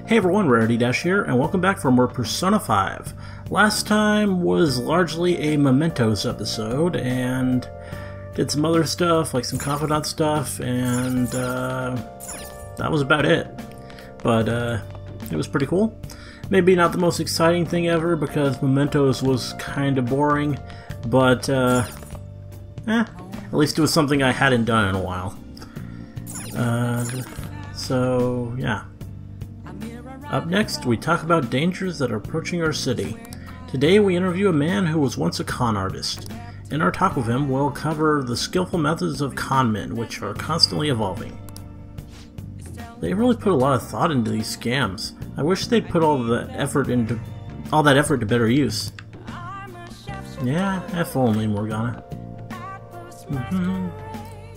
Hey everyone, Rarity Dash here, and welcome back for more Persona 5. Last time was largely a Mementos episode, and did some other stuff, like some confidant stuff, and that was about it. But it was pretty cool. Maybe not the most exciting thing ever, because Mementos was kind of boring, but at least it was something I hadn't done in a while. So, yeah. Up next, we talk about dangers that are approaching our city. Today we interview a man who was once a con artist. In our talk with him, we'll cover the skillful methods of con men, which are constantly evolving. They really put a lot of thought into these scams. I wish they'd put all that effort to better use. Yeah, if only, Morgana.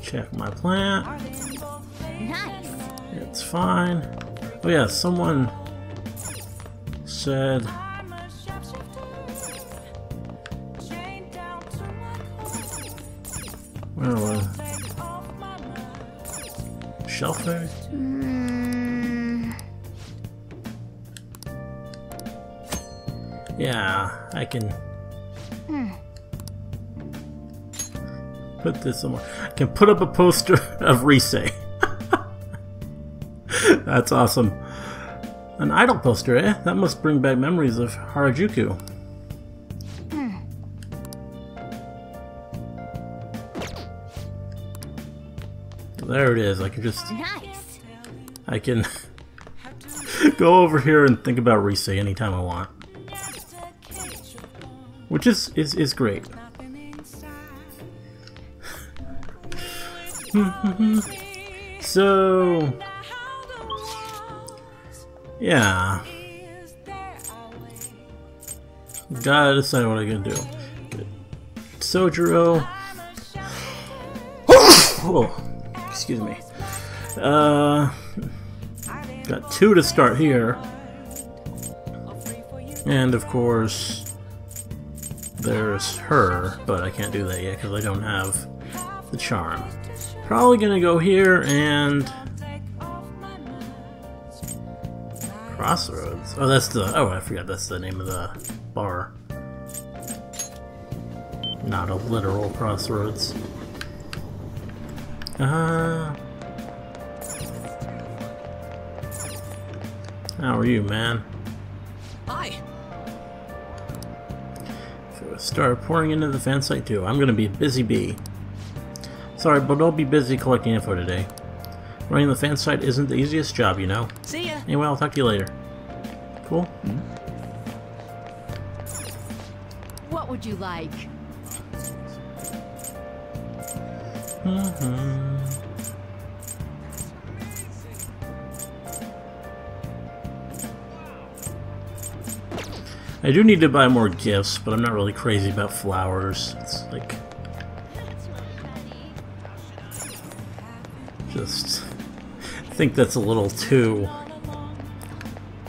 Check my plant. Nice. It's fine. Oh yeah, someone said where was Shelfer? Yeah, I can put this somewhere. I can put up a poster of Rise. That's awesome. An idol poster, eh? That must bring back memories of Harajuku. There it is. I can just... Nice. I can go over here and think about Rise anytime I want. Which is great. So... yeah. Gotta decide what I'm gonna do. Sojiro. Oh, excuse me. Got two to start here. And of course, there's her, but I can't do that yet because I don't have the charm. Probably gonna go here and... Crossroads. Oh, that's the... oh, I forgot that's the name of the bar. Not a literal crossroads. How are you, man? Hi. So start pouring into the fan site too. I'm gonna be a busy bee. Sorry, but don't be busy collecting info today. Running the fan site isn't the easiest job, you know. See ya. Anyway, I'll talk to you later. Cool. What would you like? I do need to buy more gifts, but I'm not really crazy about flowers. It's like... just... I think that's a little too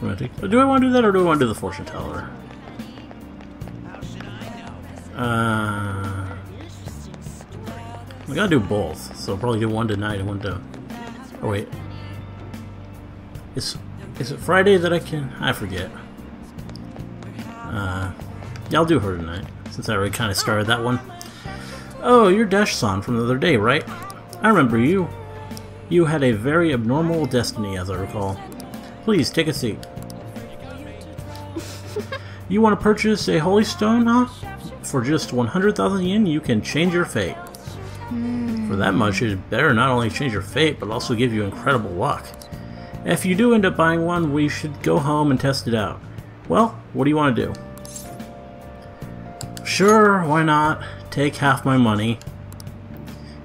romantic. Do I want to do that, or do I want to do the fortune teller? We gotta do both, so I'll probably do one tonight and one to... oh wait. Is it Friday that I can... I forget. Yeah, I'll do her tonight, since I already kind of started that one. Oh, you're Dash-san from the other day, right? I remember you. You had a very abnormal destiny, as I recall. Please, take a seat. You want to purchase a holy stone, huh? For just 100,000 yen, you can change your fate. For that much, it better not only change your fate, but also give you incredible luck. If you do end up buying one, we should go home and test it out. Well, what do you want to do? Sure, why not? Take half my money.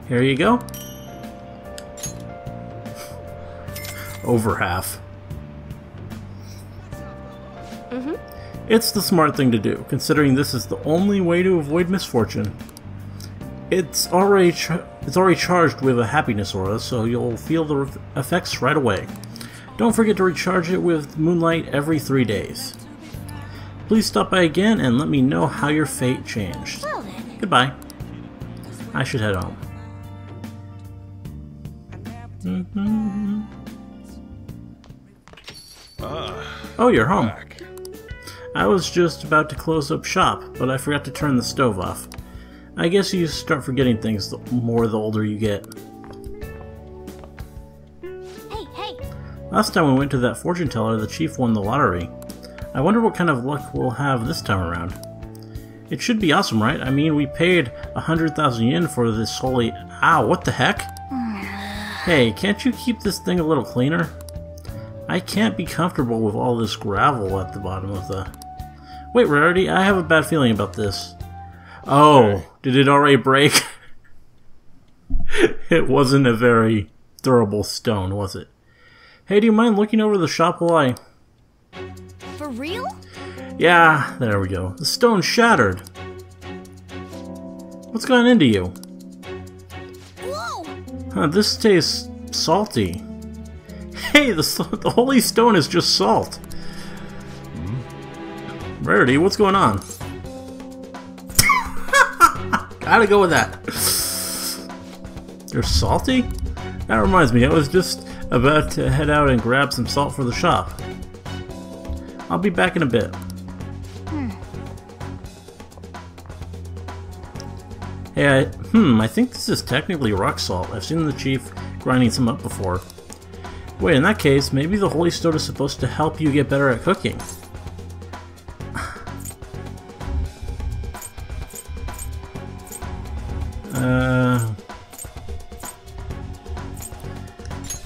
Here you go. Over half. It's the smart thing to do, considering this is the only way to avoid misfortune. It's already charged with a happiness aura, so you'll feel the effects right away. Don't forget to recharge it with moonlight every 3 days. Please stop by again and let me know how your fate changed. Well then. Goodbye. I should head home. Oh, you're home. Back. I was just about to close up shop, but I forgot to turn the stove off. I guess you start forgetting things the older you get. Hey! Last time we went to that fortune teller, the chief won the lottery. I wonder what kind of luck we'll have this time around. It should be awesome, right? I mean, we paid 100,000 yen for this holy... Ow, what the heck? Hey, can't you keep this thing a little cleaner? I can't be comfortable with all this gravel at the bottom of the... Wait, Rarity, I have a bad feeling about this. Oh, did it already break? It wasn't a very durable stone, was it? Hey, do you mind looking over the shop while I... For real? Yeah, there we go. The stone's shattered. What's gone into you? Whoa! Huh, this tastes salty. Hey, the holy stone is just salt. Rarity, what's going on? Gotta go with that. You're salty? That reminds me, I was just about to head out and grab some salt for the shop. I'll be back in a bit. Hey, I think this is technically rock salt. I've seen the chief grinding some up before. Wait, in that case, maybe the holy stone is supposed to help you get better at cooking.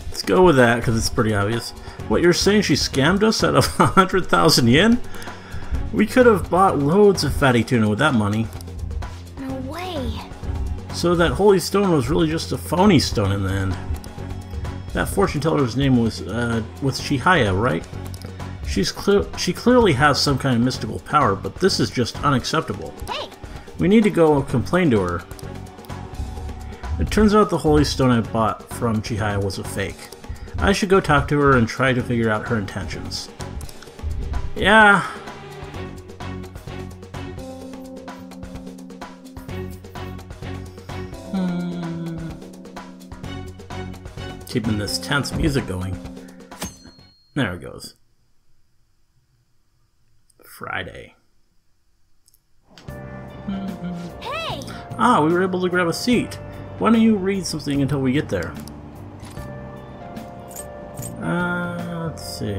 Let's go with that, because it's pretty obvious. What, you're saying she scammed us out of 100,000 yen? We could have bought loads of fatty tuna with that money. No way. So that holy stone was really just a phony stone in the end. That fortune teller's name was Chihaya, right? She clearly has some kind of mystical power, but this is just unacceptable. Hey! We need to go complain to her. It turns out the holy stone I bought from Chihaya was a fake. I should go talk to her and try to figure out her intentions. Yeah. Keeping this tense music going. There it goes. Friday. Hey! Ah, we were able to grab a seat. Why don't you read something until we get there? Let's see.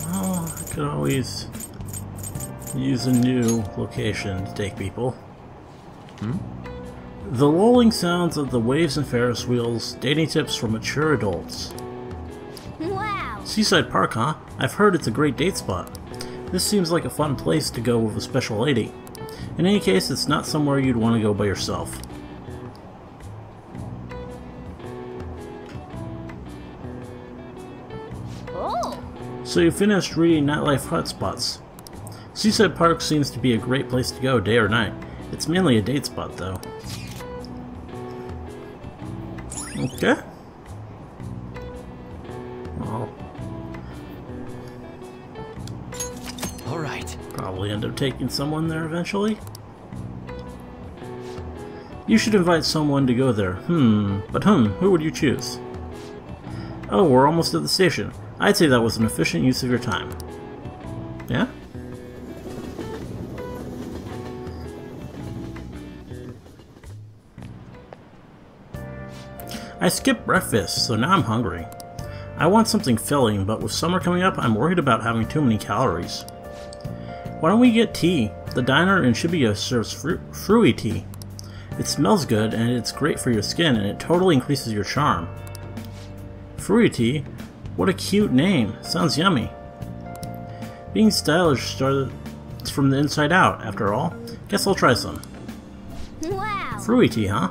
Well, I could always use a new location to take people. The lulling sounds of the waves and Ferris wheels, dating tips for mature adults. Wow! Seaside Park, huh? I've heard it's a great date spot. This seems like a fun place to go with a special lady. In any case, it's not somewhere you'd want to go by yourself. Oh! So you finished reading Nightlife Hotspots. Seaside Park seems to be a great place to go day or night. It's mainly a date spot, though. Okay. Well, Alright. probably end up taking someone there eventually. You should invite someone to go there. But who would you choose? Oh, we're almost at the station. I'd say that was an efficient use of your time. Yeah? I skipped breakfast, so now I'm hungry. I want something filling, but with summer coming up, I'm worried about having too many calories. Why don't we get tea? The diner in Shibuya serves fruity tea. It smells good, and it's great for your skin, and it totally increases your charm. Fruity tea? What a cute name. Sounds yummy. Being stylish starts from the inside out, after all. Guess I'll try some. Wow! Fruity tea, huh?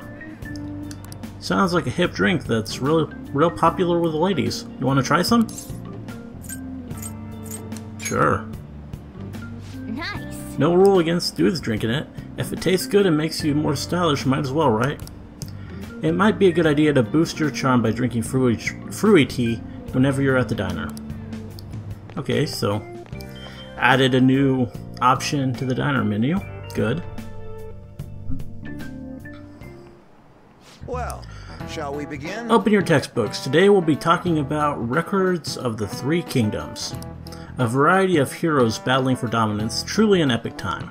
Sounds like a hip drink that's real popular with the ladies. You want to try some? Sure. Nice! No rule against dudes drinking it. If it tastes good and makes you more stylish, might as well, right? It might be a good idea to boost your charm by drinking fruity tea whenever you're at the diner. Okay, so added a new option to the diner menu. Good. Well, shall we begin? Open your textbooks. Today we'll be talking about Records of the Three Kingdoms. A variety of heroes battling for dominance, truly an epic time.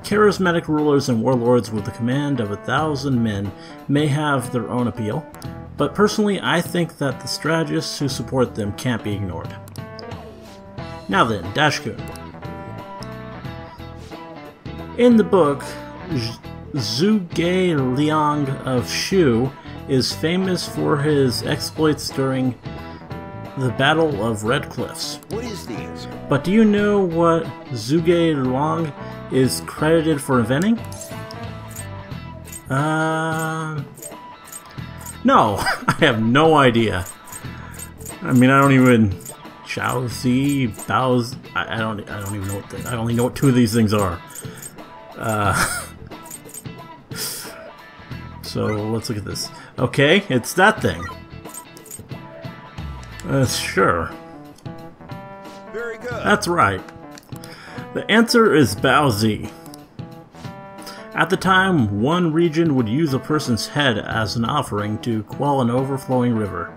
Charismatic rulers and warlords with the command of 1,000 men may have their own appeal, but personally I think that the strategists who support them can't be ignored. Now then, Dashkun. In the book, Zhuge Liang of Shu is famous for his exploits during the Battle of Red Cliffs. What is the answer? But do you know what Zhuge Liang is credited for inventing? No, I have no idea. I mean, I don't even Shaozi, Baozi. I don't even know what I only know what two of these things are. So let's look at this. Okay, it's that thing. Sure. Very good. That's right. The answer is Baozi. At the time, one region would use a person's head as an offering to quell an overflowing river.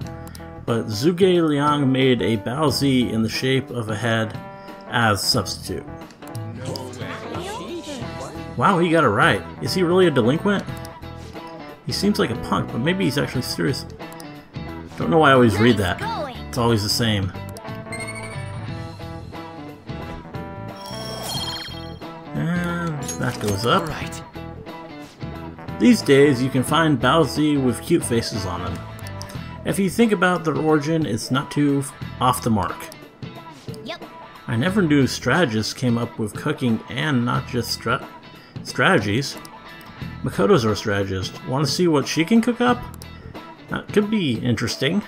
But Zhuge Liang made a Baozi in the shape of a head as substitute. Wow, he got it right. Is he really a delinquent? He seems like a punk, but maybe he's actually serious. Don't know why I always read that. It's always the same. And that goes up. Right. These days, you can find Baozi with cute faces on them. If you think about their origin, it's not too off the mark. Yep. I never knew strategists came up with cooking and not just strategies. Makoto's our strategist. Want to see what she can cook up? That could be interesting.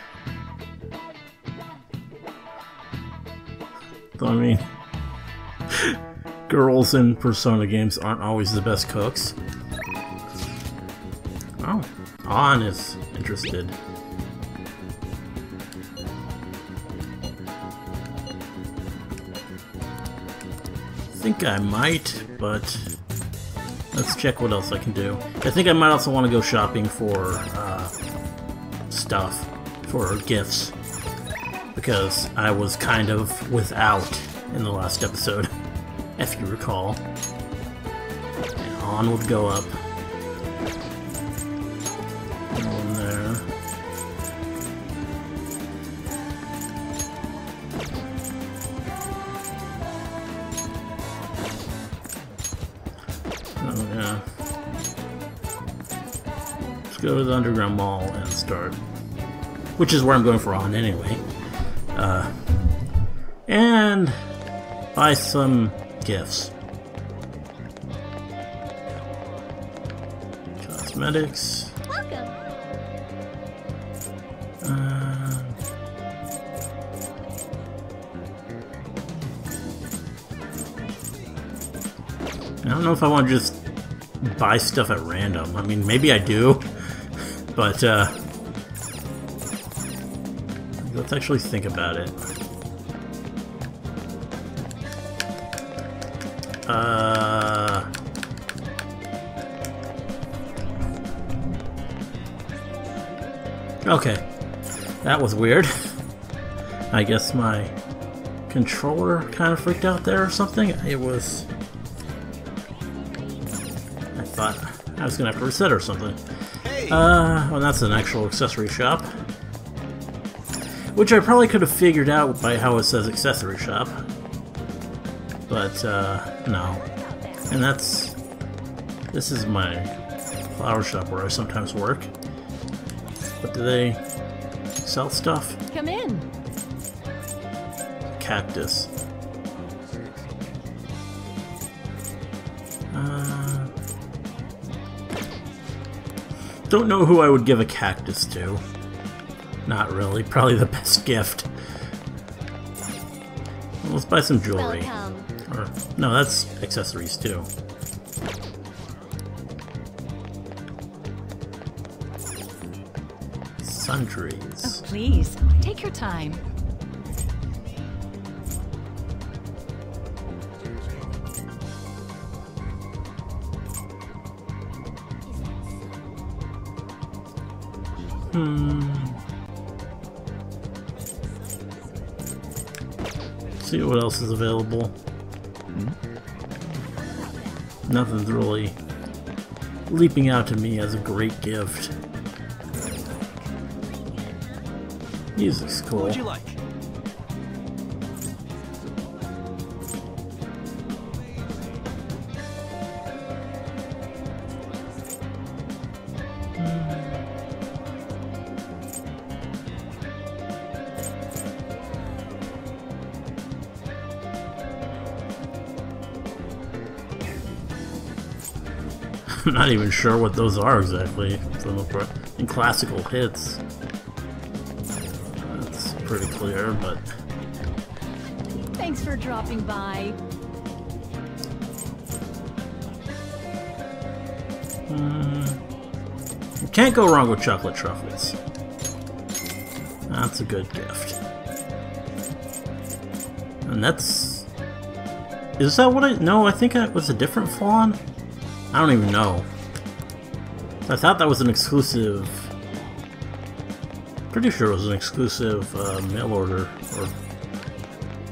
Though, I mean, girls in Persona games aren't always the best cooks. Oh, Ann is interested. I think I might, but let's check what else I can do. I think I might also want to go shopping for stuff, for gifts, because I was kind of without in the last episode, if you recall. And Ann would go up. One there. Oh yeah. Let's go to the Underground Mall and start. Which is where I'm going for Ann anyway. And buy some gifts. Cosmetics. Welcome. I don't know if I want to just buy stuff at random. I mean, maybe I do, but let's actually think about it. Okay, that was weird. I guess my controller kind of freaked out there or something. It was... I thought I was gonna have to reset or something. Well, that's an actual accessory shop. Which I probably could have figured out by how it says accessory shop. But, no. And that's... This is my flower shop where I sometimes work. But do they sell stuff? Come in. Cactus. Don't know who I would give a cactus to. Not really. Probably the best gift. Well, let's buy some jewelry. Welcome. Or, no, that's accessories too. Sundries. Oh, please, take your time. See what else is available. Nothing's really leaping out to me as a great gift. Music's cool. What would you like? I'm not even sure what those are exactly in classical hits. That's pretty clear, but Thanks for dropping by. you can't go wrong with chocolate truffles. That's a good gift. And that's... Is that what I... No, I think it was a different flan? I don't even know. I thought that was an exclusive... Pretty sure it was an exclusive mail order or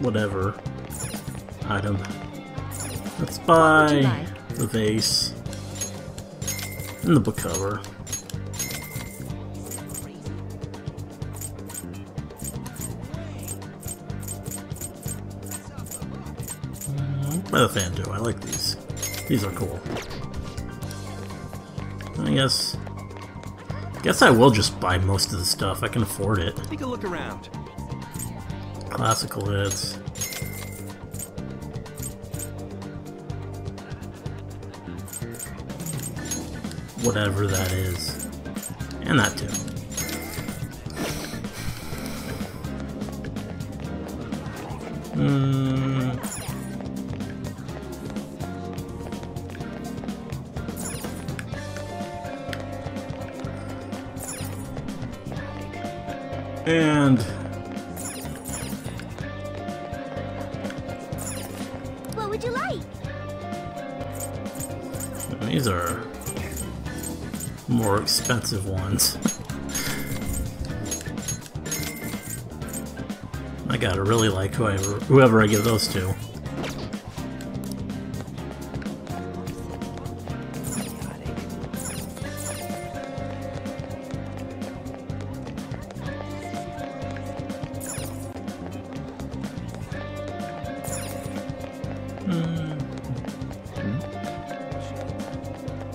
whatever item. Let's buy the vase and the book cover. Buy the fan too. I like these. These are cool. I guess I will just buy most of the stuff. I can afford it. Take a look around. Classical hits. Whatever that is. And that too. And What would you like? these are more expensive ones. I gotta really like whoever I give those to.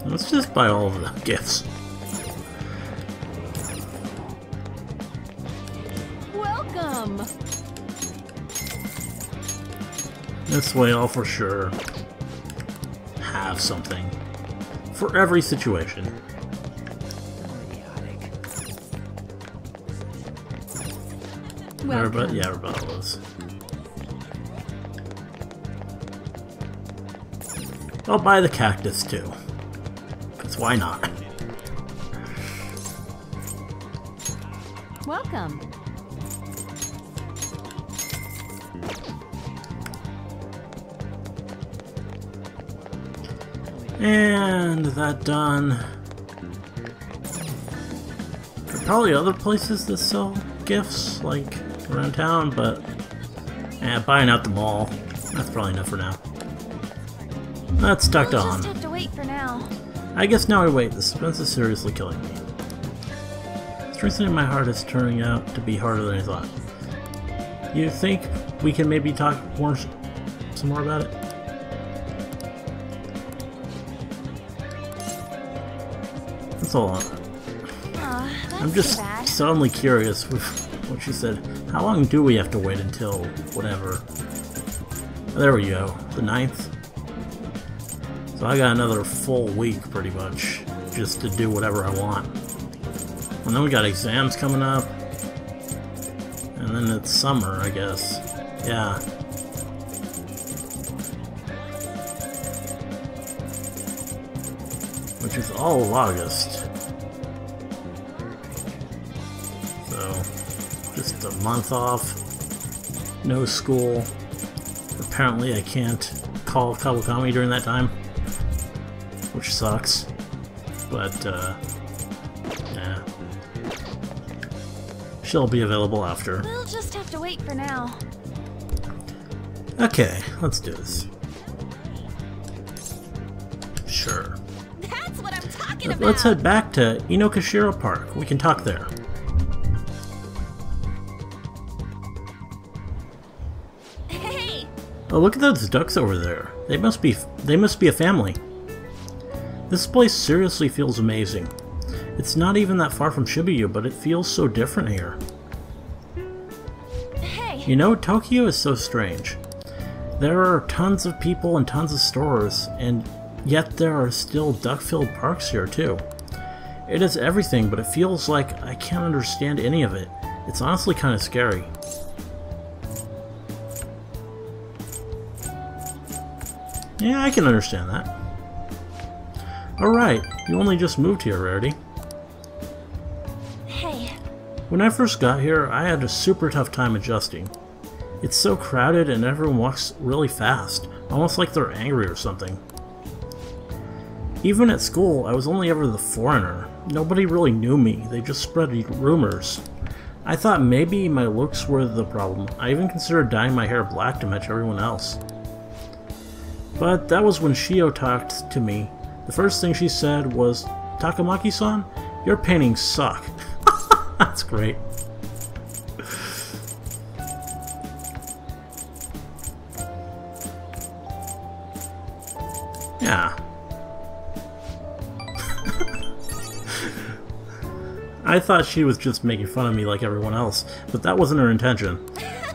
Let's just buy all of the gifts. Welcome. This way I'll for sure have something for every situation. Everybody, yeah, everybody was. I'll buy the cactus too. Because why not? Welcome. And that done. There are probably other places that sell gifts, like around town, but buying out the mall. That's probably enough for now. That's stuck We'll on. just have to wait for now. I guess now we wait. The suspense is seriously killing me. Strengthening in my heart is turning out to be harder than I thought. You think we can maybe talk some more about it? That's all. I'm just suddenly curious with what she said. How long do we have to wait until whatever? There we go. The 9th. So I got another full week, pretty much, just to do whatever I want. And then we got exams coming up. And then it's summer, I guess. Yeah. Which is all of August. So, just a month off. No school. Apparently I can't call Kawakami during that time. Which sucks. But, yeah. she'll be available after. We'll just have to wait for now. Okay, let's do this. Sure. That's what I'm talking about! Let's head back to Inokashira Park. We can talk there. Hey! Oh, look at those ducks over there. They must be a family. This place seriously feels amazing. It's not even that far from Shibuya, but it feels so different here. Hey! You know, Tokyo is so strange. There are tons of people and tons of stores, and yet there are still duck-filled parks here too. It is everything, but it feels like I can't understand any of it. It's honestly kind of scary. Yeah, I can understand that. Alright, you only just moved here, Rarity. Hey. When I first got here, I had a super tough time adjusting. It's so crowded and everyone walks really fast, almost like they're angry or something. Even at school, I was only ever the foreigner. Nobody really knew me, they just spread rumors. I thought maybe my looks were the problem. I even considered dyeing my hair black to match everyone else. But that was when Shio talked to me. The first thing she said was, "Takamaki-san, your paintings suck." That's great. Yeah. I thought she was just making fun of me like everyone else, but that wasn't her intention.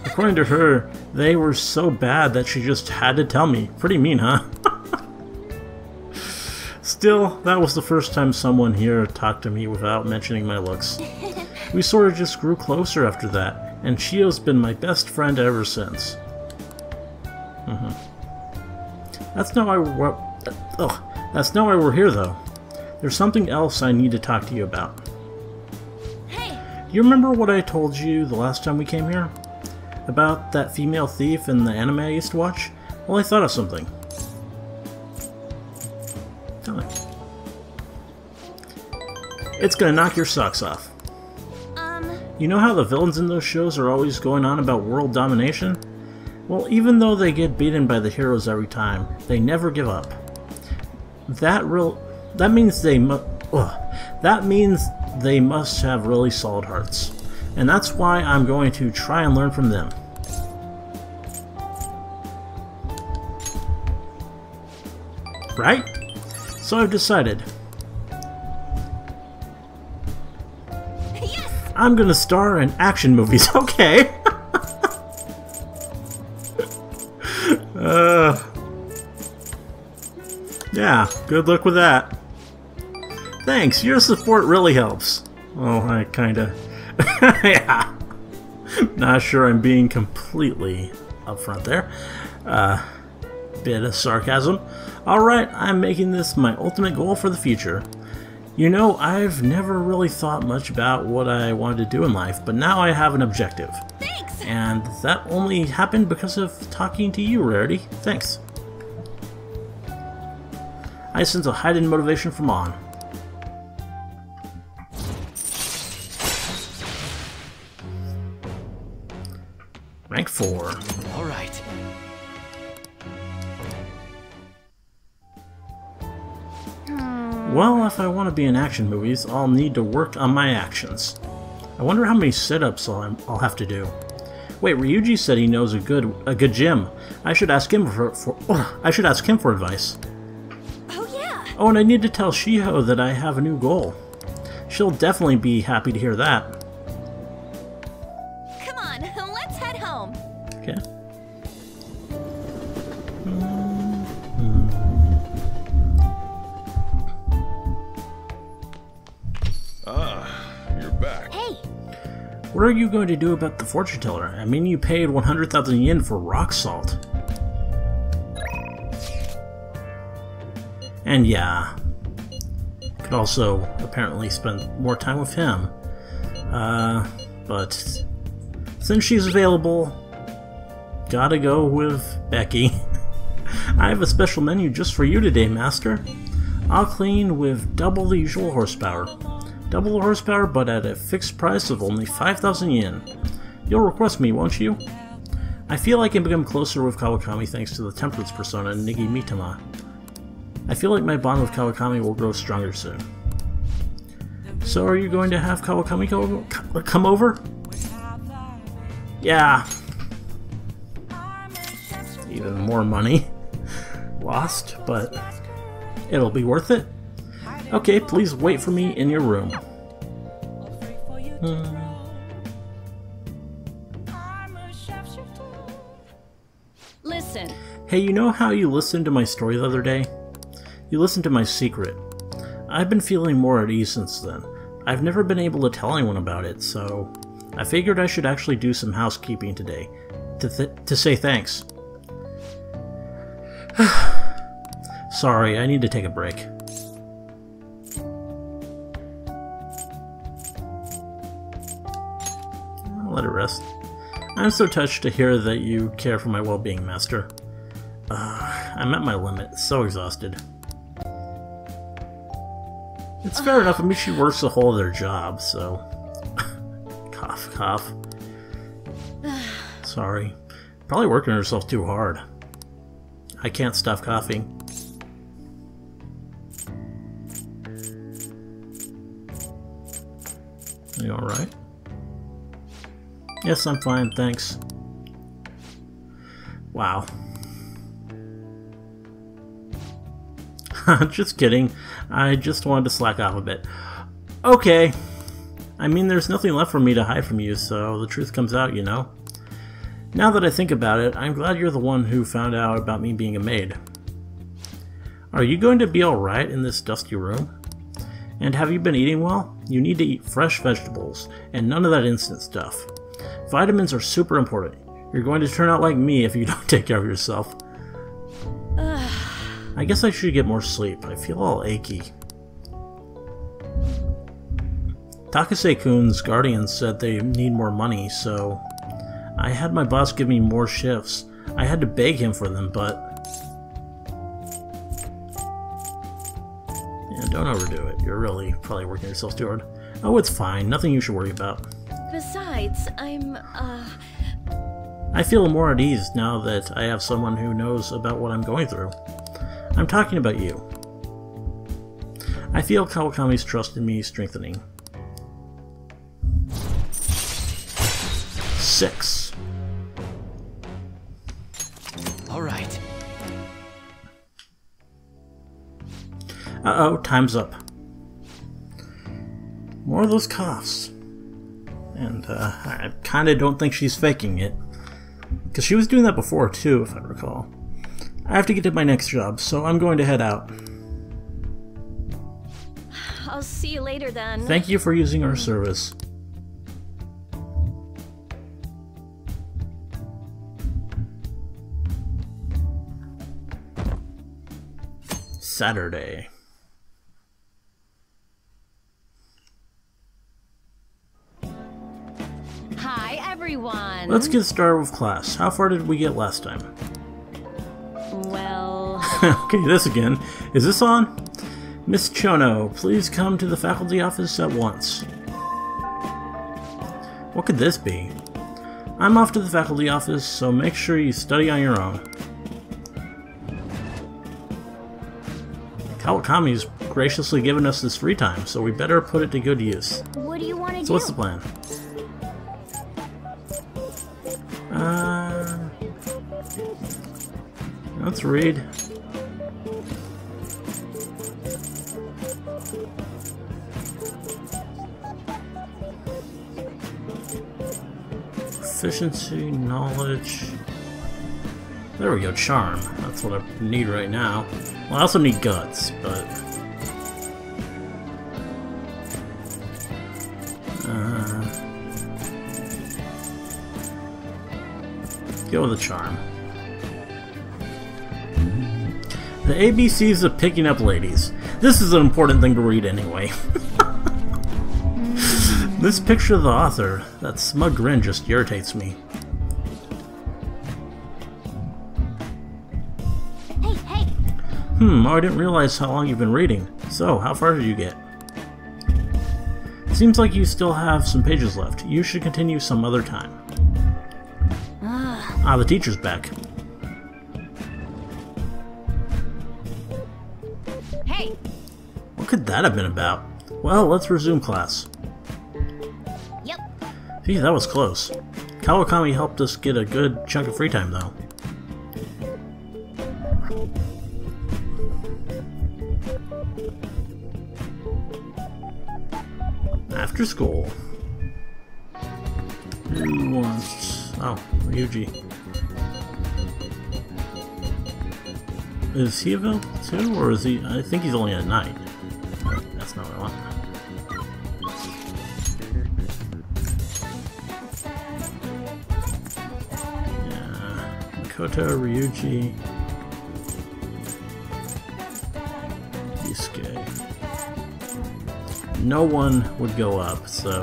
According to her, they were so bad that she just had to tell me. Pretty mean, huh? Still, that was the first time someone here talked to me without mentioning my looks. We sort of just grew closer after that, and Shio's been my best friend ever since. That's not why we're here, though. There's something else I need to talk to you about. Hey! Do you remember what I told you the last time we came here? About that female thief in the anime I used to watch? Well, I thought of something. Tell me. It's gonna knock your socks off. You know how the villains in those shows are always going on about world domination? Well, even though they get beaten by the heroes every time, they never give up. That means they must have really solid hearts. And that's why I'm going to try and learn from them. Right? So I've decided. Yes! I'm gonna star in action movies, okay? Yeah, good luck with that. Thanks, your support really helps. Oh, I kinda... yeah. Not sure I'm being completely upfront there. Bit of sarcasm. Alright, I'm making this my ultimate goal for the future. You know, I've never really thought much about what I wanted to do in life, but now I have an objective. Thanks! And that only happened because of talking to you, Rarity. Thanks. I sense a hidden motivation from On. Rank 4. All right. Well, if I want to be in action movies, I'll need to work on my actions. I wonder how many sit-ups I'll have to do. Wait, Ryuji said he knows a good gym. I should ask him for advice. Oh yeah! Oh, and I need to tell Shiho that I have a new goal. She'll definitely be happy to hear that. Come on, let's head home. Okay. You're back. Hey! What are you going to do about the fortune teller? I mean, you paid 100,000 yen for rock salt. And yeah, could also apparently spend more time with him. But since she's available, gotta go with Becky. I have a special menu just for you today, Master. I'll clean with double the usual horsepower. Double the horsepower, but at a fixed price of only 5,000 yen. You'll request me, won't you? I feel I can become closer with Kawakami thanks to the temperance persona Nigi Mitama. I feel like my bond with Kawakami will grow stronger soon. So are you going to have Kawakami come over? Yeah. Even more money lost, but it'll be worth it. Okay, please wait for me in your room. Listen. Hey, you know how you listened to my story the other day? You listened to my secret. I've been feeling more at ease since then. I've never been able to tell anyone about it, so I figured I should actually do some housekeeping today to say thanks. Sorry, I need to take a break. I'll let it rest. I'm so touched to hear that you care for my well-being, Master. I'm at my limit, so exhausted. It's fair enough, I mean she works a whole other job, so... cough, cough. Sorry. Probably working herself too hard. I can't stop coughing. Are you alright? Yes, I'm fine, thanks. Wow. Just kidding. I just wanted to slack off a bit. Okay. I mean, there's nothing left for me to hide from you, so the truth comes out, you know? Now that I think about it, I'm glad you're the one who found out about me being a maid. Are you going to be alright in this dusty room? And have you been eating well? You need to eat fresh vegetables, and none of that instant stuff. Vitamins are super important. You're going to turn out like me if you don't take care of yourself. I guess I should get more sleep. I feel all achy. Takase-kun's guardians said they need more money, so I had my boss give me more shifts. I had to beg him for them, but... yeah, don't overdo it. You're really probably working yourself too hard. Oh, it's fine. Nothing you should worry about. Besides, I feel more at ease now that I have someone who knows about what I'm going through. I'm talking about you. I feel Kawakami's trust in me strengthening. 6. All right. Uh-oh, time's up. More of those coughs. And, I kinda don't think she's faking it. Because she was doing that before, too, if I recall. I have to get to my next job, so I'm going to head out. I'll see you later then. Thank you for using our service. Saturday. Hi, everyone. Let's get started with class. How far did we get last time? Well... Okay, this again. Is this on? Miss Chono, please come to the faculty office at once. What could this be? I'm off to the faculty office, so make sure you study on your own. Kawakami's graciously given us this free time, so we better put it to good use. What do you want to do? So what's the plan? Let's read. Efficiency, knowledge. There we go, charm. That's what I need right now. Well, I also need guts, but... go with the charm. The ABCs of picking up ladies. This is an important thing to read anyway. This picture of the author, that smug grin just irritates me. Hey! Oh, I didn't realize how long you've been reading. So, how far did you get? Seems like you still have some pages left. You should continue some other time. Ah, the teacher's back. Hey! What could that have been about? Well, let's resume class. Yep. Gee, that was close. Kawakami helped us get a good chunk of free time, though. After school. Who wants... Oh, Ryuji. Is he available too, or is he... I think he's only at night. That's not what I want. Yeah... Makoto, Ryuji... Yusuke... No one would go up, so...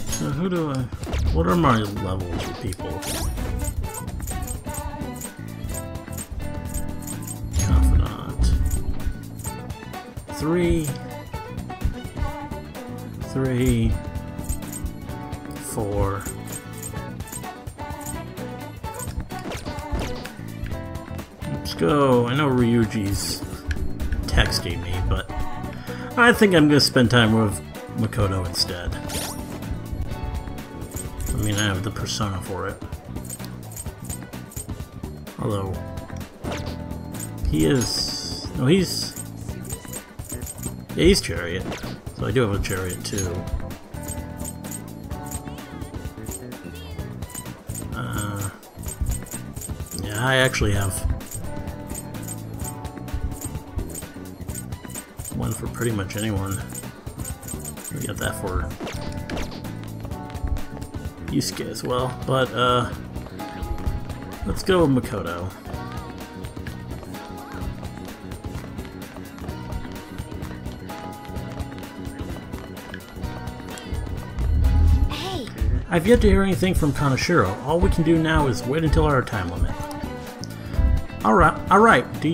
So who do I... What are my levels of people? Confidant. 3... 3... 4... Let's go. I know Ryuji's texting me, but I think I'm gonna spend time with Makoto instead. I mean, I have the persona for it. Although he is... No, he's... Yeah, he's Chariot. So I do have a Chariot too. Yeah, I actually have one for pretty much anyone. We got that for Yusuke as well, but let's go with Makoto. I've yet to hear anything from Kaneshiro. All we can do now is wait until our time limit. Alright, do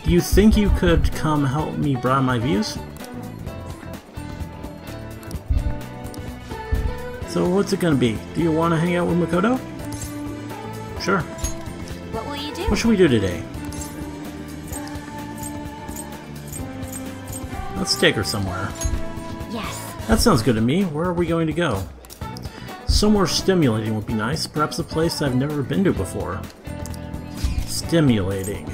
you think you could come help me broaden my views? So what's it gonna be? Do you want to hang out with Makoto? Sure. What will you do? What should we do today? Let's take her somewhere. Yes. That sounds good to me. Where are we going to go? Somewhere stimulating would be nice. Perhaps a place I've never been to before. Stimulating.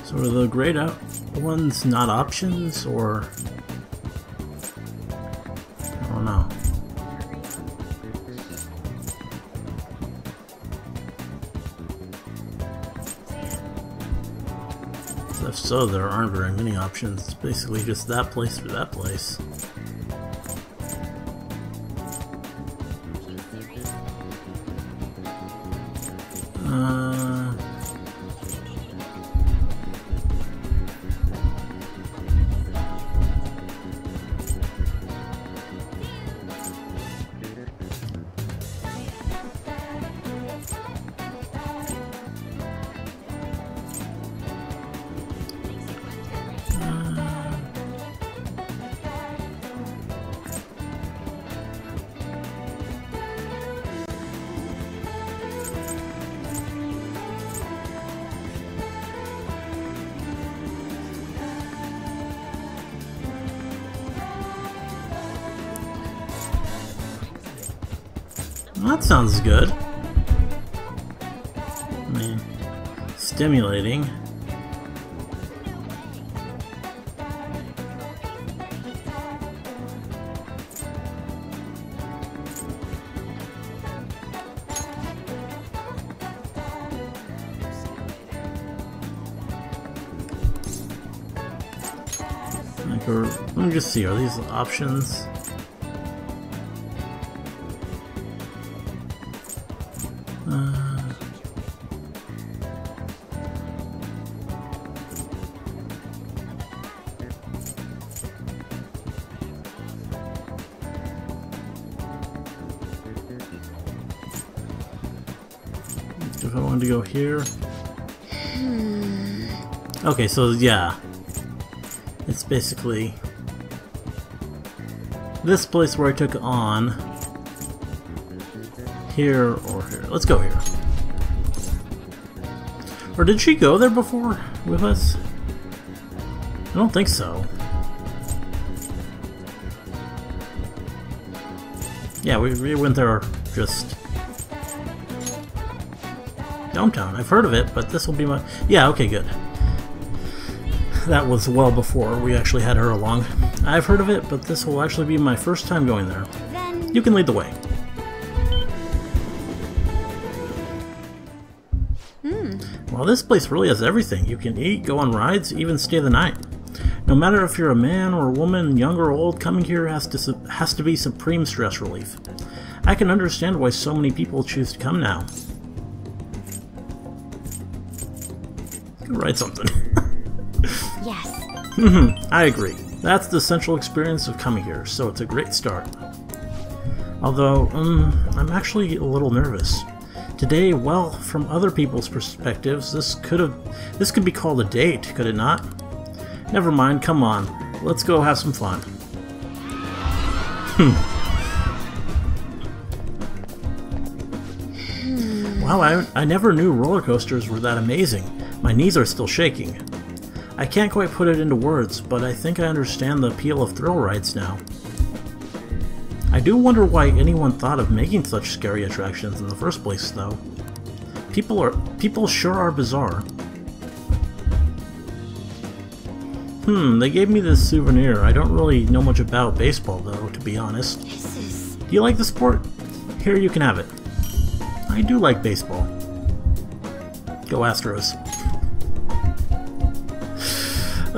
So are the grayed out ones not options, or... I don't know. If so, there aren't very many options. It's basically just that place or that place. Well, that sounds good. I mean, stimulating. Like, let me just see, are these options? If I wanted to go here. Okay, so yeah. It's basically this place where I took on. Here or here. Let's go here. Or did she go there before with us? I don't think so. Yeah, we went there just downtown. I've heard of it, but this will be my... Yeah, okay, good. That was well before we actually had her along. I've heard of it, but this will actually be my first time going there. Then... You can lead the way. Well, this place really has everything. You can eat, go on rides, even stay the night. No matter if you're a man or a woman, young or old, coming here has to be supreme stress relief. I can understand why so many people choose to come now. Go write something. Yes. I agree. That's the central experience of coming here, so it's a great start. Although, I'm actually a little nervous. Today, well, from other people's perspectives, this could be called a date, could it not? Never mind, come on. Let's go have some fun. Wow, I never knew roller coasters were that amazing. My knees are still shaking. I can't quite put it into words, but I think I understand the appeal of thrill rides now. I do wonder why anyone thought of making such scary attractions in the first place, though. People sure are bizarre. They gave me this souvenir. I don't really know much about baseball, though, to be honest. Do you like the sport? Here, you can have it. I do like baseball. Go Astros.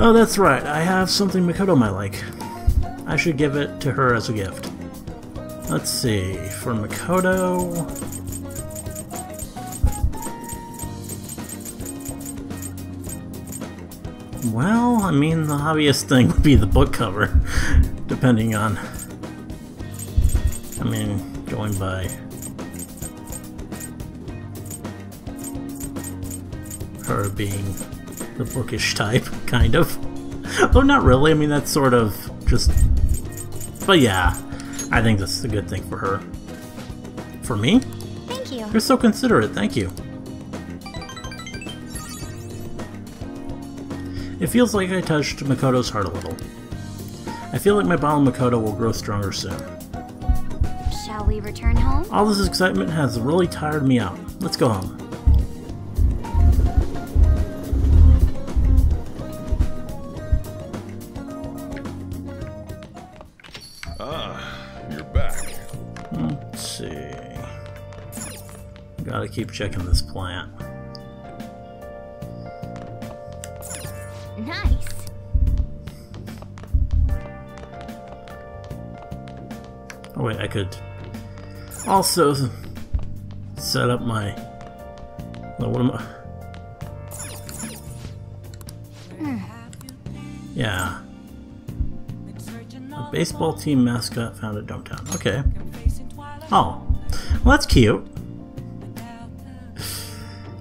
Oh, that's right. I have something Makoto might like. I should give it to her as a gift. Let's see, for Makoto... Well, I mean, the obvious thing would be the book cover, depending on... I mean, going by... her being the bookish type, kind of. Though not really, I mean, that's sort of just... But yeah. I think that's a good thing for her. For me? Thank you. You're so considerate, thank you. It feels like I touched Makoto's heart a little. I feel like my bond with Makoto will grow stronger soon. Shall we return home? All this excitement has really tired me out. Let's go home. Gotta keep checking this plant. Nice. Oh wait, I could also set up my... No, what am I... Yeah. A baseball team mascot found at downtown. Okay. Oh. Well, that's cute.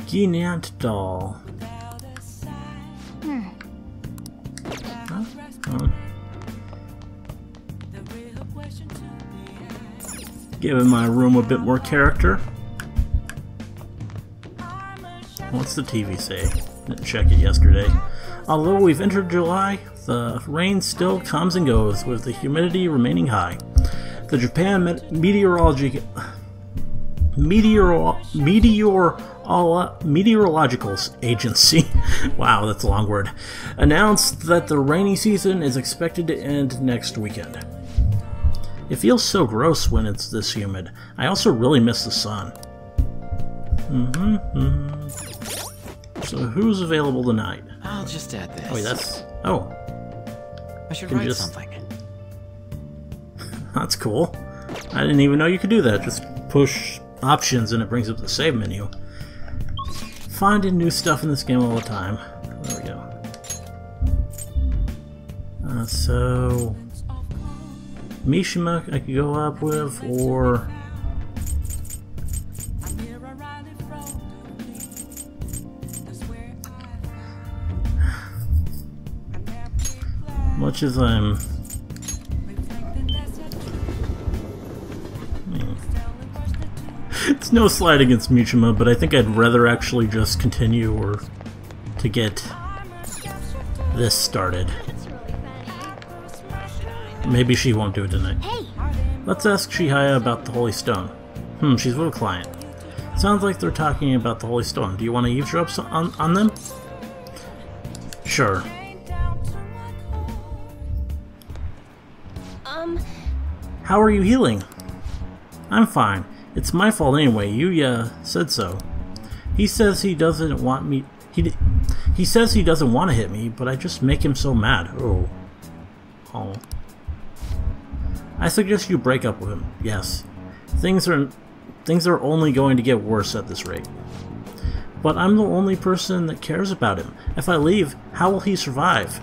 Ginant doll. Giving my room a bit more character. What's the TV say? Didn't check it yesterday. Although we've entered July, the rain still comes and goes, with the humidity remaining high. The Japan Meteorological Agency, wow, that's a long word, announced that the rainy season is expected to end next weekend. It feels so gross when it's this humid. I also really miss the sun. So who's available tonight? I'll just add this. Oh, wait, that's... Oh. I should can write just- something. That's cool. I didn't even know you could do that. Just push options and it brings up the save menu. Finding new stuff in this game all the time. There we go. So... Mishima I could go up with, or... Much as I'm... It's no slight against Mishima, but I think I'd rather actually just continue or to get this started. Maybe she won't do it tonight. Hey, Let's ask Chihaya about the Holy Stone. She's with a client. Sounds like they're talking about the Holy Stone. Do you want to eavesdrop on them? Sure. How are you healing? I'm fine. It's my fault anyway. Yuya said so. He says he doesn't want me... He says he doesn't want to hit me, but I just make him so mad. Oh. I suggest you break up with him. Yes. Things are only going to get worse at this rate. But I'm the only person that cares about him. If I leave, how will he survive?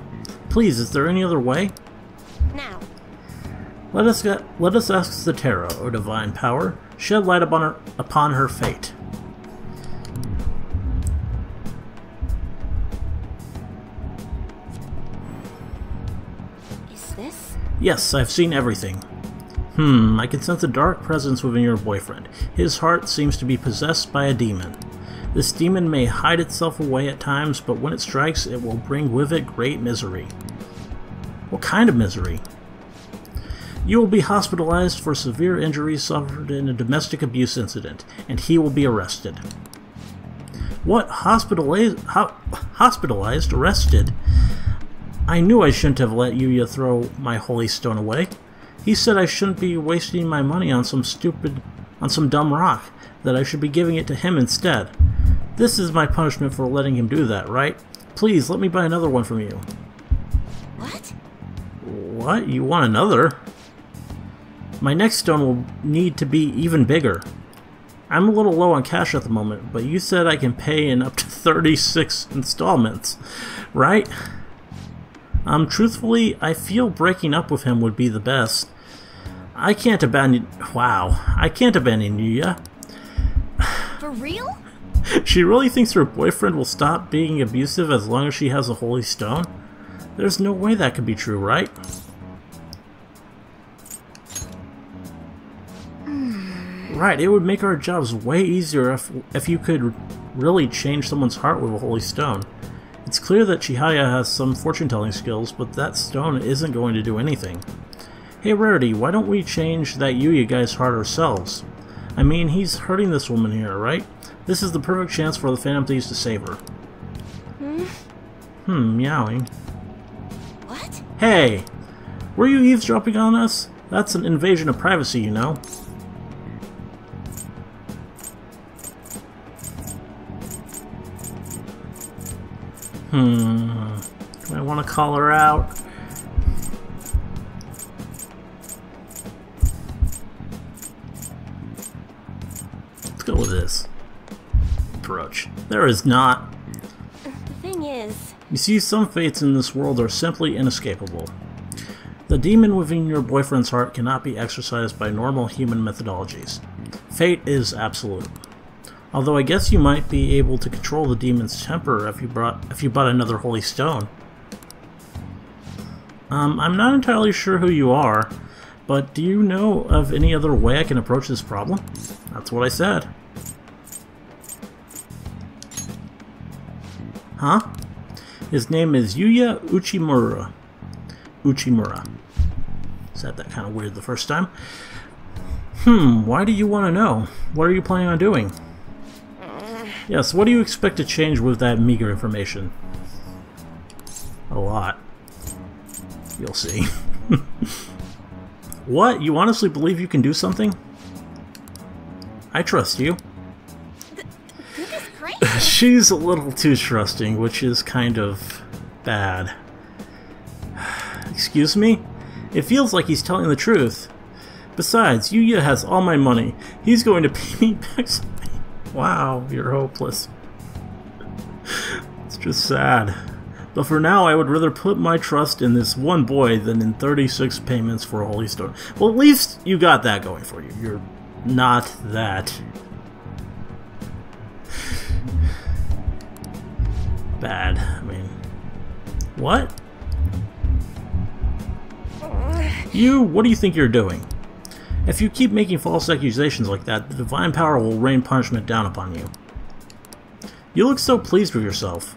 Please, is there any other way? now. Let us ask the Tarot, O divine power. Shed light upon her fate. Is this? Yes, I've seen everything. I can sense a dark presence within your boyfriend. His heart seems to be possessed by a demon. This demon may hide itself away at times, but when it strikes, it will bring with it great misery. What kind of misery? You will be hospitalized for severe injuries suffered in a domestic abuse incident, and he will be arrested. What? Hospitalized? Arrested? I knew I shouldn't have let Yuya throw my holy stone away. He said I shouldn't be wasting my money on some dumb rock, that I should be giving it to him instead. This is my punishment for letting him do that, right? Please, let me buy another one from you. What? What? You want another? My next stone will need to be even bigger. I'm a little low on cash at the moment, but you said I can pay in up to 36 installments, right? Truthfully, I feel breaking up with him would be the best. I can't abandon Yuya. For real? She really thinks her boyfriend will stop being abusive as long as she has a holy stone? There's no way that could be true, right? Right, it would make our jobs way easier if you could really change someone's heart with a holy stone. It's clear that Chihaya has some fortune-telling skills, but that stone isn't going to do anything. Hey Rarity, why don't we change that Yuya guy's heart ourselves? I mean, he's hurting this woman here, right? This is the perfect chance for the Phantom Thieves to save her. Meowing. What? Hey! Were you eavesdropping on us? That's an invasion of privacy, you know. Do I want to call her out? Let's go with this approach. There is not. The thing is... You see, some fates in this world are simply inescapable. The demon within your boyfriend's heart cannot be exorcised by normal human methodologies. Fate is absolute. Although I guess you might be able to control the demon's temper if you bought another holy stone. I'm not entirely sure who you are, but do you know of any other way I can approach this problem? That's what I said. Huh? His name is Yuya Uchimura. Said that kind of weird the first time. Why do you want to know? What are you planning on doing? Yes, what do you expect to change with that meager information? A lot. You'll see. What? You honestly believe you can do something? I trust you. This is crazy. She's a little too trusting, which is kind of bad. Excuse me? It feels like he's telling the truth. Besides, Yuya has all my money. He's going to pay me back someday. Wow, you're hopeless. It's just sad. But for now, I would rather put my trust in this one boy than in 36 payments for a holy stone. Well, at least you got that going for you. You're not that bad. I mean, what? What do you think you're doing? If you keep making false accusations like that, the divine power will rain punishment down upon you. You look so pleased with yourself.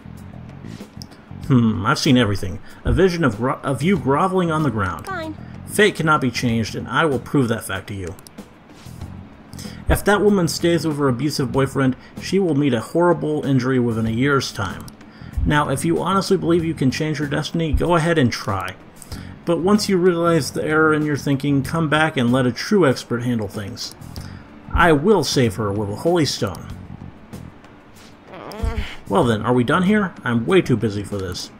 I've seen everything. A vision of you groveling on the ground. Fine. Fate cannot be changed, and I will prove that fact to you. If that woman stays with her abusive boyfriend, she will meet a horrible injury within a year's time. Now, if you honestly believe you can change her destiny, go ahead and try. But once you realize the error in your thinking, come back and let a true expert handle things. I will save her with a holy stone. Well then, are we done here? I'm way too busy for this.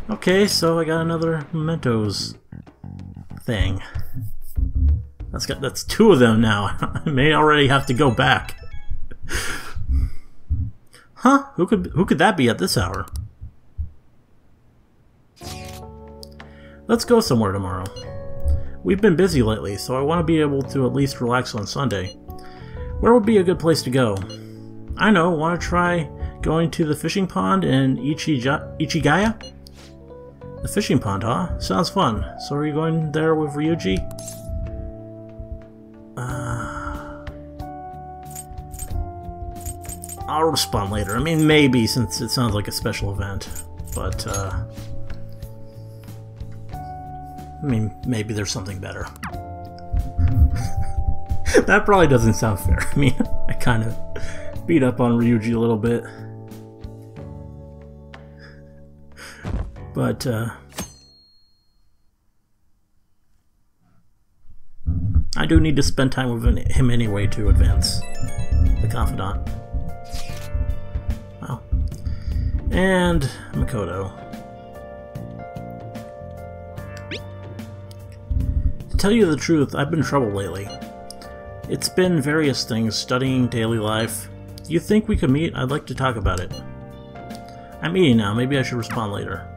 Okay, so I got another mementos thing. That's two of them now. I may already have to go back. Huh? Who could that be at this hour? Let's go somewhere tomorrow. We've been busy lately, so I want to be able to at least relax on Sunday. Where would be a good place to go? I know, want to try going to the fishing pond in Ichigaya? The fishing pond, huh? Sounds fun. So are you going there with Ryuji? I'll respond later. I mean, maybe, since it sounds like a special event. But, I mean, maybe there's something better. That probably doesn't sound fair. I mean, I kind of beat up on Ryuji a little bit. But, I do need to spend time with him anyway to advance the confidant. Wow. And Makoto. To tell you the truth, I've been in trouble lately. It's been various things, studying, daily life. Do you think we could meet? I'd like to talk about it. I'm eating now, maybe I should respond later.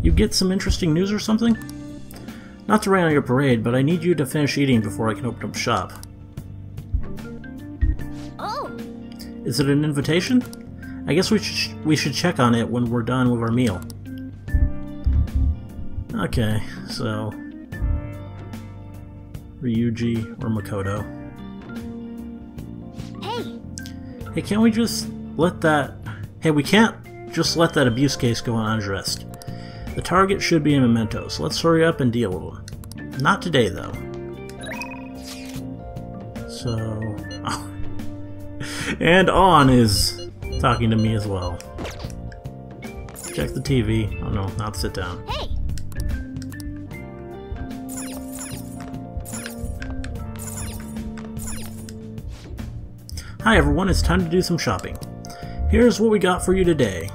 You get some interesting news or something? Not to rain on your parade, but I need you to finish eating before I can open up shop. Oh! Is it an invitation? I guess we should check on it when we're done with our meal. Okay, so Ryuji or Makoto. Hey, can't we just let that... Hey, we can't just let that abuse case go unaddressed. The target should be a memento, so let's hurry up and deal with him. Not today, though. So... Oh. And Ann is talking to me as well. Check the TV. Oh no, not sit down. Hey! Hi everyone, it's time to do some shopping. Here's what we got for you today.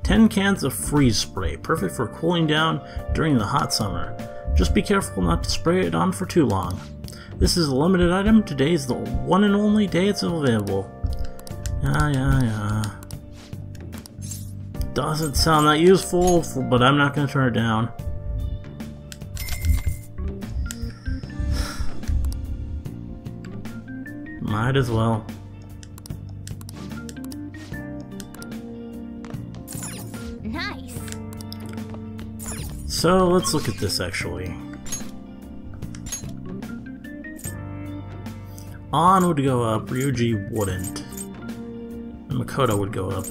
10 cans of freeze spray, perfect for cooling down during the hot summer. Just be careful not to spray it on for too long. This is a limited item, today is the one and only day it's available. Yeah. Doesn't sound that useful, but I'm not going to turn it down. Might as well. Nice. So let's look at this actually. Ann would go up, Ryuji wouldn't. And Makoto would go up.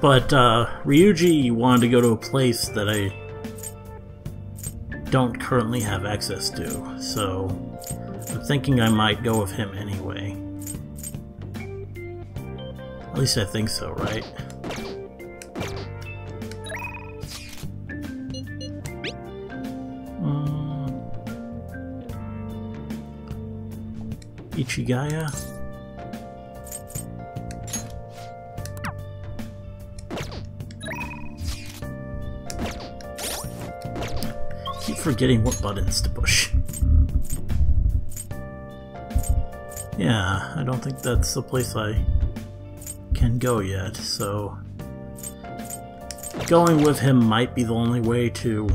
But Ryuji wanted to go to a place that I don't currently have access to, so I'm thinking I might go with him anyway. At least I think so, right? Ichigaya? forgetting what buttons to push. Yeah, I don't think that's the place I can go yet, so going with him might be the only way to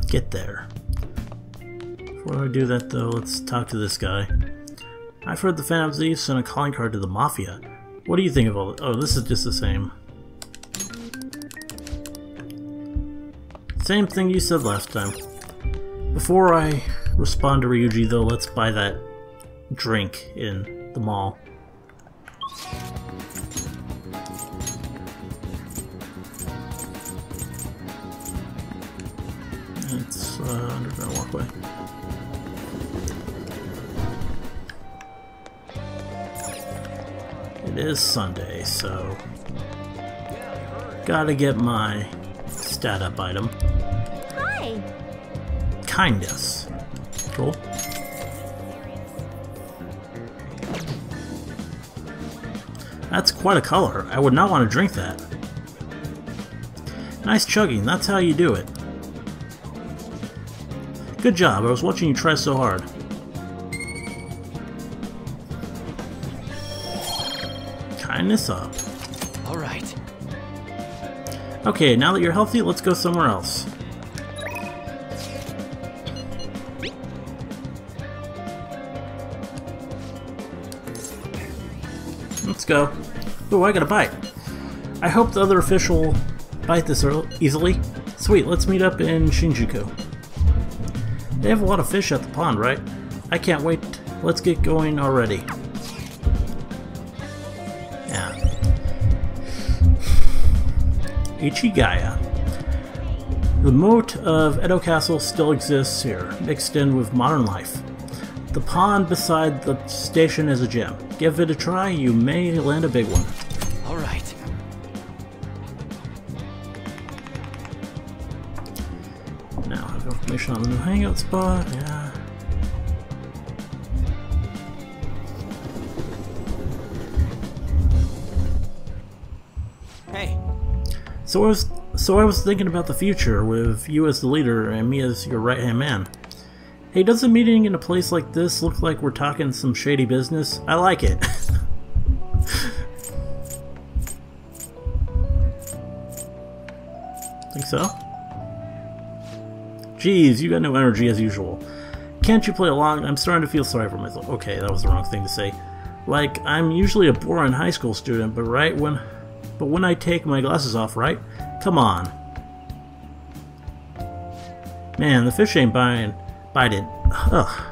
get there. Before I do that though, let's talk to this guy. I've heard the Phantom Thieves sent a calling card to the Mafia. What do you think of all this? Oh, this is just the same. Same thing you said last time. Before I respond to Ryuji though, let's buy that drink in the mall. It's underground walkway. It is Sunday, so gotta get my stat up item. Hi. Kindness. Cool. That's quite a color. I would not want to drink that. Nice chugging. That's how you do it. Good job. I was watching you try so hard. Kindness up. All right. Okay, now that you're healthy, let's go somewhere else. Let's go. Oh, I got a bite. I hope the other fish will bite this easily. Sweet, let's meet up in Shinjuku. They have a lot of fish at the pond, right? I can't wait. Let's get going already. Yeah. Ichigaya. The moat of Edo Castle still exists here, mixed in with modern life. The pond beside the station is a gem. Give it a try, you may land a big one. All right. Now I have information on the new hangout spot. Yeah. Hey. So I was thinking about the future with you as the leader and me as your right-hand man. Hey, does a meeting in a place like this look like we're talking some shady business? I like it. Think so? Jeez, you got no energy as usual. Can't you play along? I'm starting to feel sorry for myself. Okay, that was the wrong thing to say. Like, I'm usually a boring high school student, but when I take my glasses off, right? Come on. Man, the fish ain't biting. Ugh.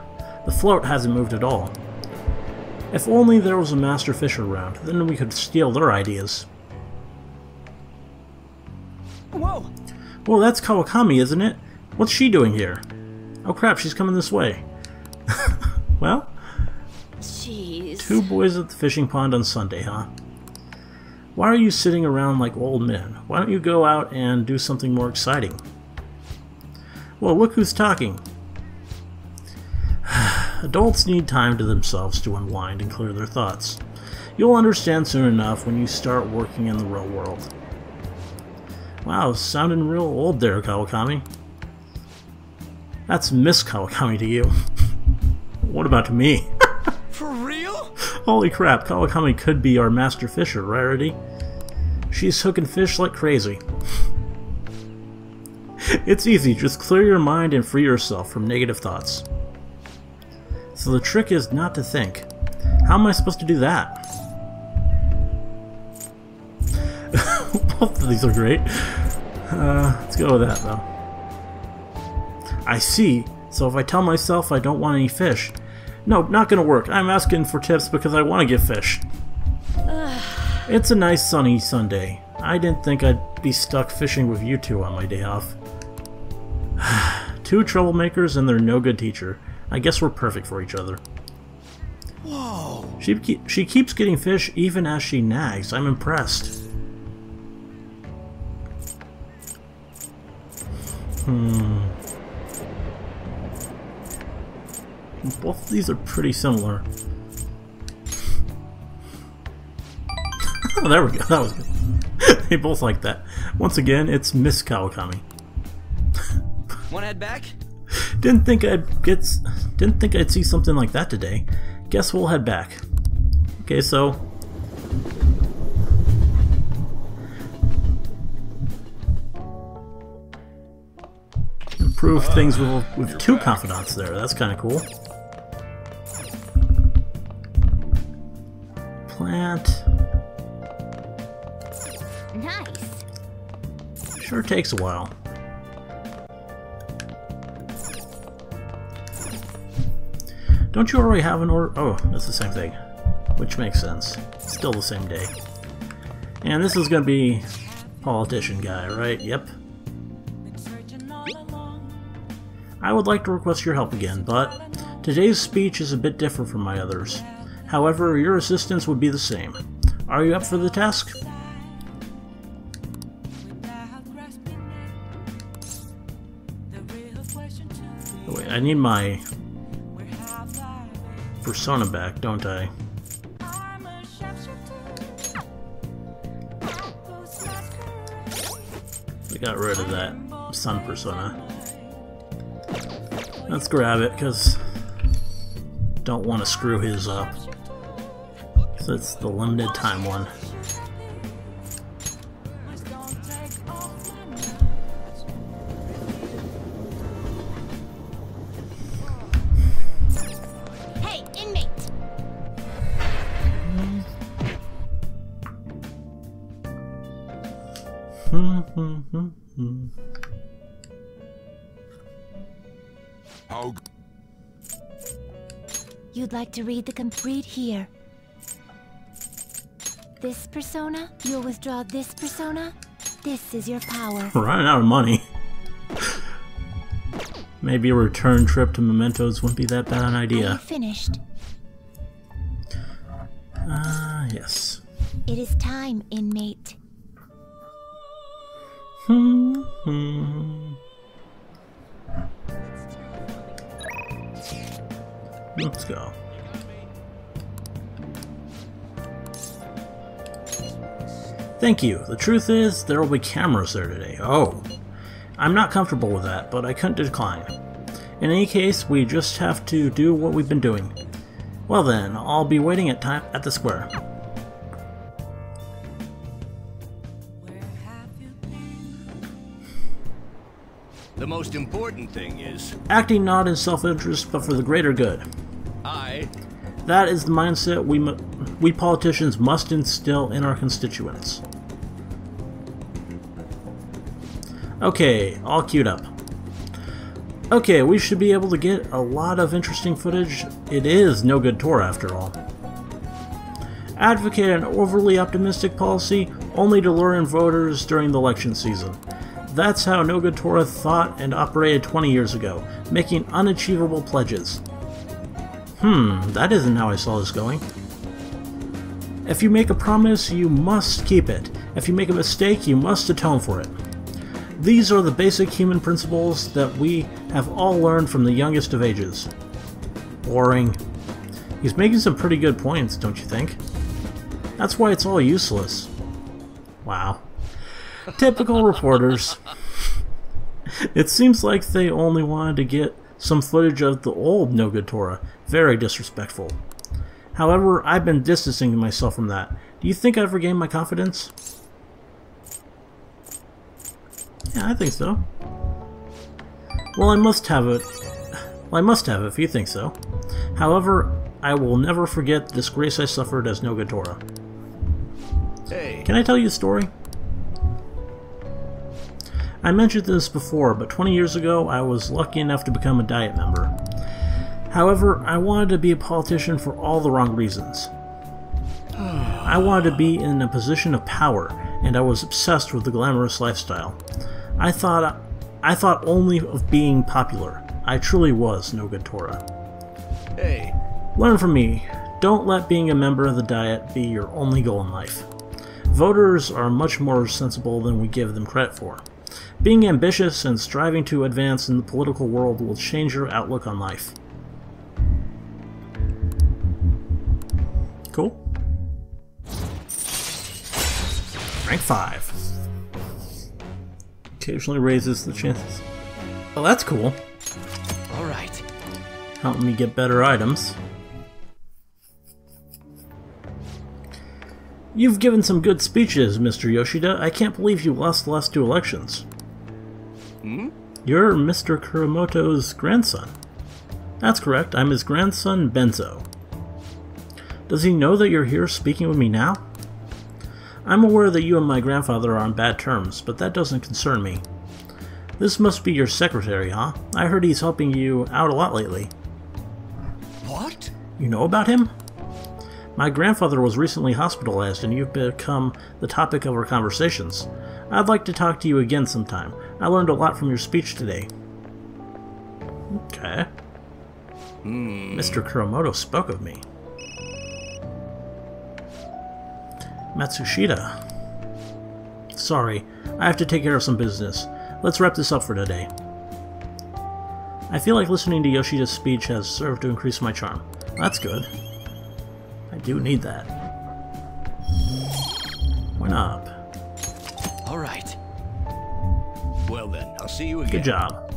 The float hasn't moved at all. If only there was a master fisher around, then we could steal their ideas. Whoa. Well, that's Kawakami, isn't it? What's she doing here? Oh crap, she's coming this way. Well, Jeez. two boys at the fishing pond on Sunday, huh? Why are you sitting around like old men? Why don't you go out and do something more exciting? Well, look who's talking. Adults need time to themselves to unwind and clear their thoughts. You'll understand soon enough when you start working in the real world. Wow, sounding real old there, Kawakami. That's Miss Kawakami to you. What about to me? For real? Holy crap, Kawakami could be our master fisher, rarity. She's hooking fish like crazy. It's easy, just clear your mind and free yourself from negative thoughts. So the trick is not to think. How am I supposed to do that? Both of these are great. Let's go with that though. I see. So if I tell myself I don't want any fish... No, not gonna work. I'm asking for tips because I want to get fish. It's a nice sunny Sunday. I didn't think I'd be stuck fishing with you two on my day off. Two troublemakers and their no-good teacher. I guess we're perfect for each other. Whoa. She keeps getting fish even as she nags. I'm impressed. Both of these are pretty similar. Oh, there we go. That was good. They both like that. Once again, it's Miss Kawakami. Wanna head back? Didn't think I'd see something like that today. Guess we'll head back. Okay, so improve things with two confidants there. That's kind of cool. Plant. Nice. Sure takes a while. Don't you already have an order? Oh, that's the same thing. Which makes sense. Still the same day. And this is gonna be politician guy, right? Yep. I would like to request your help again, but today's speech is a bit different from my others. However, your assistance would be the same. Are you up for the task? Oh, wait, I need my persona back, don't I? I got rid of that sun persona. Let's grab it, because don't want to screw his up. So it's the limited time one. Hey, inmate. How? You'd like to read the complete here. This persona, you'll withdraw this persona. This is your power. We're running out of money. Maybe a return trip to Mementos wouldn't be that bad an Are you idea. finished? Yes. It is time, inmate. Let's go. Thank you. The truth is, there will be cameras there today. Oh. I'm not comfortable with that, but I couldn't decline. In any case, we just have to do what we've been doing. Well then, I'll be waiting at the square. The most important thing is Acting not in self-interest, but for the greater good. That is the mindset we politicians must instill in our constituents. Okay, all queued up. Okay, we should be able to get a lot of interesting footage. It is no good tour after all. Advocate an overly optimistic policy only to lure in voters during the election season. That's how No Good Torah thought and operated 20 years ago, making unachievable pledges. That isn't how I saw this going. If you make a promise, you must keep it. If you make a mistake, you must atone for it. These are the basic human principles that we have all learned from the youngest of ages. Boring. He's making some pretty good points, don't you think? That's why it's all useless. Wow. Typical reporters. It seems like they only wanted to get some footage of the old No Good Torah. Very disrespectful. However, I've been distancing myself from that. Do you think I've regained my confidence? Yeah, I think so. Well, I must have it. Well, I must have it if you think so. However, I will never forget the disgrace I suffered as No Good Torah. Hey. Can I tell you a story? I mentioned this before, but 20 years ago I was lucky enough to become a Diet member. However, I wanted to be a politician for all the wrong reasons. I wanted to be in a position of power, and I was obsessed with the glamorous lifestyle. I thought only of being popular. I truly was No Good Torah. Hey. Learn from me. Don't let being a member of the Diet be your only goal in life. Voters are much more sensible than we give them credit for. Being ambitious and striving to advance in the political world will change your outlook on life. Cool. Rank 5. Occasionally raises the chances. Oh, that's cool. Help me get better items. You've given some good speeches, Mr. Yoshida. I can't believe you lost the last 2 elections. Hmm? You're Mr. Kuramoto's grandson. That's correct, I'm his grandson, Benzo. Does he know that you're here speaking with me now? I'm aware that you and my grandfather are on bad terms, but that doesn't concern me. This must be your secretary, huh? I heard he's helping you out a lot lately. What? You know about him? My grandfather was recently hospitalized, and you've become the topic of our conversations. I'd like to talk to you again sometime. I learned a lot from your speech today. Okay. Mr. Kuramoto spoke of me. Matsushita. Sorry, I have to take care of some business. Let's wrap this up for today. I feel like listening to Yoshida's speech has served to increase my charm. That's good. I do need that. Why not? All right. Well then, I'll see you again. Good job.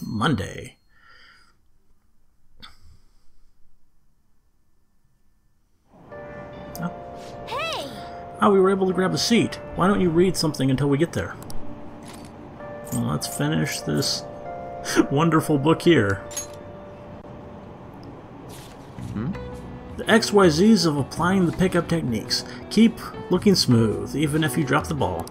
Monday. Hey! Oh, we were able to grab a seat. Why don't you read something until we get there? Well, let's finish this wonderful book here. The XYZs of applying the pickup techniques. Keep looking smooth, even if you drop the ball.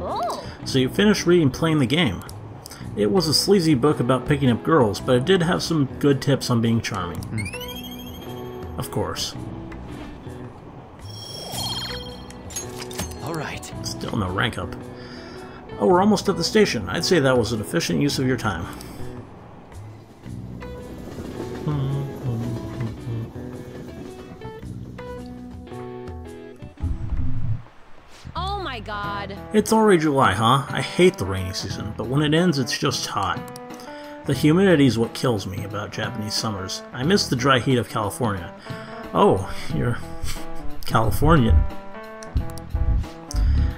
Oh! So you finished reading Playing the Game. It was a sleazy book about picking up girls, but it did have some good tips on being charming. Of course. All right. Still no rank up. Oh, we're almost at the station. I'd say that was an efficient use of your time. Oh my god. It's already July, huh? I hate the rainy season, but when it ends, it's just hot. The humidity's what kills me about Japanese summers. I miss the dry heat of California. Oh, you're Californian.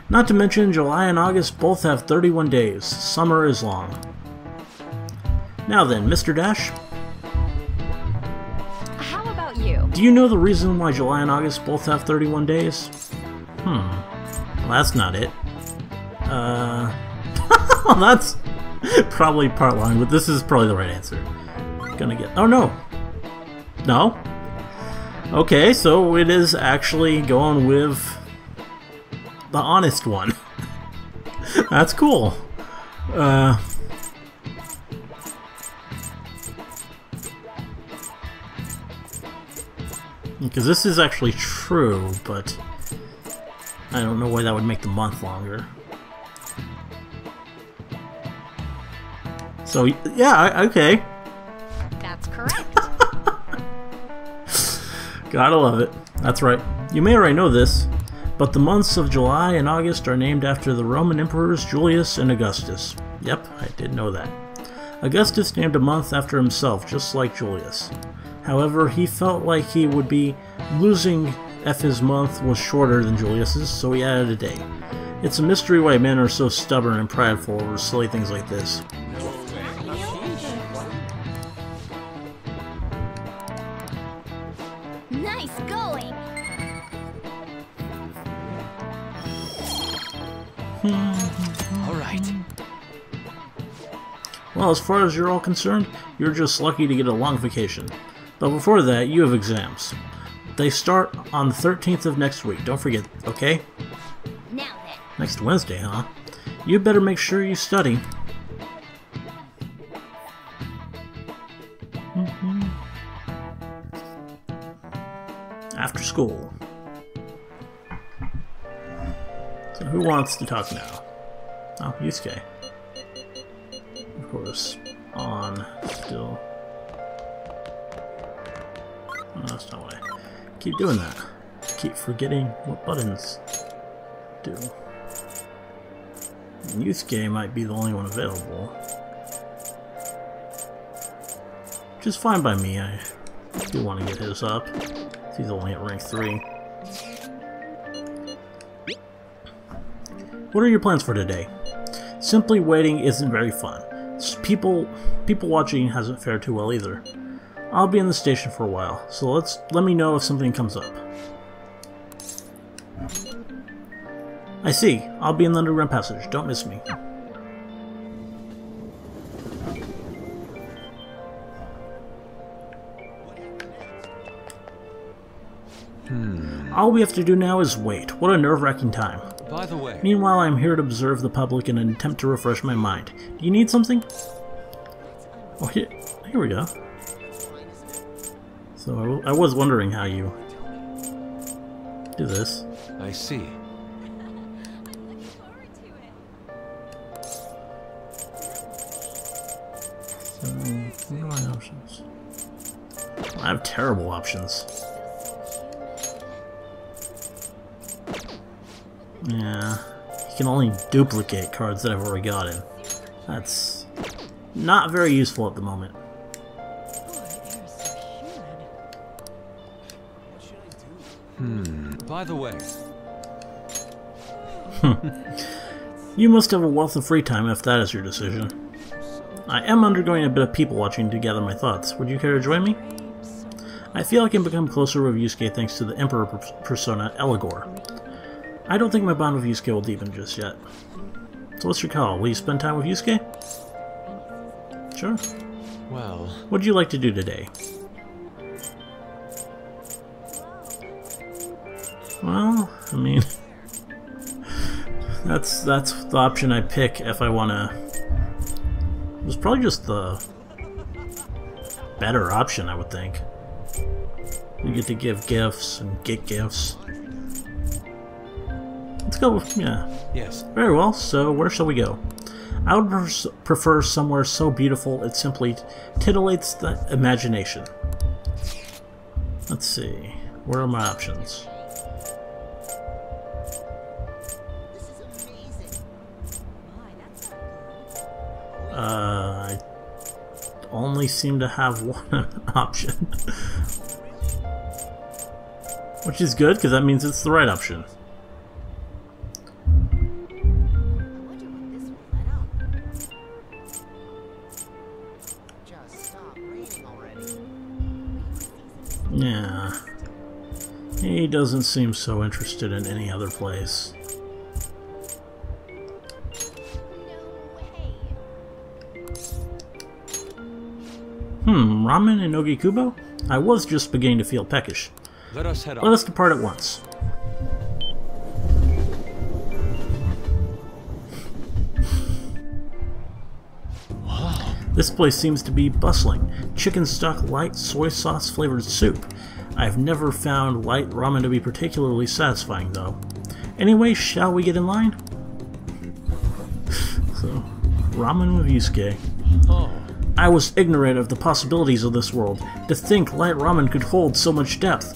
Not to mention, July and August both have 31 days. Summer is long. Now then, Mr. Dash, How about you? do you know the reason why July and August both have 31 days? Well, that's not it. That's probably part lying, but this is probably the right answer. Gonna get... Oh, no! No? Okay, so it is actually going with the honest one. That's cool. Because this is actually true, but I don't know why that would make the month longer. So, yeah, okay. That's correct. Gotta love it. That's right. You may already know this, but the months of July and August are named after the Roman emperors Julius and Augustus. Yep, I did know that. Augustus named a month after himself, just like Julius. However, he felt like he would be losing if his month was shorter than Julius's, so he added a day. It's a mystery why men are so stubborn and prideful over silly things like this. Nice going. All right. Well, as far as you're all concerned, you're just lucky to get a long vacation. But before that, you have exams. They start on the 13th of next week, don't forget, okay? Now then. Next Wednesday, huh? You better make sure you study. After school. So who wants to talk now? Oh, Yusuke. Of course. On. Still. Oh, that's not what I keep doing that. Keep forgetting what buttons do. And Yusuke might be the only one available. which is fine by me. I do want to get his up. He's only at rank 3. What are your plans for today? Simply waiting isn't very fun. People watching hasn't fared too well either. I'll be in the station for a while, so let me know if something comes up. I see. I'll be in the underground passage. Don't miss me. All we have to do now is wait. What a nerve-wracking time. By the way... Meanwhile, I'm here to observe the public in an attempt to refresh my mind. Do you need something? Oh, here we go. So I was wondering how you do this. I see. So, what are my options? I have terrible options. Yeah, you can only duplicate cards that I've already gotten. That's not very useful at the moment. By the way... You must have a wealth of free time if that is your decision. I am undergoing a bit of people watching to gather my thoughts. Would you care to join me? I feel I can become closer with Yusuke thanks to the Emperor persona, Eligor. I don't think my bond with Yusuke will deepen just yet. So what's your call? Will you spend time with Yusuke? Sure. Well... What would you like to do today? Well, I mean... That's the option I pick if I wanna... It's probably just the better option, I would think. You get to give gifts and get gifts. Let's go with, yeah. Yes. Very well, so where shall we go? I would prefer somewhere so beautiful it simply titillates the imagination. Let's see. Where are my options? I only seem to have one option. Which is good, because that means it's the right option. Yeah. He doesn't seem so interested in any other place. Ramen and Nogi Kubo? I was just beginning to feel peckish. Let us head on. Let us depart at once. Wow. This place seems to be bustling. Chicken stock light soy sauce flavored soup. I've never found light ramen to be particularly satisfying though. Anyway, shall we get in line? So, ramen with Yusuke. Oh. I was ignorant of the possibilities of this world. To think light ramen could hold so much depth.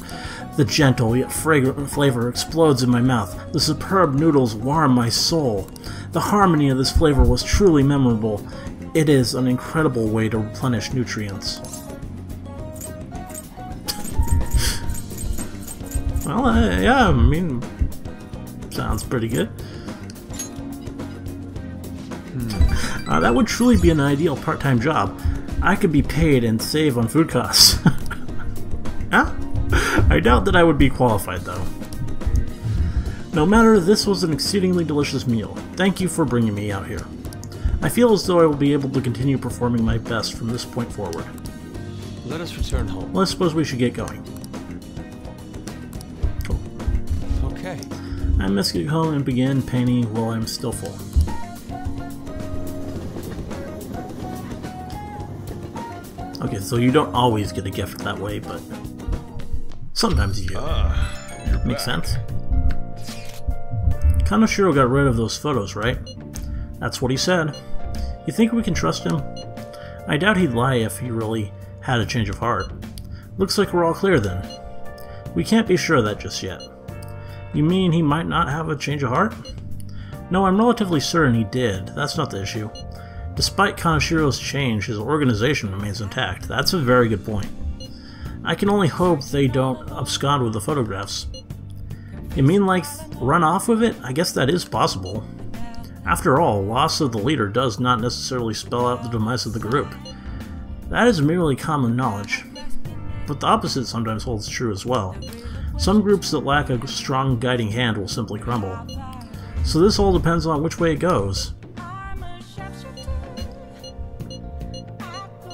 The gentle yet fragrant flavor explodes in my mouth. The superb noodles warm my soul. The harmony of this flavor was truly memorable. It is an incredible way to replenish nutrients. Well, yeah, I mean, sounds pretty good. That would truly be an ideal part-time job. I could be paid and save on food costs. Huh? I doubt that I would be qualified, though. No matter, this was an exceedingly delicious meal. Thank you for bringing me out here. I feel as though I will be able to continue performing my best from this point forward. Let us return home. Well, I suppose we should get going. Cool. Okay. I must get home and begin painting while I'm still full. Okay, so you don't always get a gift that way, but sometimes you do. Makes sense. Kaneshiro got rid of those photos, right? That's what he said. You think we can trust him? I doubt he'd lie if he really had a change of heart. Looks like we're all clear then. We can't be sure of that just yet. You mean he might not have a change of heart? No, I'm relatively certain he did. That's not the issue. Despite Kaneshiro's change, his organization remains intact. That's a very good point. I can only hope they don't abscond with the photographs. You mean like run off with it? I guess that is possible. After all, loss of the leader does not necessarily spell out the demise of the group. That is merely common knowledge. But the opposite sometimes holds true as well. Some groups that lack a strong guiding hand will simply crumble. So this all depends on which way it goes.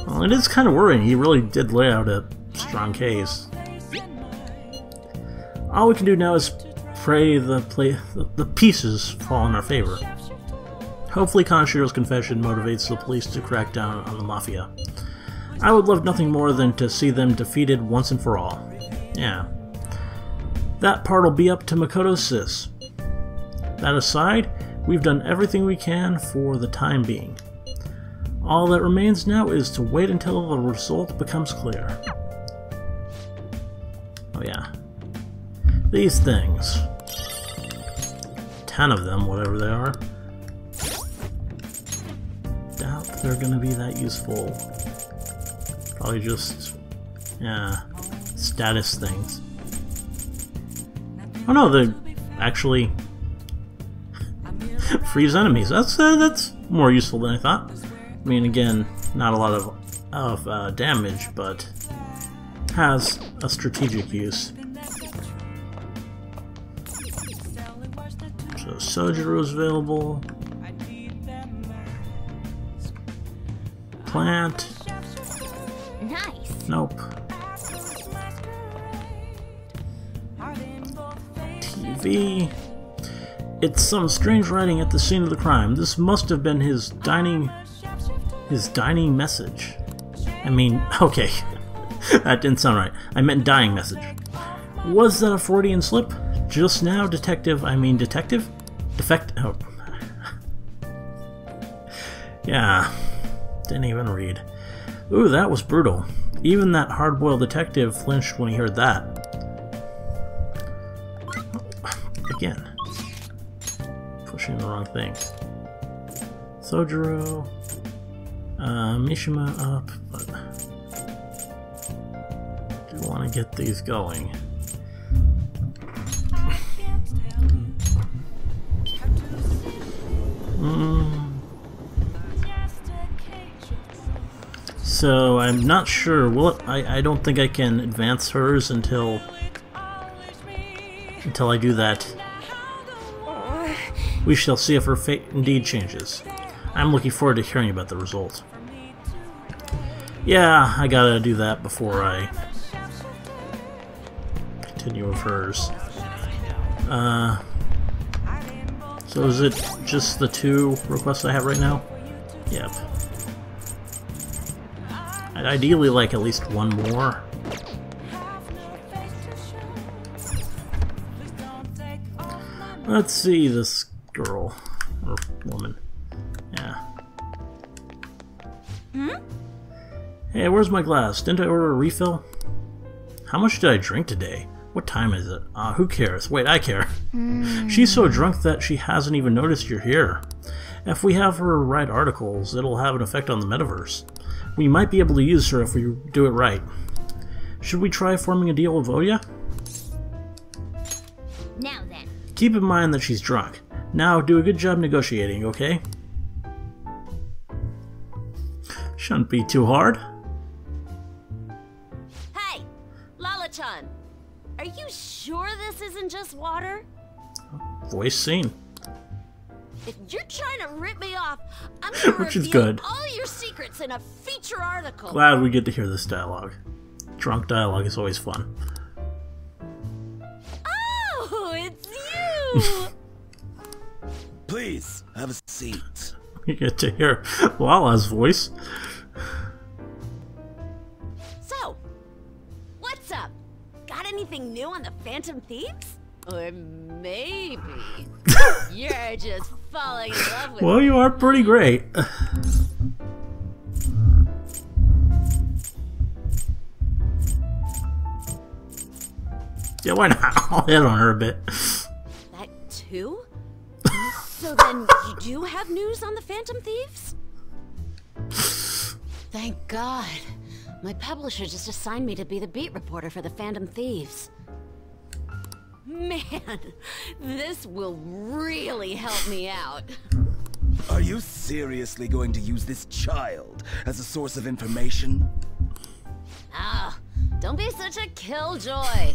Well, it is kind of worrying. He really did lay out a strong case. All we can do now is pray the pieces fall in our favor. Hopefully Kaneshiro's confession motivates the police to crack down on the Mafia. I would love nothing more than to see them defeated once and for all. Yeah. That part'll be up to Makoto's sis. That aside, we've done everything we can for the time being. All that remains now is to wait until the result becomes clear. Oh yeah. These things. 10 of them, whatever they are. Doubt they're gonna be that useful. Probably just, yeah, status things. Oh no, they actually freeze enemies. That's more useful than I thought. I mean, again, not a lot of damage, but has a strategic use. So Sojiro is available. Plant. Nice. Nope. TV. It's some strange writing at the scene of the crime. This must have been his dining message. I mean, okay. That didn't sound right. I meant dying message. Was that a Freudian slip? Just now, detective? Defect? Oh. Yeah. Didn't even read. Ooh, that was brutal. Even that hard-boiled detective flinched when he heard that. Again. Pushing the wrong thing. Sojiro. Mishima up, but do want to get these going. So I'm not sure. Will it, I don't think I can advance hers until I do that. We shall see if her fate indeed changes. I'm looking forward to hearing about the result. Yeah, I gotta do that before I continue with hers. So is it just the 2 requests I have right now? Yep. I'd ideally like at least one more. Let's see this girl. Or woman. Yeah. Hey, where's my glass? Didn't I order a refill? How much did I drink today? What time is it? Who cares? Wait, I care. She's so drunk that she hasn't even noticed you're here. If we have her write articles, it'll have an effect on the metaverse. We might be able to use her if we do it right. Should we try forming a deal with Oya? Now then. Keep in mind that she's drunk. Now, do a good job negotiating, okay? Shouldn't be too hard. Hey, Lala-chan, are you sure this isn't just water? Voice scene. If you're trying to rip me off, I'm gonna Which is reveal good. all your secrets in a feature article. Glad we get to hear this dialogue. Drunk dialogue is always fun. Oh, it's you! Please, have a seat. You get to hear Lala's voice. So, what's up? Got anything new on the Phantom Thieves? Or maybe you're just falling in love with Well, you are pretty great. Yeah, why not? I'll hit on her a bit. that too? So then you do have news on the Phantom Thieves? Thank God. My publisher just assigned me to be the beat reporter for the Phantom Thieves. Man, this will really help me out. Are you seriously going to use this child as a source of information? Ah, don't be such a killjoy.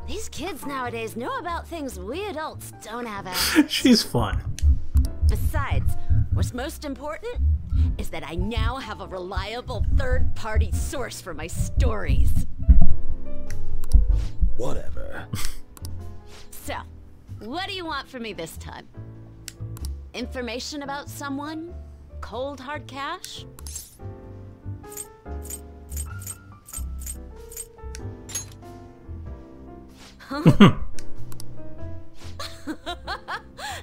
These kids nowadays know about things we adults don't have access. She's fun. Besides, what's most important is that I now have a reliable third-party source for my stories. Whatever. So, what do you want from me this time? Information about someone? Cold hard cash? Huh?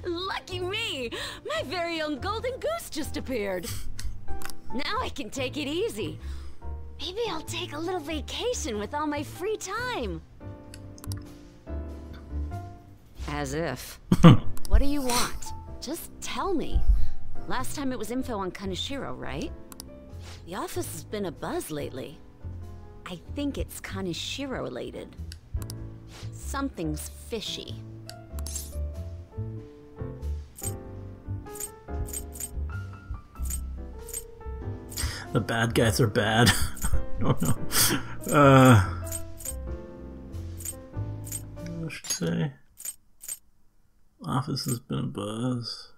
Lucky me! My very own golden goose just appeared. Now I can take it easy. Maybe I'll take a little vacation with all my free time. As if. What do you want? Just tell me. Last time it was info on Kaneshiro, right? The office has been a buzz lately. I think it's Kaneshiro related. Something's fishy. The bad guys are bad. I don't know. What should I say? Office has been a buzz.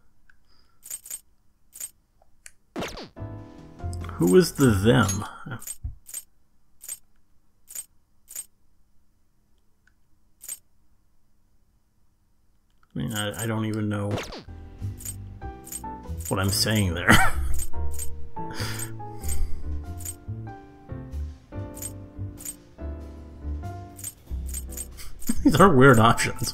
Who is the them? I mean, I don't even know what I'm saying there. These are weird options.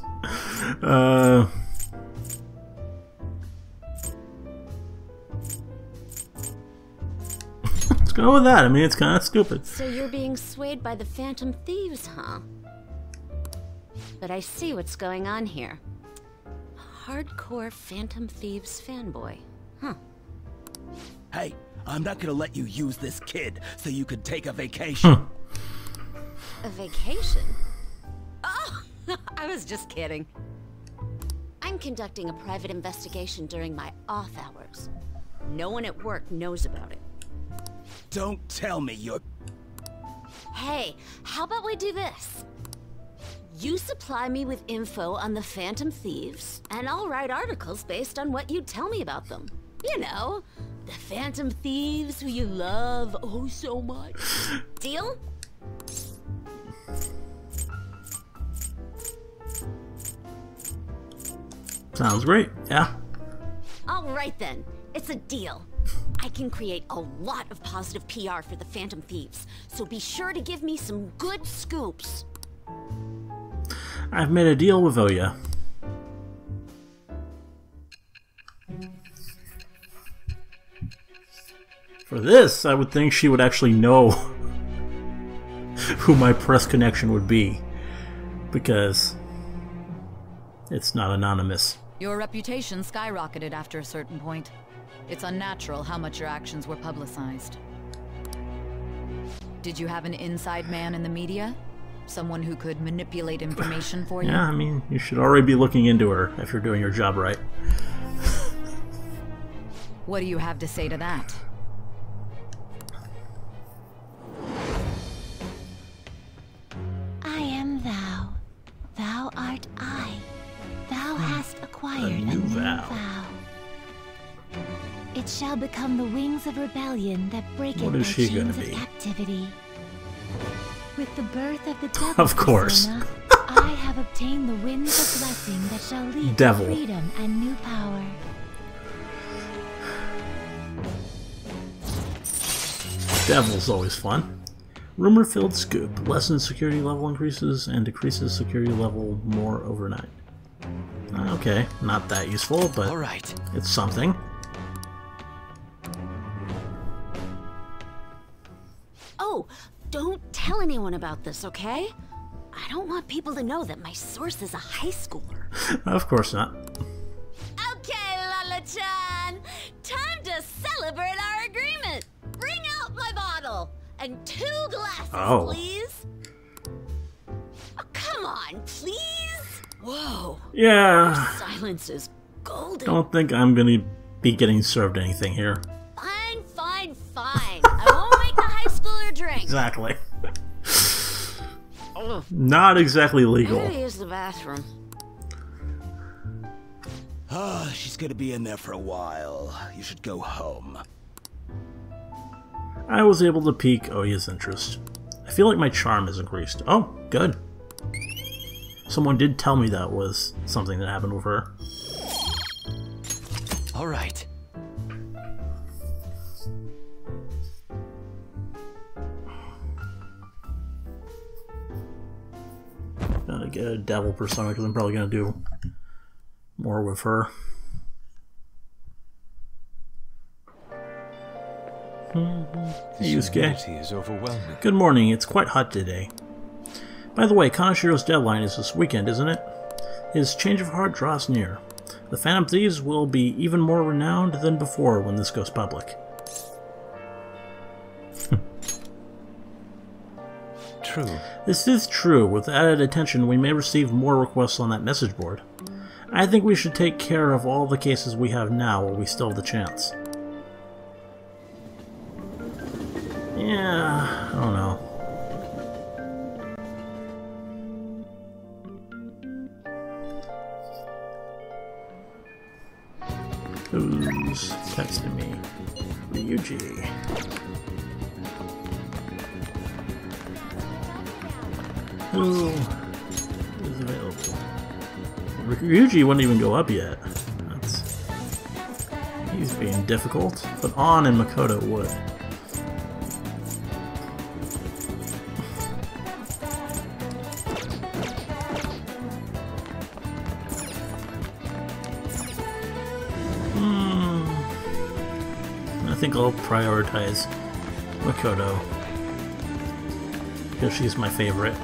Let's go with that. I mean, it's kind of stupid. So you're being swayed by the Phantom Thieves, huh? But I see what's going on here. Hardcore Phantom Thieves fanboy. Huh. Hey, I'm not gonna let you use this kid so you could take a vacation. A vacation? Oh, I was just kidding. I'm conducting a private investigation during my off hours. No one at work knows about it. Don't tell me you're... Hey, how about we do this? You supply me with info on the Phantom Thieves, and I'll write articles based on what you tell me about them. You know, the Phantom Thieves who you love oh so much. Deal? Sounds great, yeah. Alright then, it's a deal. I can create a lot of positive PR for the Phantom Thieves, so be sure to give me some good scoops. I've made a deal with Oya. For this, I would think she would actually know who my press connection would be, because it's not anonymous. Your reputation skyrocketed after a certain point. It's unnatural how much your actions were publicized. Did you have an inside man in the media? Someone who could manipulate information for you? Yeah, I mean, you should already be looking into her if you're doing your job right. What do you have to say to that? I am thou. Thou art I. Thou hast acquired a new vow. It shall become the wings of rebellion that breaketh What the is she chains gonna of be? captivity. With the birth of the devil Of course. persona, I have obtained the winds of blessing that shall lead Devil. to freedom and new power. Devil's always fun. Rumor-filled scoop. Lessens security level increases and decreases security level more overnight. Okay, not that useful, but Alright. it's something. Oh, don't tell anyone about this, okay? I don't want people to know that my source is a high schooler. Of course not. Okay, Lala-chan! Time to celebrate our agreement! Bring out my bottle! and 2 glasses, Oh. please. Oh, come on, please. Whoa. Yeah. Silence is golden. Don't think I'm gonna be getting served anything here. Fine, fine, fine. I won't make the high schooler drink. Exactly. Oh, Not exactly I legal. gotta use the bathroom. Ah, she's gonna be in there for a while. You should go home. I was able to pique Oya's interest. I feel like my charm has increased. Oh, good. Someone did tell me that was something that happened with her. All right. Gotta get a devil persona because I'm probably gonna do more with her. Hey, Yusuke. Is overwhelming. Good morning. It's quite hot today. By the way, Kaneshiro's deadline is this weekend, isn't it? His change of heart draws near. The Phantom Thieves will be even more renowned than before when this goes public. True. This is true. With added attention, we may receive more requests on that message board. I think we should take care of all the cases we have now while we still have the chance. Yeah, I don't know. Who's texting me? Ryuji. Who is available? Ryuji wouldn't even go up yet. He's being difficult, but Ann and Makoto would. I think I'll prioritize Makoto because she's my favorite.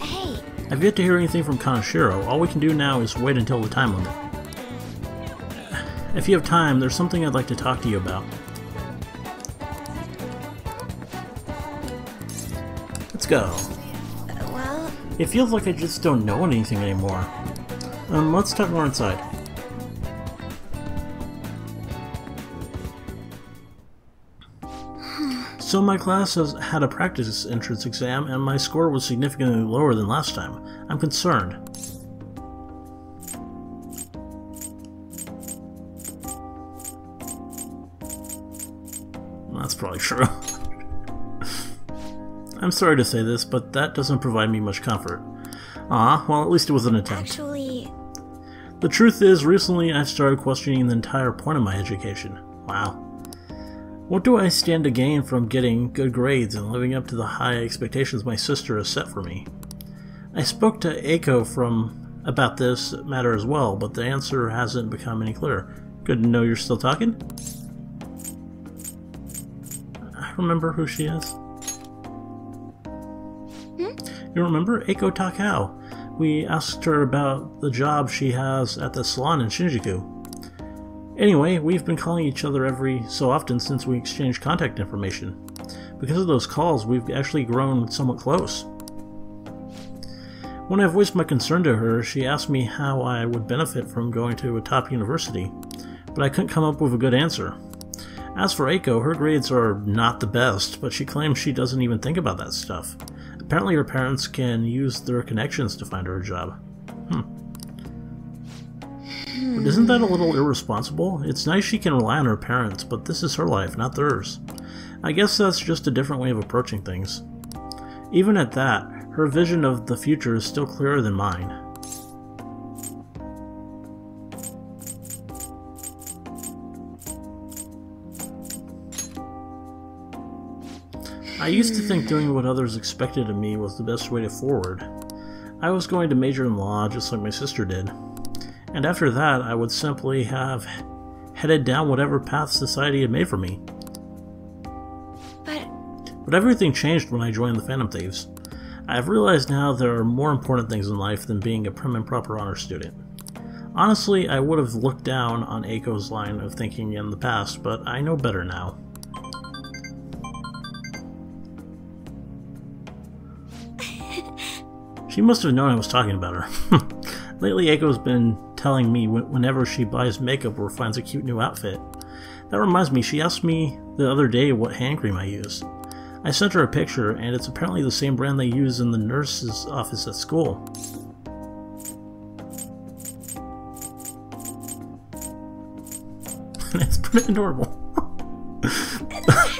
Hey, I've yet to hear anything from Kaneshiro. All we can do now is wait until the time limit. If you have time, there's something I'd like to talk to you about. Let's go. well, It feels like I just don't know anything anymore. Let's talk more inside. So my class has had a practice entrance exam and my score was significantly lower than last time. I'm concerned. That's probably true. I'm sorry to say this, but that doesn't provide me much comfort. Well at least it was an attempt. actually, The truth is, recently I've started questioning the entire point of my education. Wow. What do I stand to gain from getting good grades and living up to the high expectations my sister has set for me? I spoke to Eiko about this matter as well, but the answer hasn't become any clearer. Good to know you're still talking? I remember who she is. You remember? Eiko Takao. We asked her about the job she has at the salon in Shinjuku. Anyway, we've been calling each other every so often since we exchanged contact information. Because of those calls, we've actually grown somewhat close. When I voiced my concern to her, she asked me how I would benefit from going to a top university, but I couldn't come up with a good answer. As for Eiko, her grades are not the best, but she claims she doesn't even think about that stuff. Apparently her parents can use their connections to find her a job. But isn't that a little irresponsible? It's nice she can rely on her parents, but this is her life, not theirs. I guess that's just a different way of approaching things. Even at that, her vision of the future is still clearer than mine. I used to think doing what others expected of me was the best way to forward. I was going to major in law just like my sister did. And after that, I would simply have headed down whatever path society had made for me. but But everything changed when I joined the Phantom Thieves. I've realized now there are more important things in life than being a prim and proper honor student. Honestly, I would have looked down on Eiko's line of thinking in the past, but I know better now. She must have known I was talking about her. Lately, Eiko's been telling me whenever she buys makeup or finds a cute new outfit. That reminds me, she asked me the other day what hand cream I use. I sent her a picture, and it's apparently the same brand they use in the nurse's office at school. It's pretty adorable.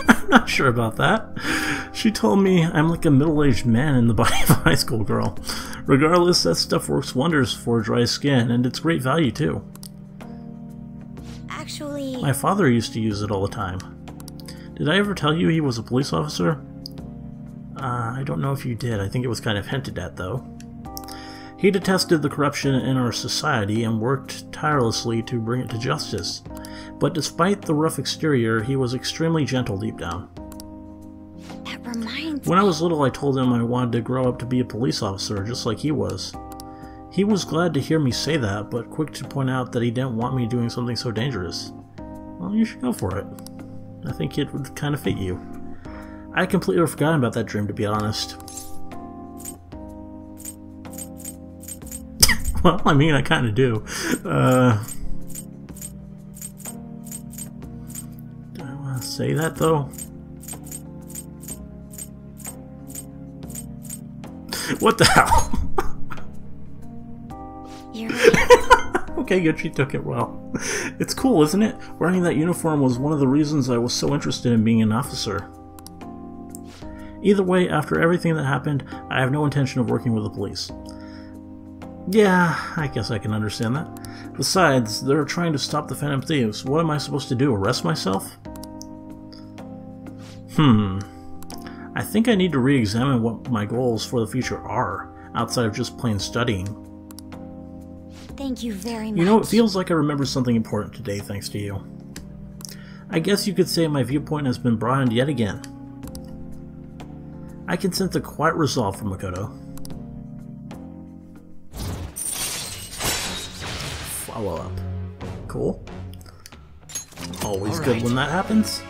I'm not sure about that. She told me I'm like a middle-aged man in the body of a high school girl. Regardless, that stuff works wonders for dry skin, and it's great value too. Actually... My father used to use it all the time. Did I ever tell you he was a police officer? I don't know if you did. I think it was kind of hinted at, though. He detested the corruption in our society and worked tirelessly to bring it to justice. But despite the rough exterior, he was extremely gentle deep down. That reminds When me. I was little, I told him I wanted to grow up to be a police officer, just like he was. He was glad to hear me say that, but quick to point out that he didn't want me doing something so dangerous. Well, you should go for it. I think it would kind of fit you. I completely forgotten about that dream, to be honest. Well, I mean, I kind of do. Do I want to say that, though? What the hell? You're right. Okay, good, she took it well. It's cool, isn't it? Wearing that uniform was one of the reasons I was so interested in being an officer. Either way, after everything that happened, I have no intention of working with the police. Yeah, I guess I can understand that. Besides, they're trying to stop the Phantom Thieves. What am I supposed to do, arrest myself? I think I need to re-examine what my goals for the future are, outside of just plain studying. Thank you very much. You know, it feels like I remembered something important today thanks to you. I guess you could say my viewpoint has been broadened yet again. I can sense a quiet resolve from Makoto. Follow up. Cool. Always good when that happens.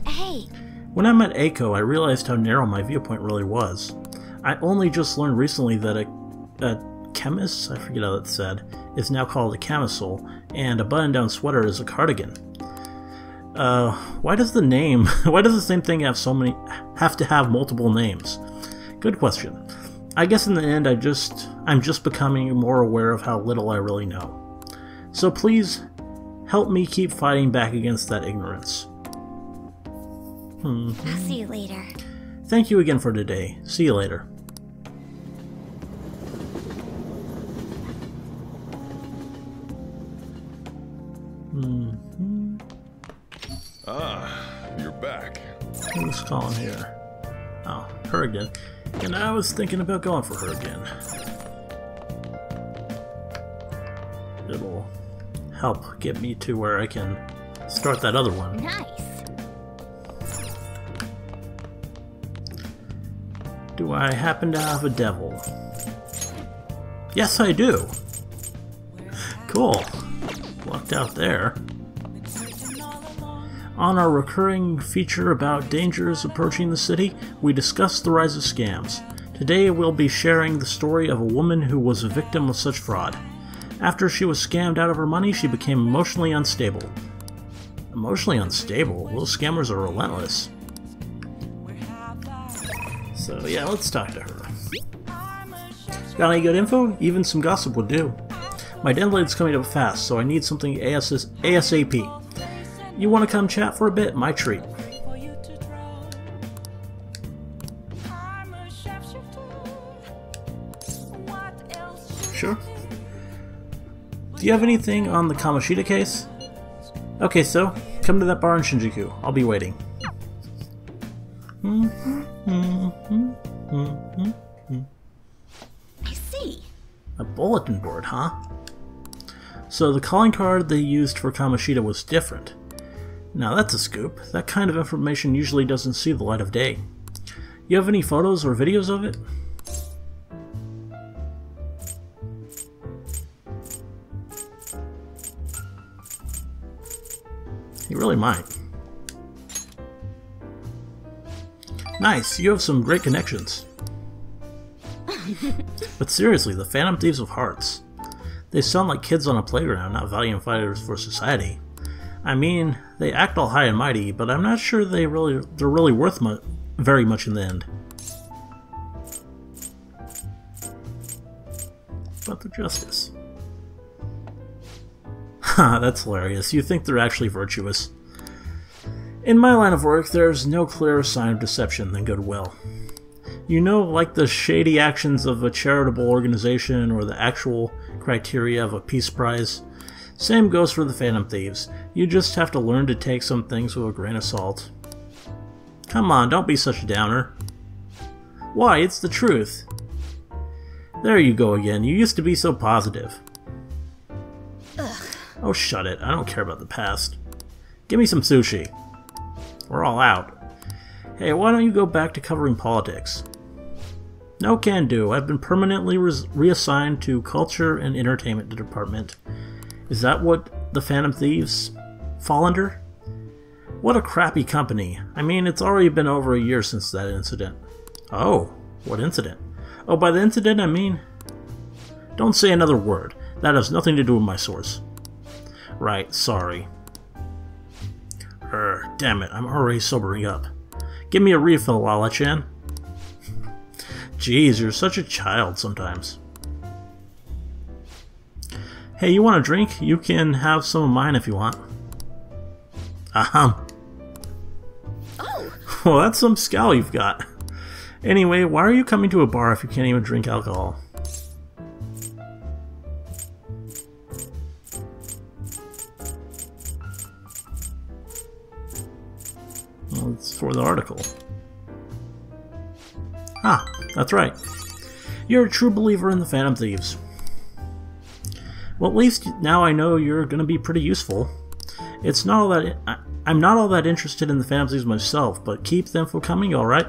Hey! When I met Eiko, I realized how narrow my viewpoint really was. I only just learned recently that a chemist, I forget how that's said, is now called a camisole, and a button-down sweater is a cardigan. Why does the same thing have to have multiple names? Good question. I guess in the end I'm just becoming more aware of how little I really know. So please, help me keep fighting back against that ignorance. I'll see you later. Thank you again for today. See you later. You're back. Who's calling here? Oh, her again. And I was thinking about going for her again. It'll help get me to where I can start that other one. Nice. Do I happen to have a devil? Yes, I do. Cool. Lucked out there. On our recurring feature about dangers approaching the city, we discuss the rise of scams. Today we'll be sharing the story of a woman who was a victim of such fraud. After she was scammed out of her money, she became emotionally unstable. Emotionally unstable? Those scammers are relentless. So yeah, let's talk to her. Got any good info? Even some gossip would do. My deadline's coming up fast, so I need something ASAP. You want to come chat for a bit? My treat. Sure. Do you have anything on the Kamoshida case? Okay, so, come to that bar in Shinjuku. I'll be waiting. I see. A bulletin board, huh? So the calling card they used for Kamoshida was different. Now that's a scoop. That kind of information usually doesn't see the light of day. You have any photos or videos of it? He really might. Nice, you have some great connections. But seriously, the Phantom Thieves of Hearts. They sound like kids on a playground, not valiant fighters for society. I mean, they act all high and mighty, but I'm not sure they're really worth very much in the end. But the justice. Ha, that's hilarious. You think they're actually virtuous. In my line of work, there's no clearer sign of deception than goodwill. You know, like the shady actions of a charitable organization or the actual criteria of a peace prize. Same goes for the Phantom Thieves. You just have to learn to take some things with a grain of salt. Come on, don't be such a downer. Why, it's the truth. There you go again. You used to be so positive. Ugh. Oh, shut it. I don't care about the past. Give me some sushi. We're all out. Hey, why don't you go back to covering politics? No can do. I've been permanently reassigned to Culture and Entertainment Department. Is that what the Phantom Thieves fall under? What a crappy company. I mean, it's already been over a year since that incident. Oh, what incident? Oh, by the incident, I mean... Don't say another word. That has nothing to do with my source. Right, sorry. Damn it, I'm already sobering up. Give me a refill, Lala-chan. Jeez, you're such a child sometimes. Hey, you want a drink? You can have some of mine if you want. Oh! Well, that's some scowl you've got. Anyway, why are you coming to a bar if you can't even drink alcohol? Well, it's for the article. Ah, that's right. You're a true believer in the Phantom Thieves. Well, at least now I know you're going to be pretty useful. It's not all that... I'm not all that interested in the Phantom Thieves myself, but keep the info coming, alright?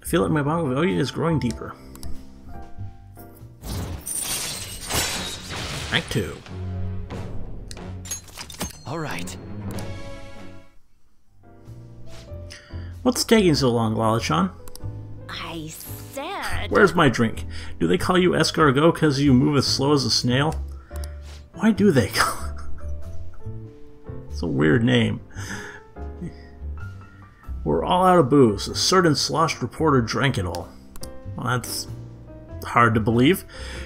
I feel like my bond with Oya is growing deeper. Rank 2. Alright. What's taking so long, Lala-chan? I said... Where's my drink? Do they call you escargot because you move as slow as a snail? Why do they call... It's a weird name. We're all out of booze. A certain sloshed reporter drank it all. Well, that's hard to believe.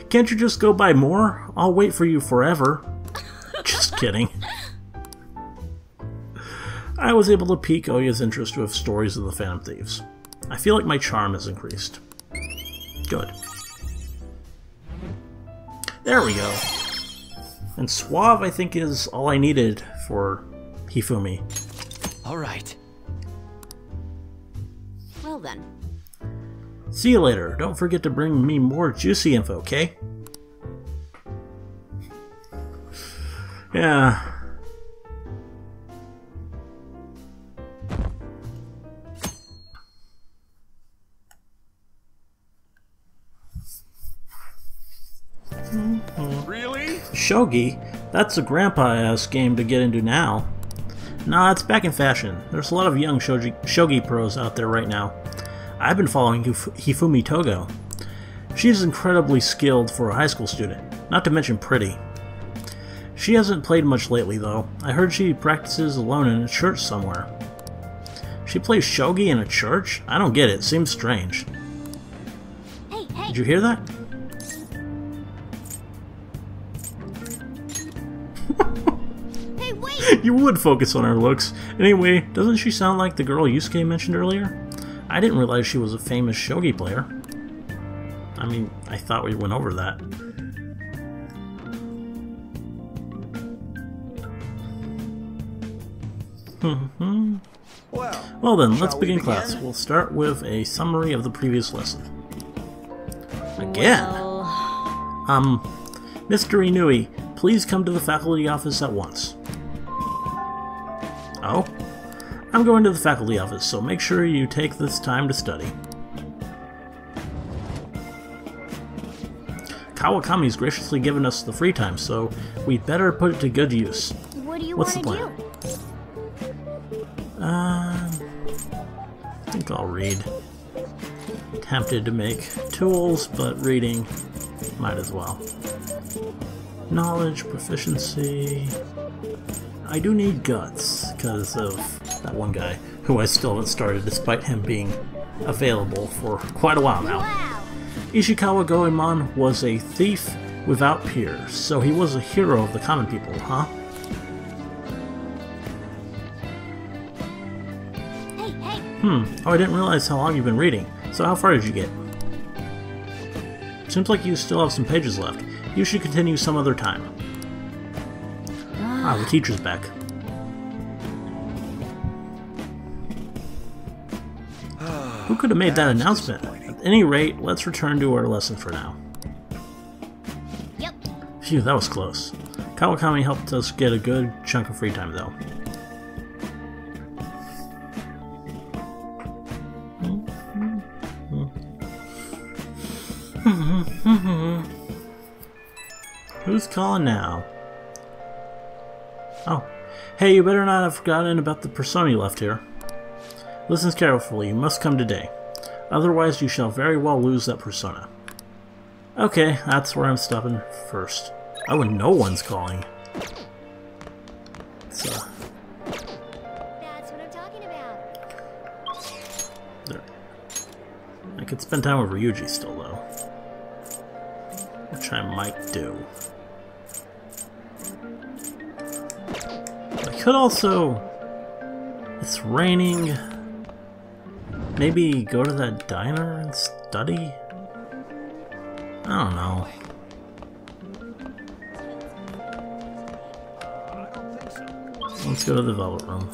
Can't you just go buy more? I'll wait for you forever. Just kidding. I was able to pique Oya's interest with stories of the Phantom Thieves. I feel like my charm has increased. Good. There we go. And suave, I think, is all I needed for Hifumi. Alright. Well then. See you later. Don't forget to bring me more juicy info, okay? Yeah. Really? Shogi? That's a grandpa-ass game to get into now. Nah, it's back in fashion. There's a lot of young Shogi pros out there right now. I've been following Hifumi Togo. She's incredibly skilled for a high school student, not to mention pretty. She hasn't played much lately, though. I heard she practices alone in a church somewhere. She plays Shogi in a church? I don't get it. Seems strange. Hey, hey! Did you hear that? Hey, wait! You would focus on her looks. Anyway, doesn't she sound like the girl Yusuke mentioned earlier? I didn't realize she was a famous Shogi player. I mean, I thought we went over that. Well then, let's begin class. We'll start with a summary of the previous lesson. Again! Well... Mr. Inui, please come to the faculty office at once. Oh? I'm going to the faculty office, so make sure you take this time to study. Kawakami's graciously given us the free time, so we'd better put it to good use. What do you What's want the to plan? do? I think I'll read. Tempted to make tools, but reading might as well. Knowledge, proficiency... I do need guts, because of that one guy, who I still haven't started despite him being available for quite a while now. Wow. Ishikawa Goemon was a thief without peers, so he was a hero of the common people, huh? Hey, hey. Oh, I didn't realize how long you've been reading. So how far did you get? Seems like you still have some pages left. You should continue some other time. Ah, the teacher's back. Who could have made that announcement? At any rate, let's return to our lesson for now. Yep. Phew, that was close. Kawakami helped us get a good chunk of free time, though. Who's calling now? Oh. Hey, you better not have forgotten about the persona you left here. Listen carefully, you must come today. Otherwise you shall very well lose that persona. Okay, that's where I'm stopping first. Oh, and no one's calling. So, That's what I'm talking about. there. I could spend time with Ryuji still, though. Which I might do. I could also... It's raining... Maybe go to that diner and study? I don't know. Let's go to the Velvet Room.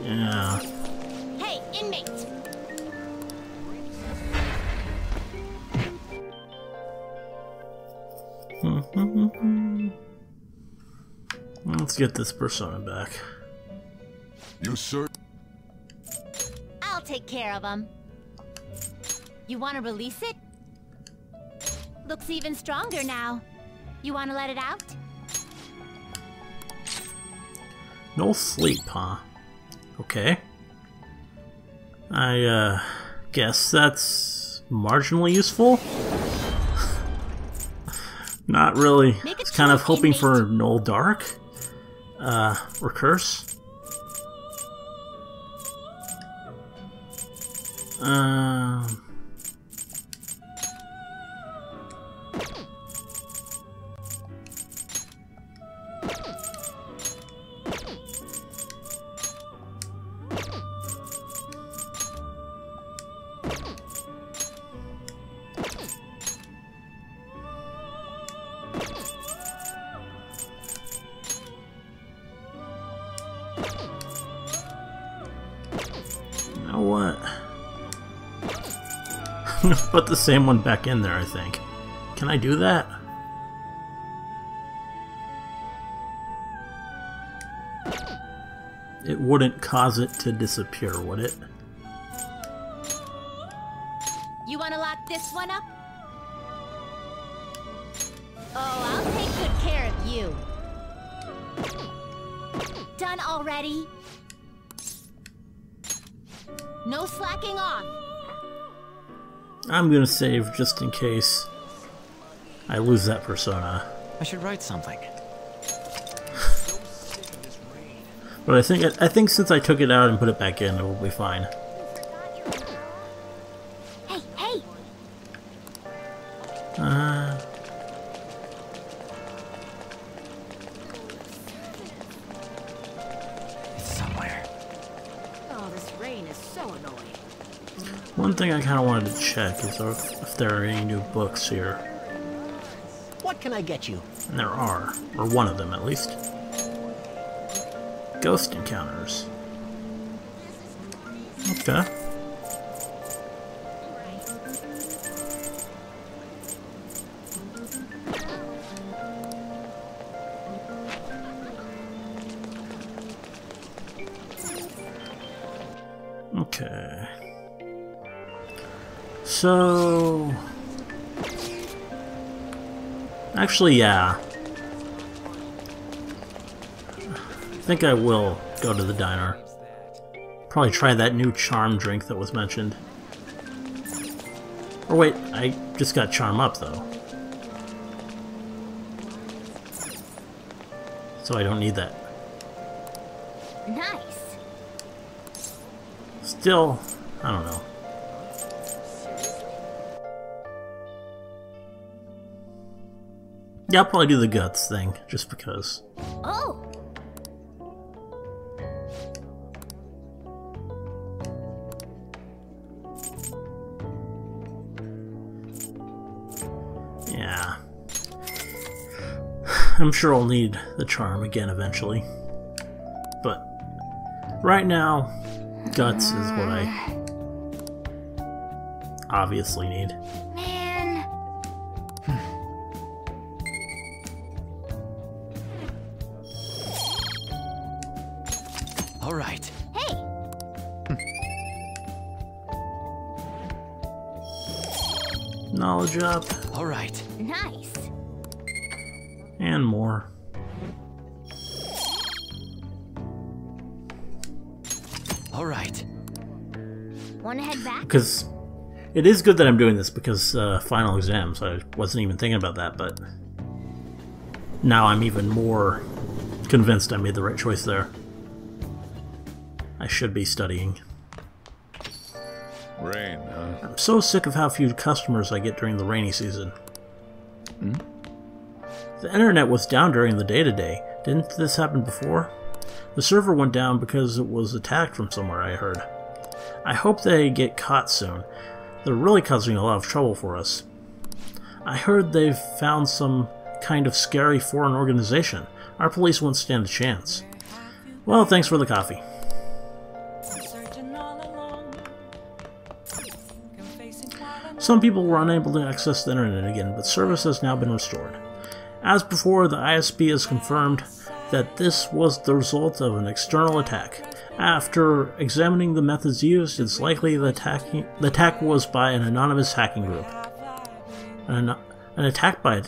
Yeah. Hey, inmate. Let's get this persona back. You sir? I'll take care of him. You want to release it? Looks even stronger now. You want to let it out? No sleep, huh? Okay. I, guess that's marginally useful? Not really. Make a It's kind of choice, hoping inmate. for Null Dark. Or Curse. You know what? I'm gonna put the same one back in there, I think. Can I do that? It wouldn't cause it to disappear, would it? You want to lock this one up? Oh, I'll take good care of you. Done already? No slacking off. I'm gonna save just in case I lose that persona. I should write something. But I think since I took it out and put it back in, it will be fine. Hey, hey. It's somewhere. Oh, this rain is so annoying. One thing I kind of wanted to check is if there are any new books here. What can I get you? And there are, or one of them at least. Ghost Encounters. Okay. Okay. So... Actually, yeah. I think I will go to the diner. Probably try that new charm drink that was mentioned. Or wait, I just got charm up, though. So I don't need that. Nice. Still, I don't know. Yeah, I'll probably do the guts thing, just because. Oh! Yeah. I'm sure I'll need the charm again eventually. But right now, guts is what I obviously need. Man. All right. Hey! Knowledge up. All right. Nice. And more. All right. Wanna head back? Because it is good that I'm doing this because final exams. I wasn't even thinking about that, but now I'm even more convinced I made the right choice there. I should be studying. Rain, huh? I'm so sick of how few customers I get during the rainy season. The internet was down during the day today. Didn't this happen before? The server went down because it was attacked from somewhere, I heard. I hope they get caught soon. They're really causing a lot of trouble for us. I heard they've found some kind of scary foreign organization. Our police won't stand a chance. Well, thanks for the coffee. Some people were unable to access the internet again, but service has now been restored. As before, the ISB has confirmed that this was the result of an external attack. After examining the methods used, it's likely the attack was by an anonymous hacking group. An attack by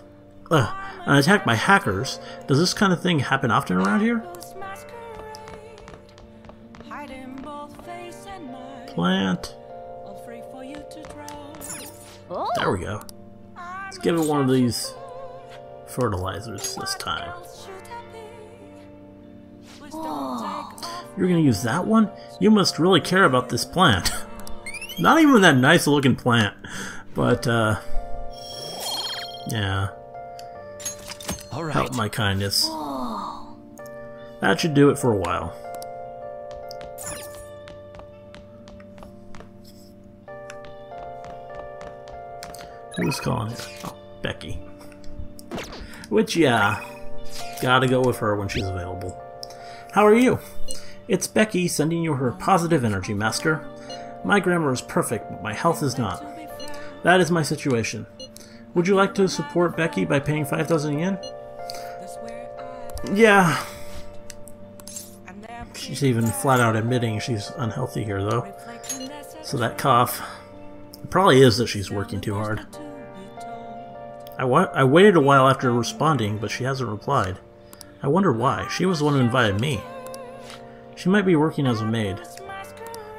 hackers? Does this kind of thing happen often around here? Plant. Oh! There we go. Let's give it one of these fertilizers this time. You're gonna use that one? You must really care about this plant. Not even that nice looking plant. But, yeah. All right. Help my kindness. That should do it for a while. Who's calling here? Oh, Becky. Which, yeah, gotta go with her when she's available. How are you? It's Becky sending you her positive energy, Master. My grammar is perfect, but my health is not. That is my situation. Would you like to support Becky by paying 5,000 yen? Yeah. She's even flat out admitting she's unhealthy here, though. So that cough, it probably is that she's working too hard. I waited a while after responding, but she hasn't replied. I wonder why. She was the one who invited me. She might be working as a maid.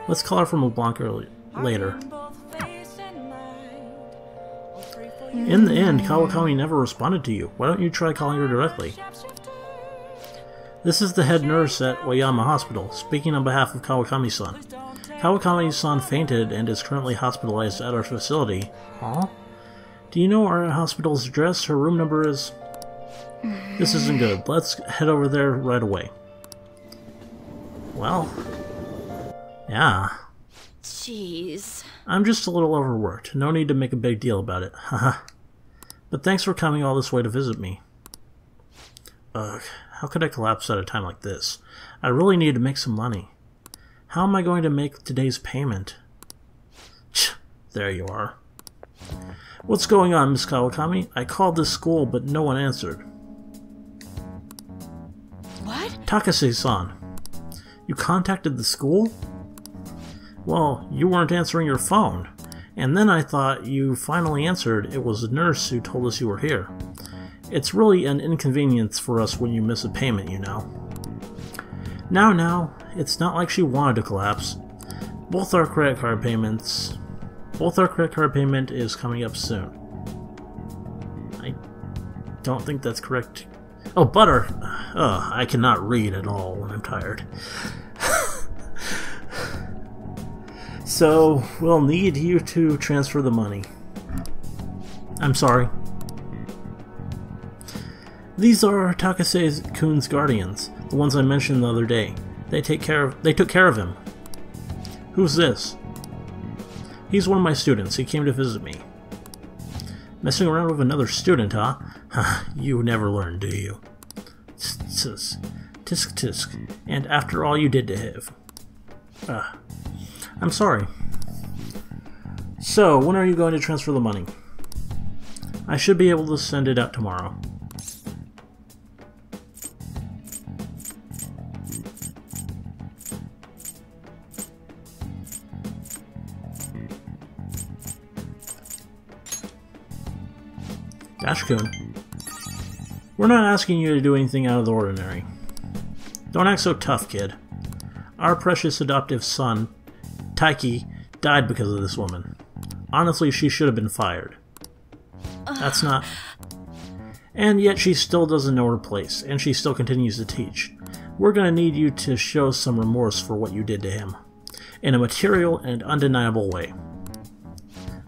Let's call her from LeBlanc later. In the end, Kawakami never responded to you. Why don't you try calling her directly? This is the head nurse at Oyama Hospital, speaking on behalf of Kawakami-san. Kawakami-san fainted and is currently hospitalized at our facility. Huh? Do you know our hospital's address? Her room number is... This isn't good. Let's head over there right away. Well... yeah. Jeez. I'm just a little overworked. No need to make a big deal about it. Haha. But thanks for coming all this way to visit me. Ugh. How could I collapse at a time like this? I really need to make some money. How am I going to make today's payment? There you are. What's going on, Miss Kawakami? I called this school, but no one answered. What? Takase-san. You contacted the school? Well, you weren't answering your phone. And then I thought you finally answered. It was the nurse who told us you were here. It's really an inconvenience for us when you miss a payment, you know. Now, it's not like she wanted to collapse. Both our credit card payment is coming up soon. I don't think that's correct. Oh, butter! I cannot read at all when I'm tired. So, we'll need you to transfer the money. I'm sorry. These are Takase-kun's guardians, the ones I mentioned the other day. They took care of him. Who's this? He's one of my students. He came to visit me. Messing around with another student, huh? You never learn, do you? Tisk tisk. And after all you did to him. I'm sorry. So, when are you going to transfer the money? I should be able to send it out tomorrow. Dash-kun, we're not asking you to do anything out of the ordinary. Don't act so tough, kid. Our precious adoptive son, Taiki, died because of this woman. Honestly, she should have been fired. That's not... And yet she still doesn't know her place, and she still continues to teach. We're gonna need you to show some remorse for what you did to him. In a material and undeniable way.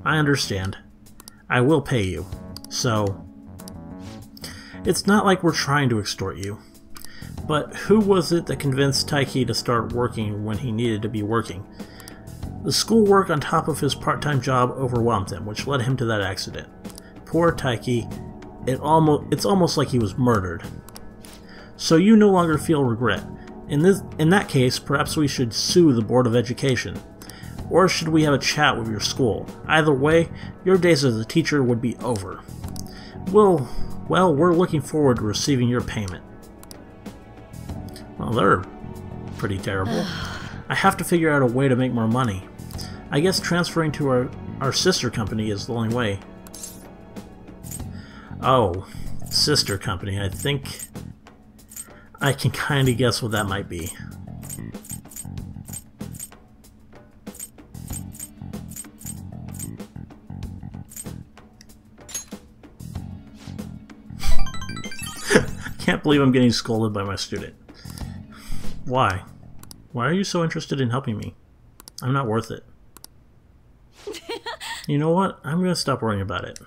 I understand. I will pay you. So, it's not like we're trying to extort you. But who was it that convinced Taiki to start working when he needed to be working? The schoolwork on top of his part-time job overwhelmed him, which led him to that accident. Poor Taiki, it's almost like he was murdered. So you no longer feel regret. In that case, perhaps we should sue the Board of Education. Or should we have a chat with your school? Either way, your days as a teacher would be over. Well, we're looking forward to receiving your payment. Well, they're pretty terrible. I have to figure out a way to make more money. I guess transferring to our sister company is the only way. Oh, sister company. I think I can kinda guess what that might be. Can't believe I'm getting scolded by my student. Why? Why are you so interested in helping me? I'm not worth it. You know what? I'm gonna stop worrying about it.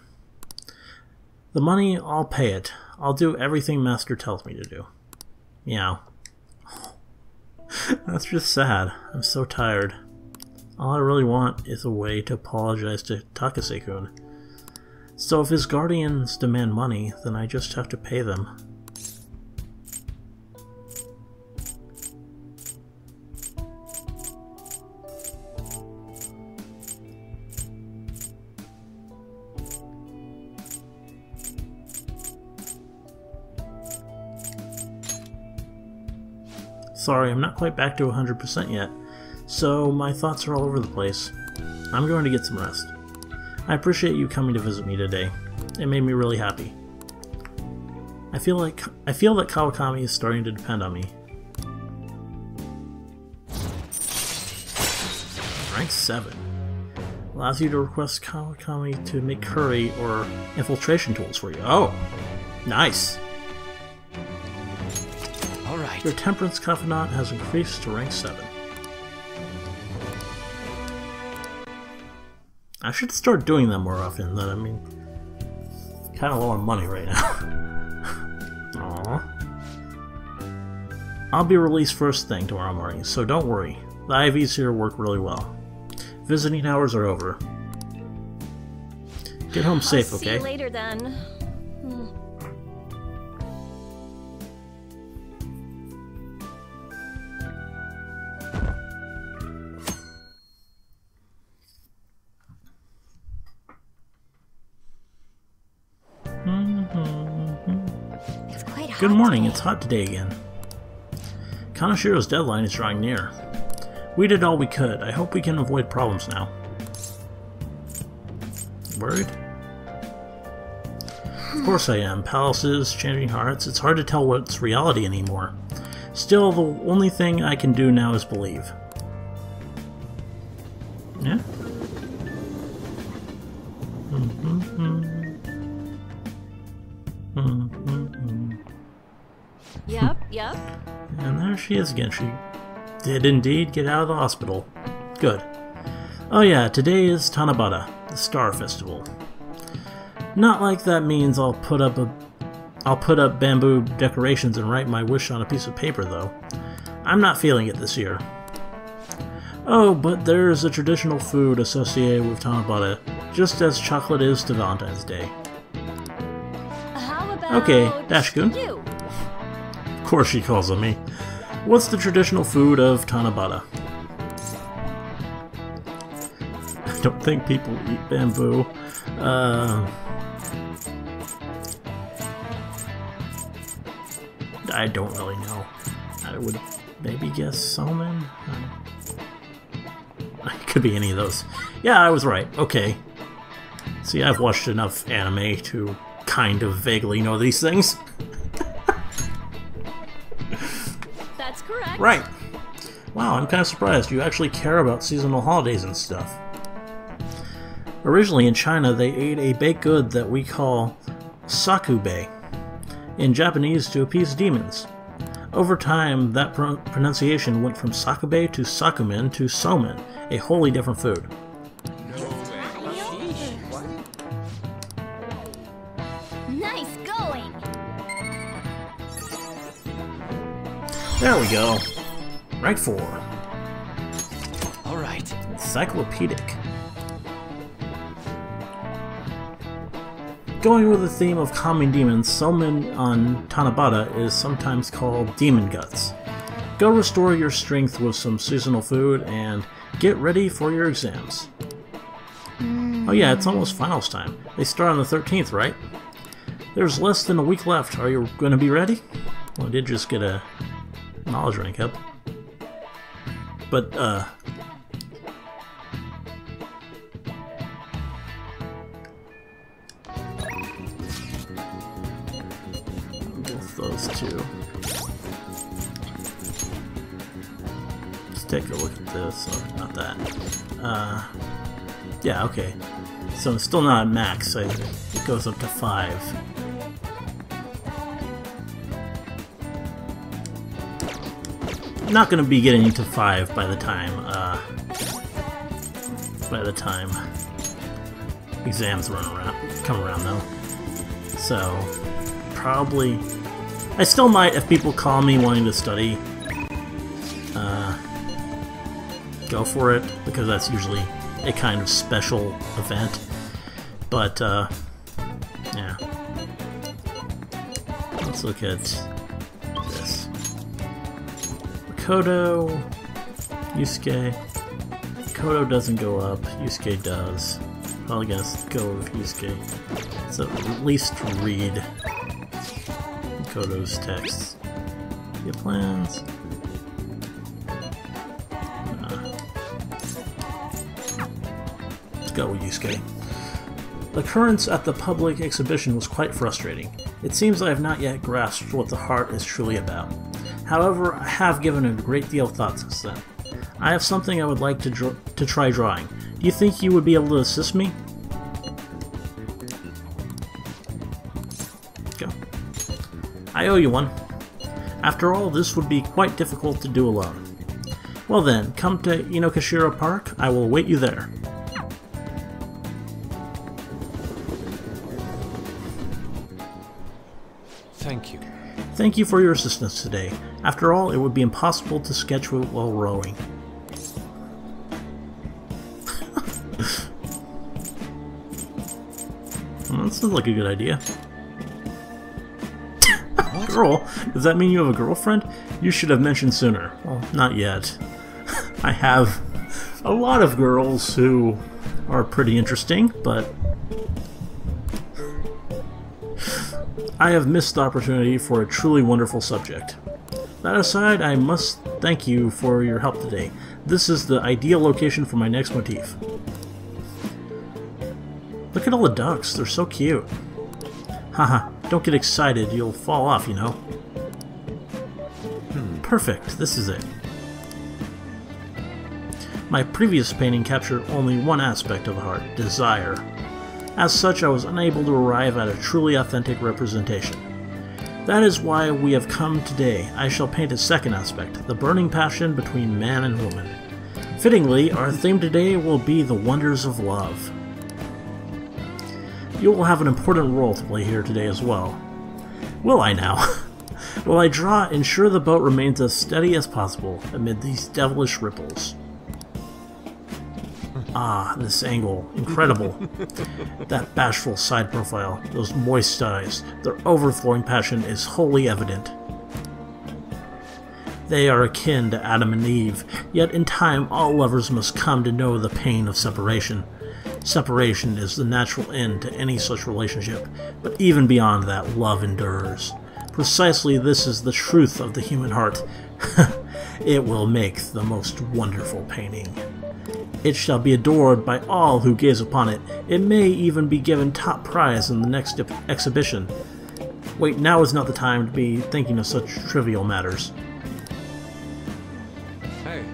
The money, I'll pay it. I'll do everything Master tells me to do. Meow. That's just sad. I'm so tired. All I really want is a way to apologize to Takase-kun. So if his guardians demand money, then I just have to pay them. Sorry, I'm not quite back to 100% yet, so my thoughts are all over the place. I'm going to get some rest. I appreciate you coming to visit me today. It made me really happy. I feel that Kawakami is starting to depend on me. Rank 7. Allows you to request Kawakami to make curry or infiltration tools for you. Oh! Nice! Alright. Your temperance confidant has increased to rank 7. I should start doing that more often, though. I mean, kind of low on money right now. Aww. I'll be released first thing tomorrow morning, so don't worry. The IVs here work really well. Visiting hours are over. Get home safe, okay? See you later then. Good morning, it's hot today again. Kaneshiro's deadline is drawing near. We did all we could. I hope we can avoid problems now. Worried? Of course I am. Palaces, changing hearts. It's hard to tell what's reality anymore. Still, the only thing I can do now is believe. Yeah? Yep. And there she is again. She did indeed get out of the hospital. Good. Oh yeah, today is Tanabata, the Star Festival. Not like that means I'll put up bamboo decorations and write my wish on a piece of paper, though. I'm not feeling it this year. Oh, but there's a traditional food associated with Tanabata, just as chocolate is to Valentine's Day. How about Okay, Dashkun. you? Of course she calls on me. What's the traditional food of Tanabata? I don't think people eat bamboo. I don't really know. I would maybe guess salmon? It could be any of those. Yeah, I was right. Okay. See, I've watched enough anime to kind of vaguely know these things. That's correct. Right. Wow, I'm kind of surprised you actually care about seasonal holidays and stuff. Originally in China, they ate a baked good that we call sakube, in Japanese to appease demons. Over time, that pronunciation went from sakube to sakumen to somen, a wholly different food. Nice going. There we go. Rank 4. All right. Encyclopedic. Going with the theme of calming demons, somen on Tanabata is sometimes called demon guts. Go restore your strength with some seasonal food and get ready for your exams. Oh yeah, it's almost finals time. They start on the 13th, right? There's less than a week left. Are you going to be ready? Well, I did just get a knowledge rank up. But, those two. Let's take a look at this. Oh, not that. Yeah, okay. So it's still not at max. It goes up to 5. Not going to be getting to 5 by the time exams come around though. So probably. I still might, if people call me wanting to study, go for it, because that's usually a kind of special event. But, yeah. Let's look at this. Makoto, Yusuke. Makoto doesn't go up, Yusuke does. Probably gonna go with Yusuke. So at least read Makoto's texts. Get plans. Let's go with Yusuke. The occurrence at the public exhibition was quite frustrating. It seems I have not yet grasped what the heart is truly about. However, I have given it a great deal of thought since then. I have something I would like to try drawing. Do you think you would be able to assist me? Go. I owe you one. After all, this would be quite difficult to do alone. Well then, come to Inokashira Park. I will await you there. Thank you. Thank you for your assistance today. After all, it would be impossible to sketch while rowing. Well, that sounds like a good idea. Girl? Does that mean you have a girlfriend? You should have mentioned sooner. Well, not yet. I have a lot of girls who are pretty interesting, but I have missed the opportunity for a truly wonderful subject. That aside, I must thank you for your help today. This is the ideal location for my next motif. Look at all the ducks, they're so cute. Haha, don't get excited, you'll fall off, you know. Perfect, this is it. My previous painting captured only one aspect of the heart, desire. As such, I was unable to arrive at a truly authentic representation. That is why we have come today. I shall paint a second aspect, the burning passion between man and woman. Fittingly, our theme today will be the wonders of love. You will have an important role to play here today as well. Will I now? While I draw, ensure the boat remains as steady as possible amid these devilish ripples. Ah, this angle. Incredible. That bashful side profile, those moist eyes, their overflowing passion is wholly evident. They are akin to Adam and Eve, yet in time all lovers must come to know the pain of separation. Separation is the natural end to any such relationship, but even beyond that, love endures. Precisely this is the truth of the human heart. It will make the most wonderful painting. It shall be adored by all who gaze upon it. It may even be given top prize in the next exhibition. Wait, now is not the time to be thinking of such trivial matters. Hey.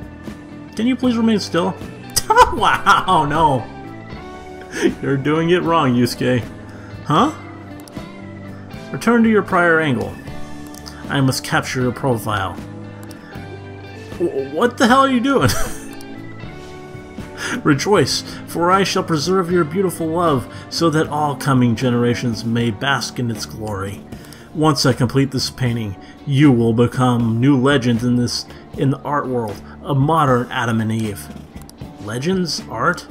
Can you please remain still? Wow, no. You're doing it wrong, Yusuke. Huh? Return to your prior angle. I must capture your profile. What the hell are you doing? Rejoice, for I shall preserve your beautiful love, so that all coming generations may bask in its glory. Once I complete this painting, you will become new legends in the art world, a modern Adam and Eve. Legends? Art?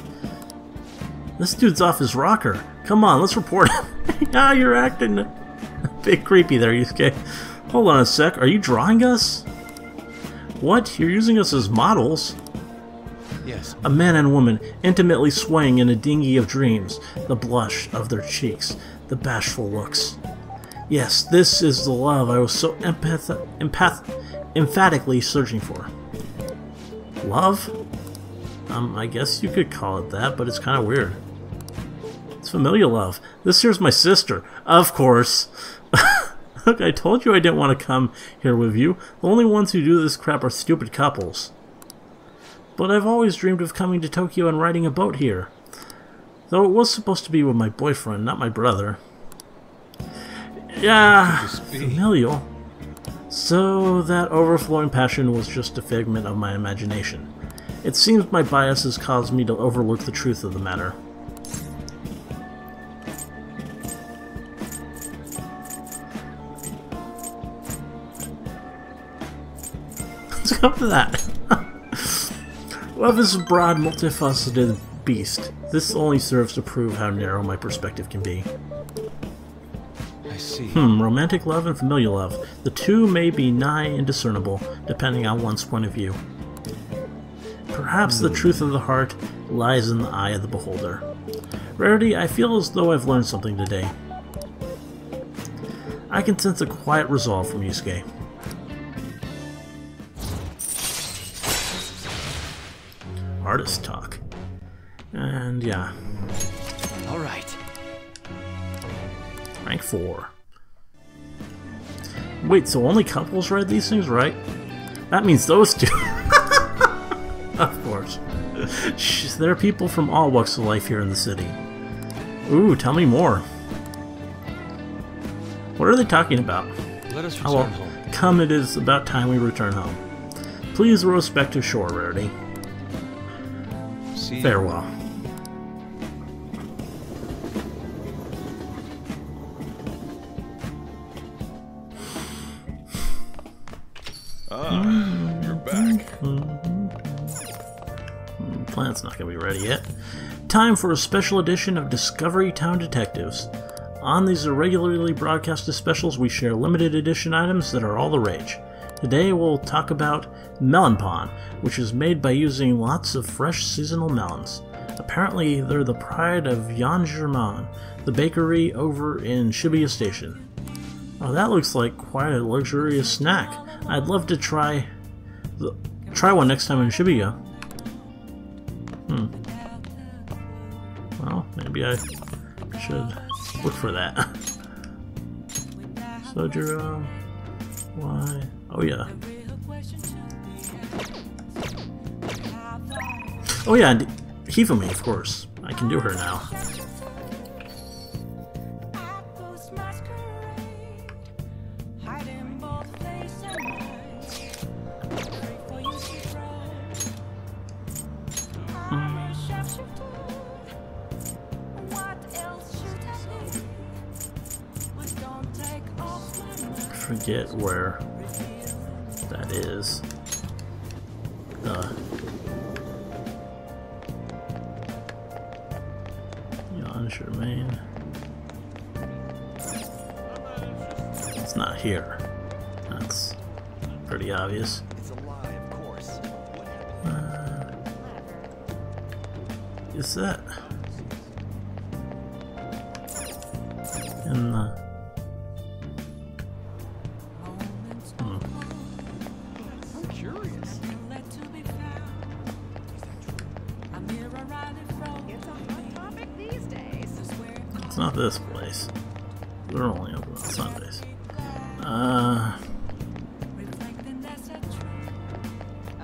This dude's off his rocker. Come on, let's report him. Ah, you're acting a bit creepy there, Yusuke. Hold on a sec, are you drawing us? What? You're using us as models? Yes. A man and woman intimately swaying in a dinghy of dreams, the blush of their cheeks, the bashful looks. Yes, this is the love I was so emphatically searching for. Love? I guess you could call it that, but it's kind of weird. It's familial love. This here's my sister. Of course. Look, I told you I didn't want to come here with you. The only ones who do this crap are stupid couples. But I've always dreamed of coming to Tokyo and riding a boat here. Though it was supposed to be with my boyfriend, not my brother. Yeah, familial. So that overflowing passion was just a figment of my imagination. It seems my bias has caused me to overlook the truth of the matter. Let's go for that. Love is a broad, multifaceted beast. This only serves to prove how narrow my perspective can be. I see. Romantic love and familial love. The two may be nigh indiscernible, depending on one's point of view. Perhaps the truth of the heart lies in the eye of the beholder. Rarity, I feel as though I've learned something today. I can sense a quiet resolve from Yusuke. Artist talk. And yeah. Alright. Rank 4. Wait, so only couples ride these things, right? That means those two. Of course. There are people from all walks of life here in the city. Ooh, tell me more. What are they talking about? Let us return home. Come, it is about time we return home. Please row us back to shore, Rarity. See you. Farewell. Ah, you're back. Plan's not going to be ready yet. Time for a special edition of Discovery Town Detectives. On these irregularly broadcasted specials, we share limited edition items that are all the rage. Today we'll talk about Melon Pon, which is made by using lots of fresh seasonal melons. Apparently they're the pride of Yangerman, the bakery over in Shibuya Station. Oh, that looks like quite a luxurious snack. I'd love to try one next time in Shibuya. Well, maybe I should look for that. Sojiro, why? Oh yeah. Oh yeah, and Hifumi, of course. I can do her now. Forget where that is. Unsure main. It's not here. That's pretty obvious. It's a lie, of course. Is that in the? I'm curious. It's not this place. They're only open on Sundays. I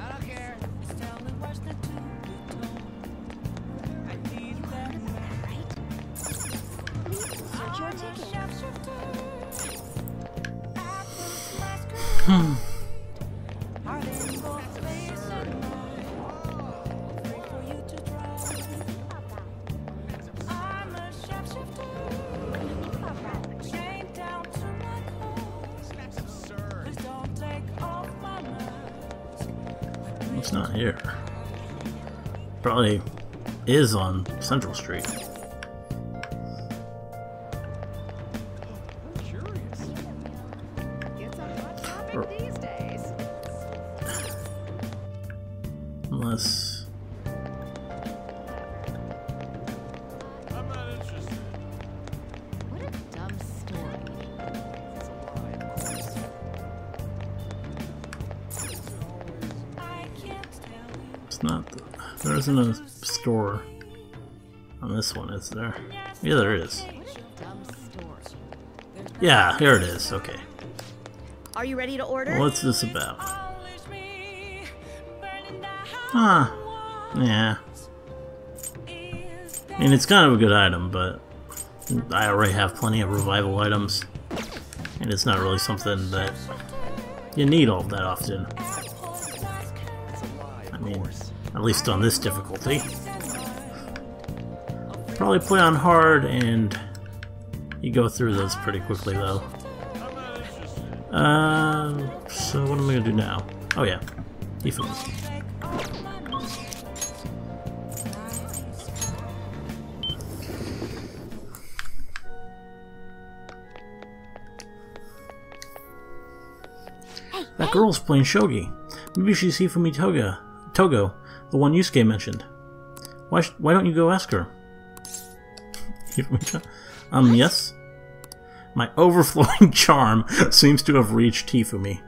don't care. It's not here. Probably is on Central Street. I'm curious. It's a hot topic these days. Unless... I'm not interested. What a dumb story. It's a lie, of course. It's not... There isn't a store on this one, is there? Yeah, there is. Dumb story. Yeah, here it is. Okay. Are you ready to order? What's this about? Huh. Yeah. I mean, it's kind of a good item, but I already have plenty of revival items, and it's not really something that you need all that often. I mean, at least on this difficulty. Probably play on hard, and you go through those pretty quickly, though. So what am I gonna do now? Oh yeah, Deepening. That girl's playing Shogi. Maybe she's Hifumi Togo, the one Yusuke mentioned. Why don't you go ask her? Yes? My overflowing charm seems to have reached Hifumi.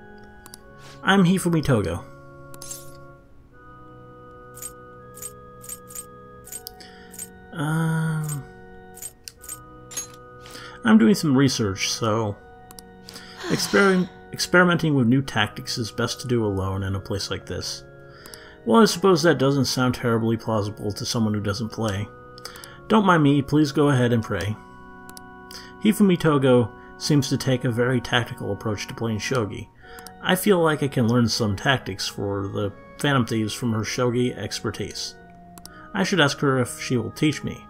I'm Hifumi Togo. I'm doing some research, so... Experimenting with new tactics is best to do alone in a place like this. Well, I suppose that doesn't sound terribly plausible to someone who doesn't play. Don't mind me, please go ahead and pray. Hifumi Togo seems to take a very tactical approach to playing Shogi. I feel like I can learn some tactics for the Phantom Thieves from her Shogi expertise. I should ask her if she will teach me.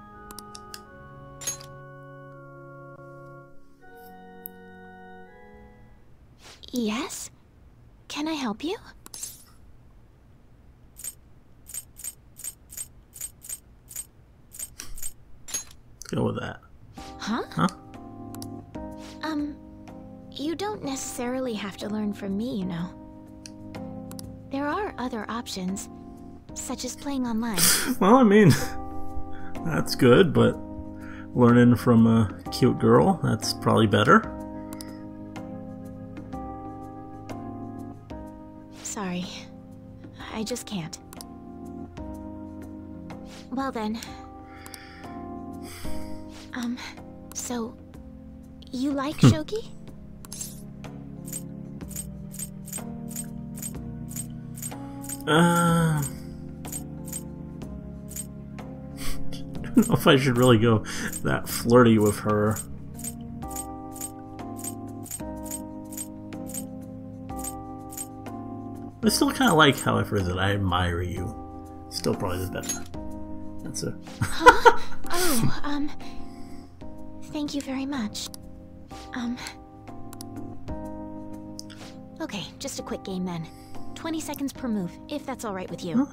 Yes? Can I help you? Let's go with that. Huh? Huh? You don't necessarily have to learn from me, you know. There are other options, such as playing online. Well, I mean, that's good, but learning from a cute girl, that's probably better. I just can't. Well then. So... you like Shogi? I don't know if I should really go that flirty with her. I still kind of like how I phrase it. I admire you. Still probably the best. That's it. Huh? Oh, thank you very much. Okay, just a quick game then. 20 seconds per move, if that's alright with you.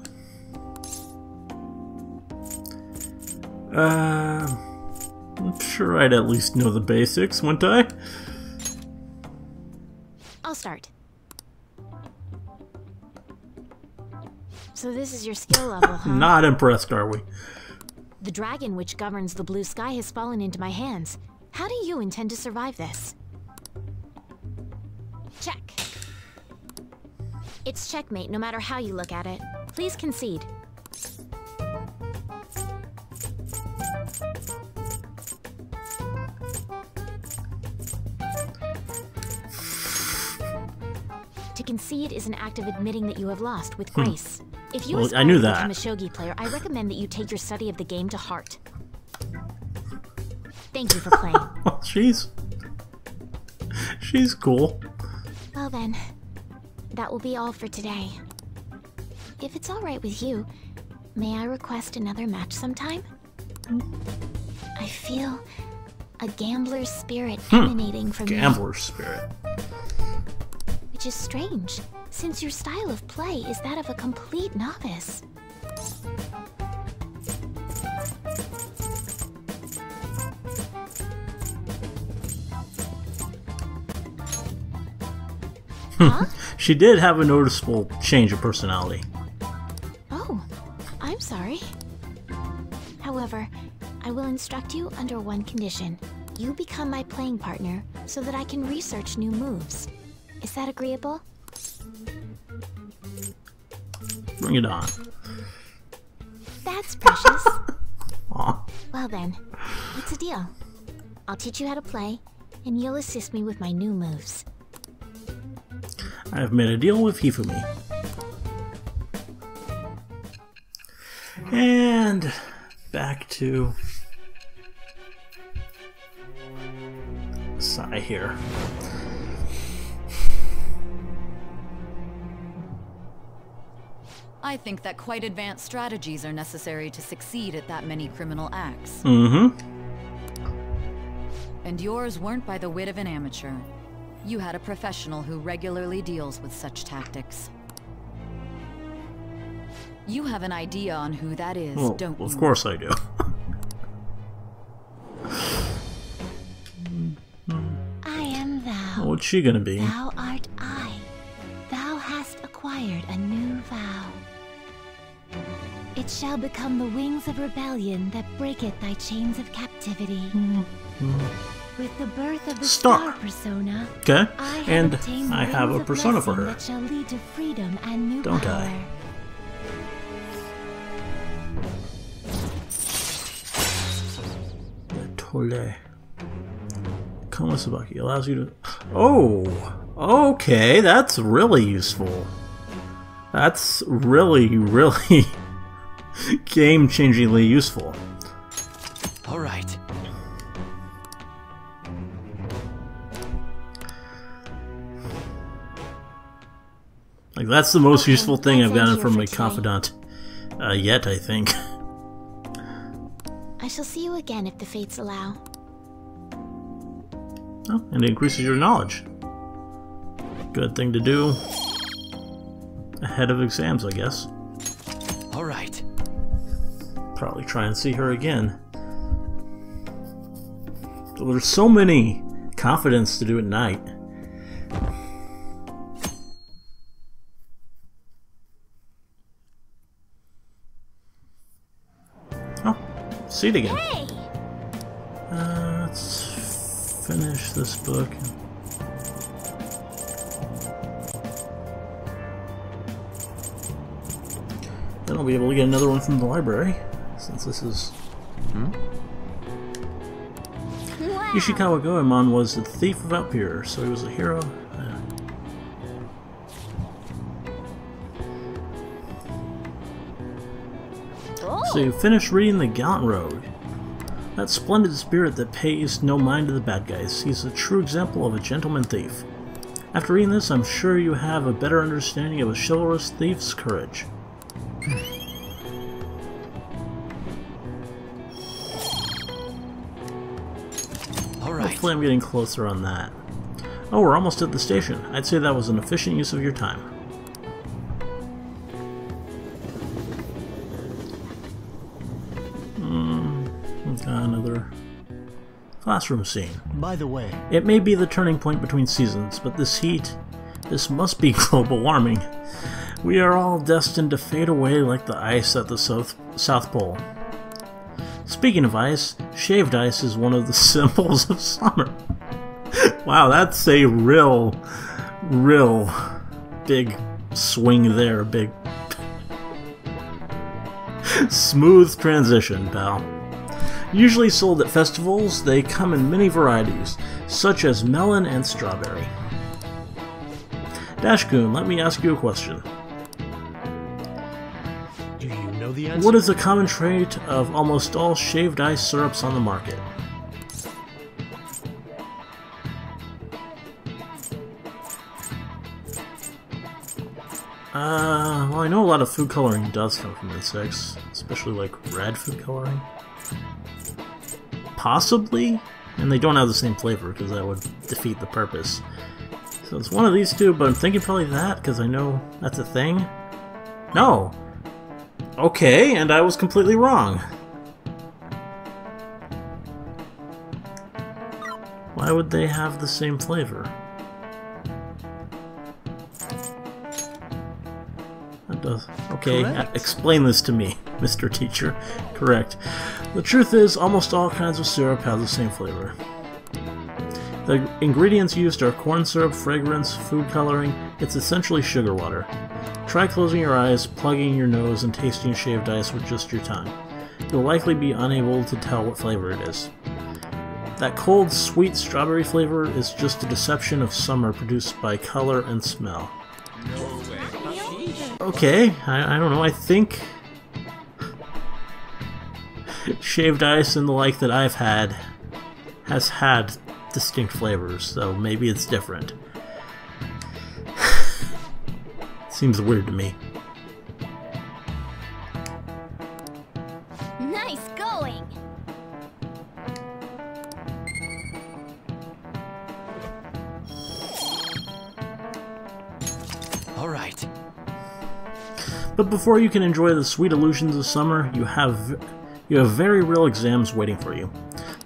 I'm sure I'd at least know the basics, wouldn't I? I'll start. So this is your skill level, huh? Not impressed, are we? The dragon which governs the blue sky has fallen into my hands. How do you intend to survive this? Check. It's checkmate no matter how you look at it. Please concede. To concede is an act of admitting that you have lost with grace. If you aspire to become a shogi player, I recommend that you take your study of the game to heart. Thank you for playing. She's cool. Well then, that will be all for today. If it's alright with you, may I request another match sometime? I feel a gambler's spirit emanating from you. Gambler's spirit. Which is strange, since your style of play is that of a complete novice. Huh? She did have a noticeable change of personality. Oh, I'm sorry. However, I will instruct you under one condition. You become my playing partner so that I can research new moves. Is that agreeable? Bring it on. That's precious. Aw. Well then, what's the deal? I'll teach you how to play, and you'll assist me with my new moves. I have made a deal with Hifumi. And back to Sai here. I think that quite advanced strategies are necessary to succeed at that many criminal acts. Mm-hmm. And yours weren't by the wit of an amateur. You had a professional who regularly deals with such tactics. You have an idea on who that is, don't you? Of course I do. I am thou. What's she gonna be? Thou art I. Thou hast acquired a new vow. It shall become the wings of rebellion that breaketh thy chains of captivity. With the birth of the star persona, okay, and obtained I have a wings of persona for her. that shall lead to freedom and new Don't power. I? Tole. Komasabaki allows you to... Oh! Okay, that's really useful. That's really, really game-changingly useful. Alright. Like, that's the most Okay, useful thing I've that's gotten it from for my today. confidant yet, I think. I shall see you again if the fates allow. Oh, and it increases your knowledge. Good thing to do ahead of exams, I guess. Alright. Probably try and see her again. There's so many confidants to do at night. Oh, see it again. Hey! Let's finish this book. Then I'll be able to get another one from the library, since this is... Wow. Ishikawa Goemon was the thief of Outpier, so he was a hero. So you finished reading The Gallant Rogue. That splendid spirit that pays no mind to the bad guys. He's a true example of a gentleman thief. After reading this, I'm sure you have a better understanding of a chivalrous thief's courage. Hopefully I'm getting closer on that. Oh, we're almost at the station. I'd say that was an efficient use of your time. Another classroom scene. By the way, it may be the turning point between seasons, but this heat, this must be global warming. We are all destined to fade away like the ice at the South Pole. Speaking of ice, shaved ice is one of the symbols of summer. Wow, that's a real big swing there, big smooth transition, pal. Usually sold at festivals, they come in many varieties, such as melon and strawberry. Dashkun, let me ask you a question. do you know the answer? What is a common trait of almost all shaved ice syrups on the market? Well, I know a lot of food coloring does come from insects, especially like red food coloring. Possibly? And they don't have the same flavor, because that would defeat the purpose. So it's one of these two, but I'm thinking probably that, because I know that's a thing. No! Okay, and I was completely wrong. Why would they have the same flavor? That does... Okay, explain this to me, Mr. Teacher. Correct. The truth is, almost all kinds of syrup have the same flavor. The ingredients used are corn syrup, fragrance, food coloring. It's essentially sugar water. Try closing your eyes, plugging your nose, and tasting shaved ice with just your tongue. You'll likely be unable to tell what flavor it is. That cold, sweet strawberry flavor is just a deception of summer produced by color and smell. Okay, I don't know, I think shaved ice and the like that I've had has had distinct flavors, so maybe it's different. Seems weird to me. Nice going. All right. But before you can enjoy the sweet illusions of summer, you have very real exams waiting for you.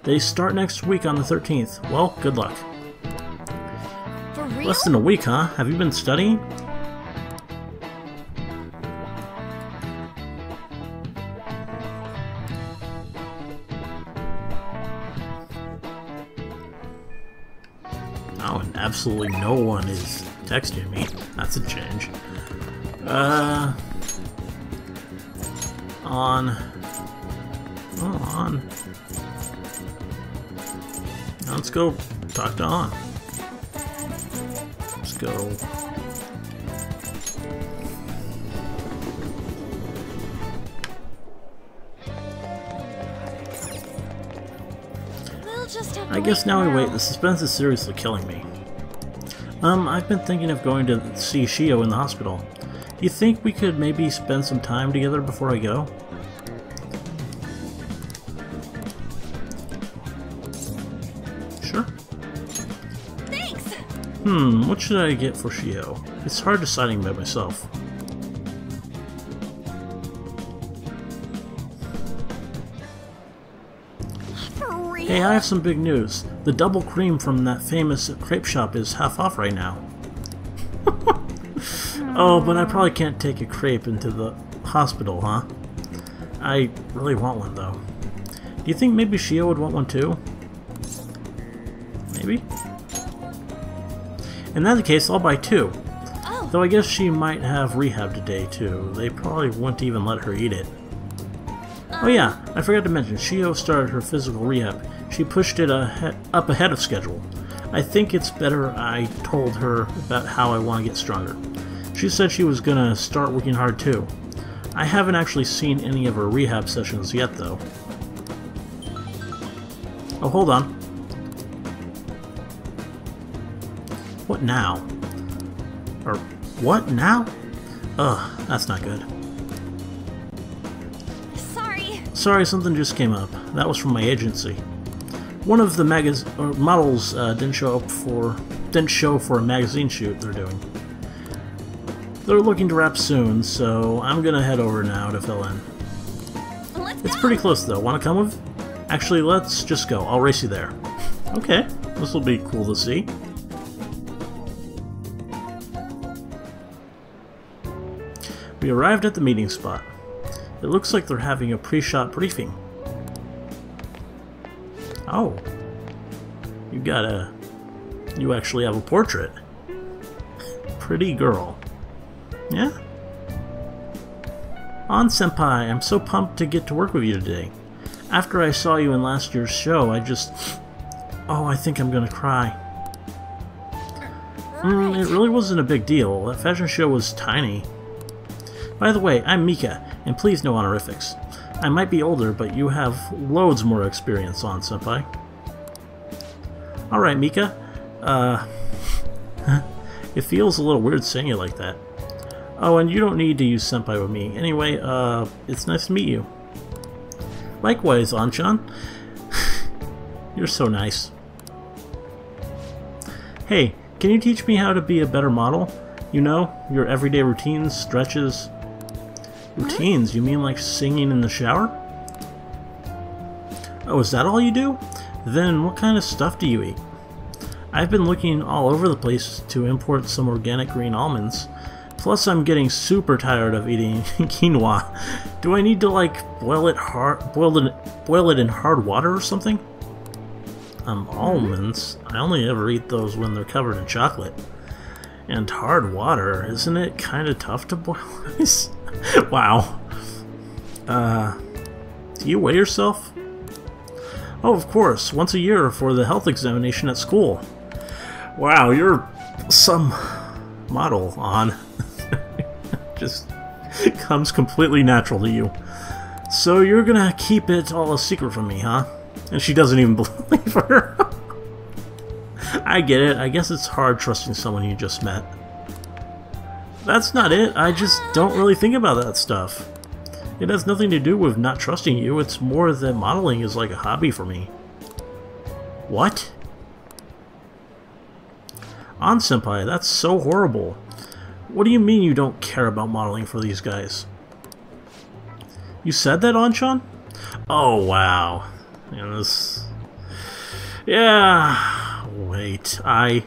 They start next week on the 13th. Well, good luck. For real? Less than a week, huh? Have you been studying? Oh, and absolutely no one is texting me. That's a change. On. Let's go talk to On. Let's go. We'll just have to I guess wait now we now. wait. The suspense is seriously killing me. I've been thinking of going to see Shio in the hospital. Do you think we could maybe spend some time together before I go? Sure. Thanks. What should I get for Shio? It's hard deciding by myself. For real? Hey, I have some big news. The double cream from that famous crepe shop is half off right now. Oh, but I probably can't take a crepe into the hospital, huh? I really want one, though. Do you think maybe Shio would want one, too? Maybe? In that case, I'll buy two. Oh. Though I guess she might have rehab today too. They probably wouldn't even let her eat it. Oh yeah, I forgot to mention, Shio started her physical rehab. She pushed it up ahead of schedule. I think it's better I told her about how I want to get stronger. She said she was gonna start working hard too. I haven't actually seen any of her rehab sessions yet though. Oh, hold on. What now? Or what now? Ugh, that's not good. Sorry, something just came up. That was from my agency. One of the models didn't show for a magazine shoot they're doing. They're looking to wrap soon, so I'm gonna head over now to fill in. It's pretty close though. Wanna come with? Actually, let's just go. I'll race you there. Okay, this will be cool to see. We arrived at the meeting spot. It looks like they're having a pre-shot briefing. Oh. You actually have a portrait. Pretty girl. Yeah? Ann Senpai, I'm so pumped to get to work with you today. After I saw you in last year's show, Oh, I think I'm gonna cry. It really wasn't a big deal. That fashion show was tiny. By the way, I'm Mika, and please no honorifics. I might be older, but you have loads more experience, Ann Senpai. Alright, Mika. It feels a little weird saying it like that. Oh, and you don't need to use Senpai with me. Anyway, it's nice to meet you. Likewise, An-chan. You're so nice. Hey, can you teach me how to be a better model? You know, your everyday routines, stretches... Routines? You mean like singing in the shower? Oh, is that all you do? Then what kind of stuff do you eat? I've been looking all over the place to import some organic green almonds. Plus I'm getting super tired of eating quinoa. Do I need to like boil it in hard water or something? Almonds? I only ever eat those when they're covered in chocolate. And hard water, isn't it kind of tough to boil? Wow. Do you weigh yourself? Oh, of course, once a year for the health examination at school. Wow, you're some model, Ann. Just comes completely natural to you. So you're gonna keep it all a secret from me, huh? And she doesn't even believe her. I get it. I guess it's hard trusting someone you just met. That's not it. I just don't really think about that stuff. It has nothing to do with not trusting you. It's more that modeling is like a hobby for me. What? Ann Senpai, that's so horrible. What do you mean you don't care about modeling for these guys? You said that, An-chan? Oh, wow. Yeah, wait, I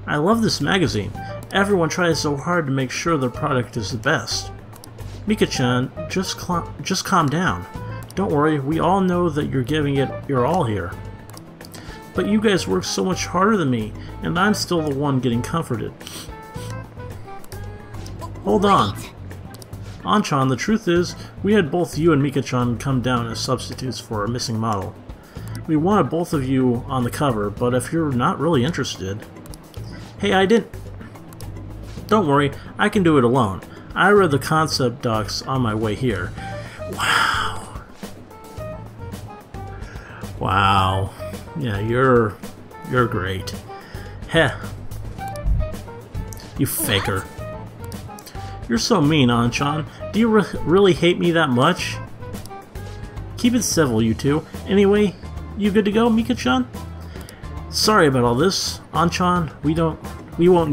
love this magazine. Everyone tries so hard to make sure their product is the best. Mika-chan, just calm down. Don't worry, we all know that you're giving it your all here. But you guys work so much harder than me, and I'm still the one getting comforted. Hold on. An-chan, the truth is, we had both you and Mika-chan come down as substitutes for a missing model. We wanted both of you on the cover, but if you're not really interested... Hey, I didn't... Don't worry, I can do it alone. I read the concept docs on my way here. Wow. Wow. Yeah, you're great. Heh. You faker. You're so mean, An-chan. Do you really hate me that much? Keep it civil, you two. Anyway, you good to go, Mika-chan? Sorry about all this, An-chan. We won't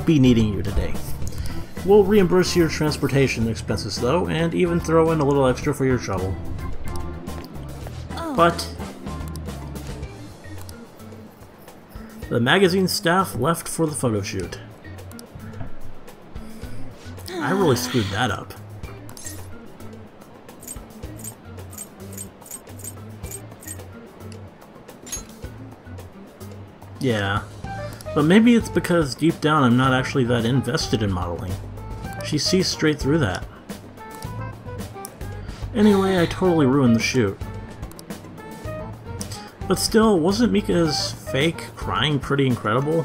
be needing you today. We'll reimburse your transportation expenses though, and even throw in a little extra for your trouble. But the magazine staff left for the photo shoot. I really screwed that up. Yeah, But maybe it's because deep down I'm not actually that invested in modeling. She sees straight through that. Anyway, I totally ruined the shoot. But still, wasn't Mika's fake crying pretty incredible?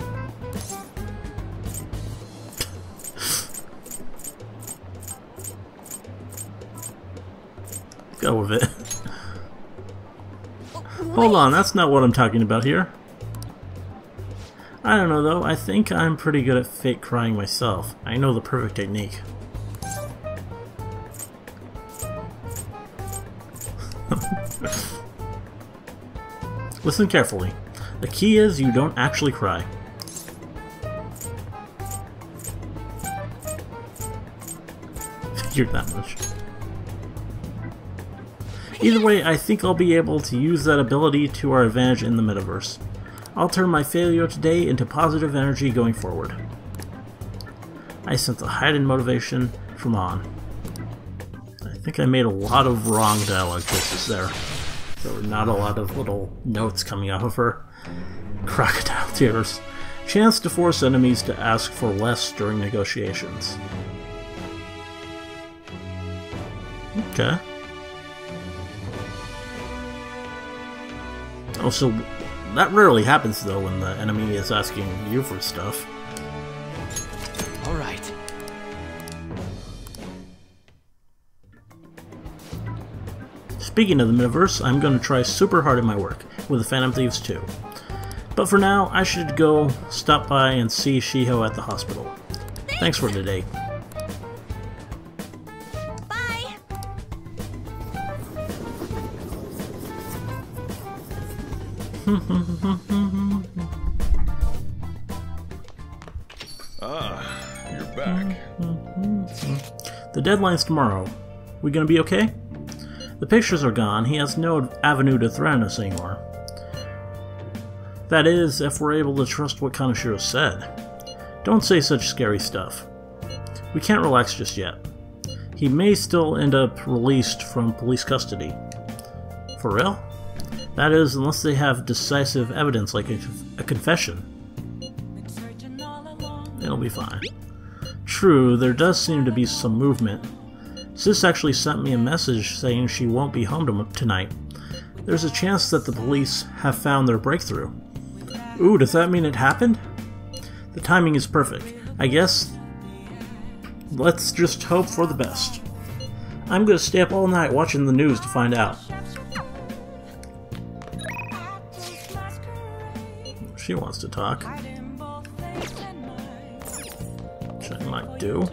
Go with it. Hold on, that's not what I'm talking about here. I don't know though, I think I'm pretty good at fake crying myself. I know the perfect technique. Listen carefully. The key is you don't actually cry. Figured that much. Either way, I think I'll be able to use that ability to our advantage in the metaverse. I'll turn my failure today into positive energy going forward. I sense a hidden motivation from Ann. I think I made a lot of wrong dialogue choices there. There were not a lot of little notes coming out of her. Crocodile tears. Chance to force enemies to ask for less during negotiations. Okay. Oh, so that rarely happens though when the enemy is asking you for stuff. All right. Speaking of the metaverse, I'm going to try super hard at my work with the Phantom Thieves 2. But for now, I should go stop by and see Chihaya at the hospital. Thanks for today. Bye! You're back. The deadline's tomorrow. We gonna be okay? The pictures are gone. He has no avenue to threaten us anymore. That is, if we're able to trust what Kaneshiro said. Don't say such scary stuff. We can't relax just yet. He may still end up released from police custody. For real? That is, unless they have decisive evidence like a confession. It'll be fine. True, there does seem to be some movement. Sis actually sent me a message saying she won't be home tonight. There's a chance that the police have found their breakthrough. Ooh, does that mean it happened? The timing is perfect. I guess let's just hope for the best. I'm gonna stay up all night watching the news to find out. She wants to talk. Which I might do.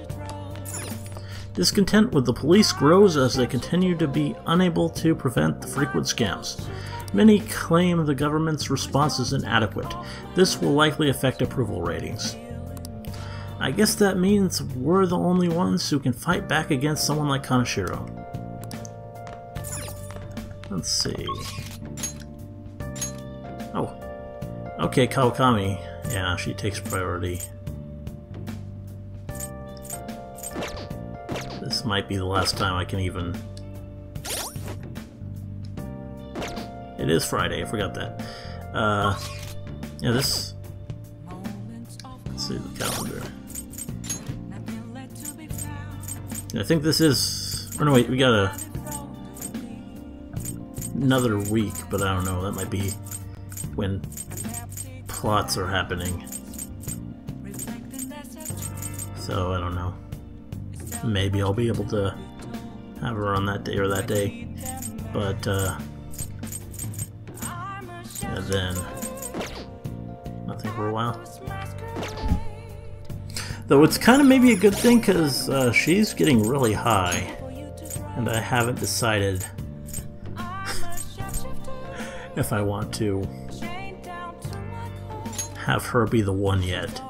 Discontent with the police grows as they continue to be unable to prevent the frequent scams. Many claim the government's response is inadequate. This will likely affect approval ratings. I guess that means we're the only ones who can fight back against someone like Kaneshiro. Let's see. Oh. Okay, Kawakami. Yeah, she takes priority. This might be the last time I can even... It is Friday, I forgot that. Yeah, this... Let's see the calendar. I think this is... Oh no, wait, we got another week, but I don't know, that might be when plots are happening. So, I don't know. Maybe I'll be able to have her on that day or that day. But, and then nothing for a while. Though it's kind of maybe a good thing because she's getting really high, and I haven't decided if I want to have her be the one yet.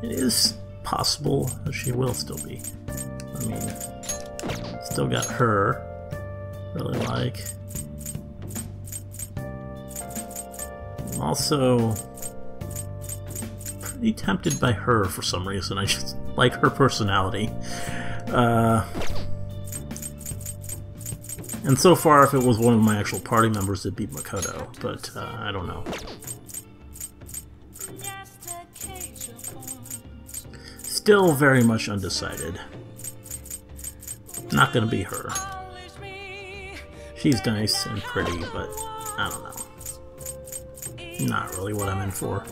It is possible that she will still be. I mean, still got her. Really like. I'm also pretty tempted by her for some reason. I just like her personality. And so far, if it was one of my actual party members, it'd be Makoto, but I don't know. Still very much undecided. Not gonna be her. She's nice and pretty, but I don't know. Not really what I'm in for.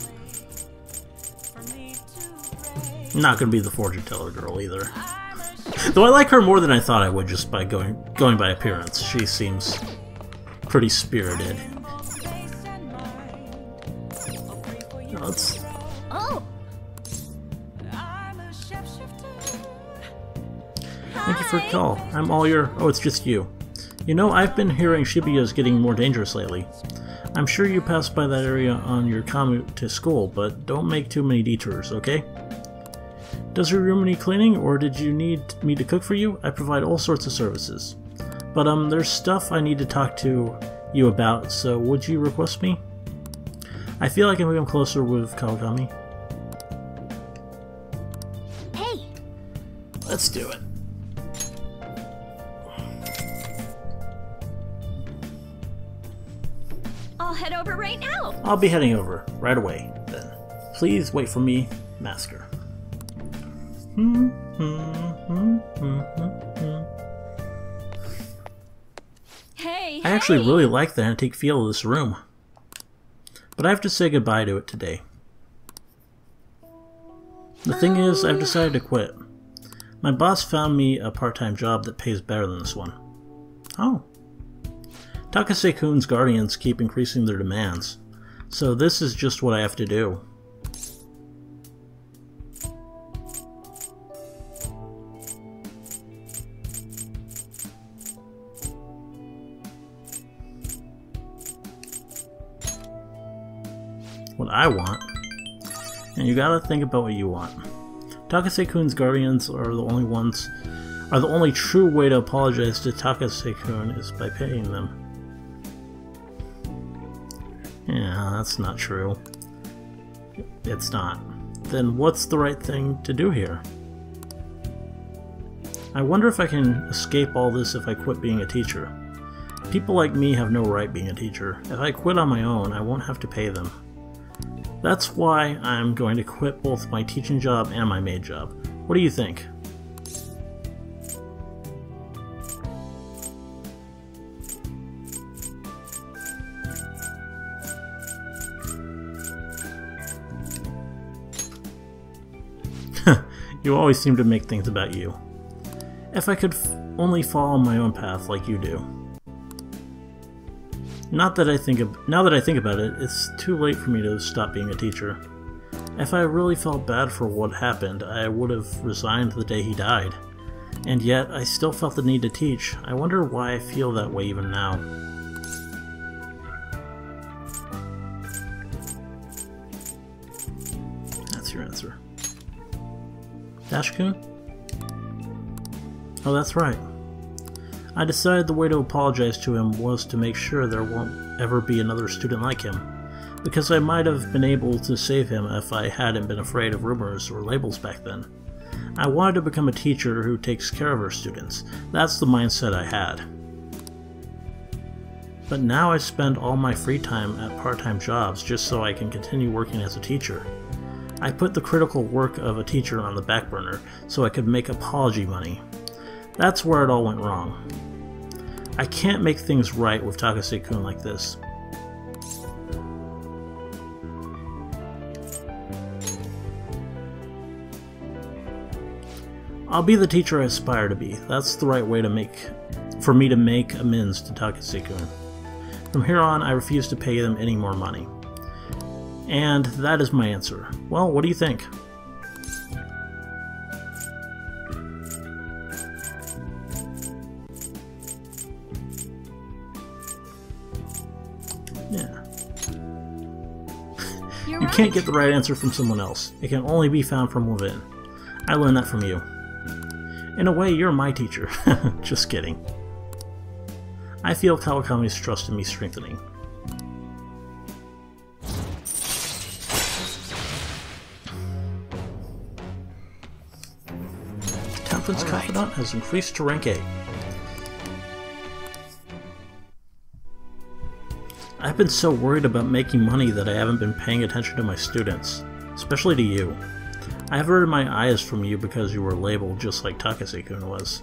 Not gonna be the fortune teller girl either. Though I like her more than I thought I would just by going by appearance. She seems pretty spirited. Let's... Oh! Thank you for the call. I'm all your... Oh, it's just you. You know, I've been hearing Shibuya's getting more dangerous lately. I'm sure you passed by that area on your commute to school, but don't make too many detours, okay? Does your room need cleaning, or did you need me to cook for you? I provide all sorts of services. But there's stuff I need to talk to you about, so would you request me? I feel like I'm getting closer with Kawakami. Hey! Let's do it. I'll head over right now. I'll be heading over right away, then. Please wait for me, Masker. Hey, I actually really like the antique feel of this room. But I have to say goodbye to it today. The thing is, I've decided to quit. My boss found me a part-time job that pays better than this one. Oh. Takase-kun's guardians keep increasing their demands, so this is just what I have to do. What I want, and you gotta think about what you want. Takase-kun's guardians are the only true way to apologize to Takase-kun is by paying them. Yeah, that's not true. It's not. Then what's the right thing to do here? I wonder if I can escape all this if I quit being a teacher. People like me have no right being a teacher. If I quit on my own, I won't have to pay them. That's why I'm going to quit both my teaching job and my maid job. What do you think? You always seem to make things about you. If I could only follow my own path like you do. Now that I think about it, it's too late for me to stop being a teacher. If I really felt bad for what happened, I would have resigned the day he died. And yet, I still felt the need to teach. I wonder why I feel that way even now. That's your answer. Dash-kun? Oh, that's right. I decided the way to apologize to him was to make sure there won't ever be another student like him, because I might have been able to save him if I hadn't been afraid of rumors or labels back then. I wanted to become a teacher who takes care of her students. That's the mindset I had. But now I spend all my free time at part-time jobs just so I can continue working as a teacher. I put the critical work of a teacher on the back burner so I could make apology money. That's where it all went wrong. I can't make things right with Takase-kun like this. I'll be the teacher I aspire to be. That's the right way for me to make amends to Takase-kun. From here on, I refuse to pay them any more money. And that is my answer. Well, what do you think? Yeah. You can't get the right answer from someone else. It can only be found from within. I learned that from you. In a way, you're my teacher. Just kidding. I feel Kawakami's trust in me strengthening. Elephant's confidant has increased to rank 8. I've been so worried about making money that I haven't been paying attention to my students, especially to you. I averted my eyes from you because you were labeled just like Takase-kun was.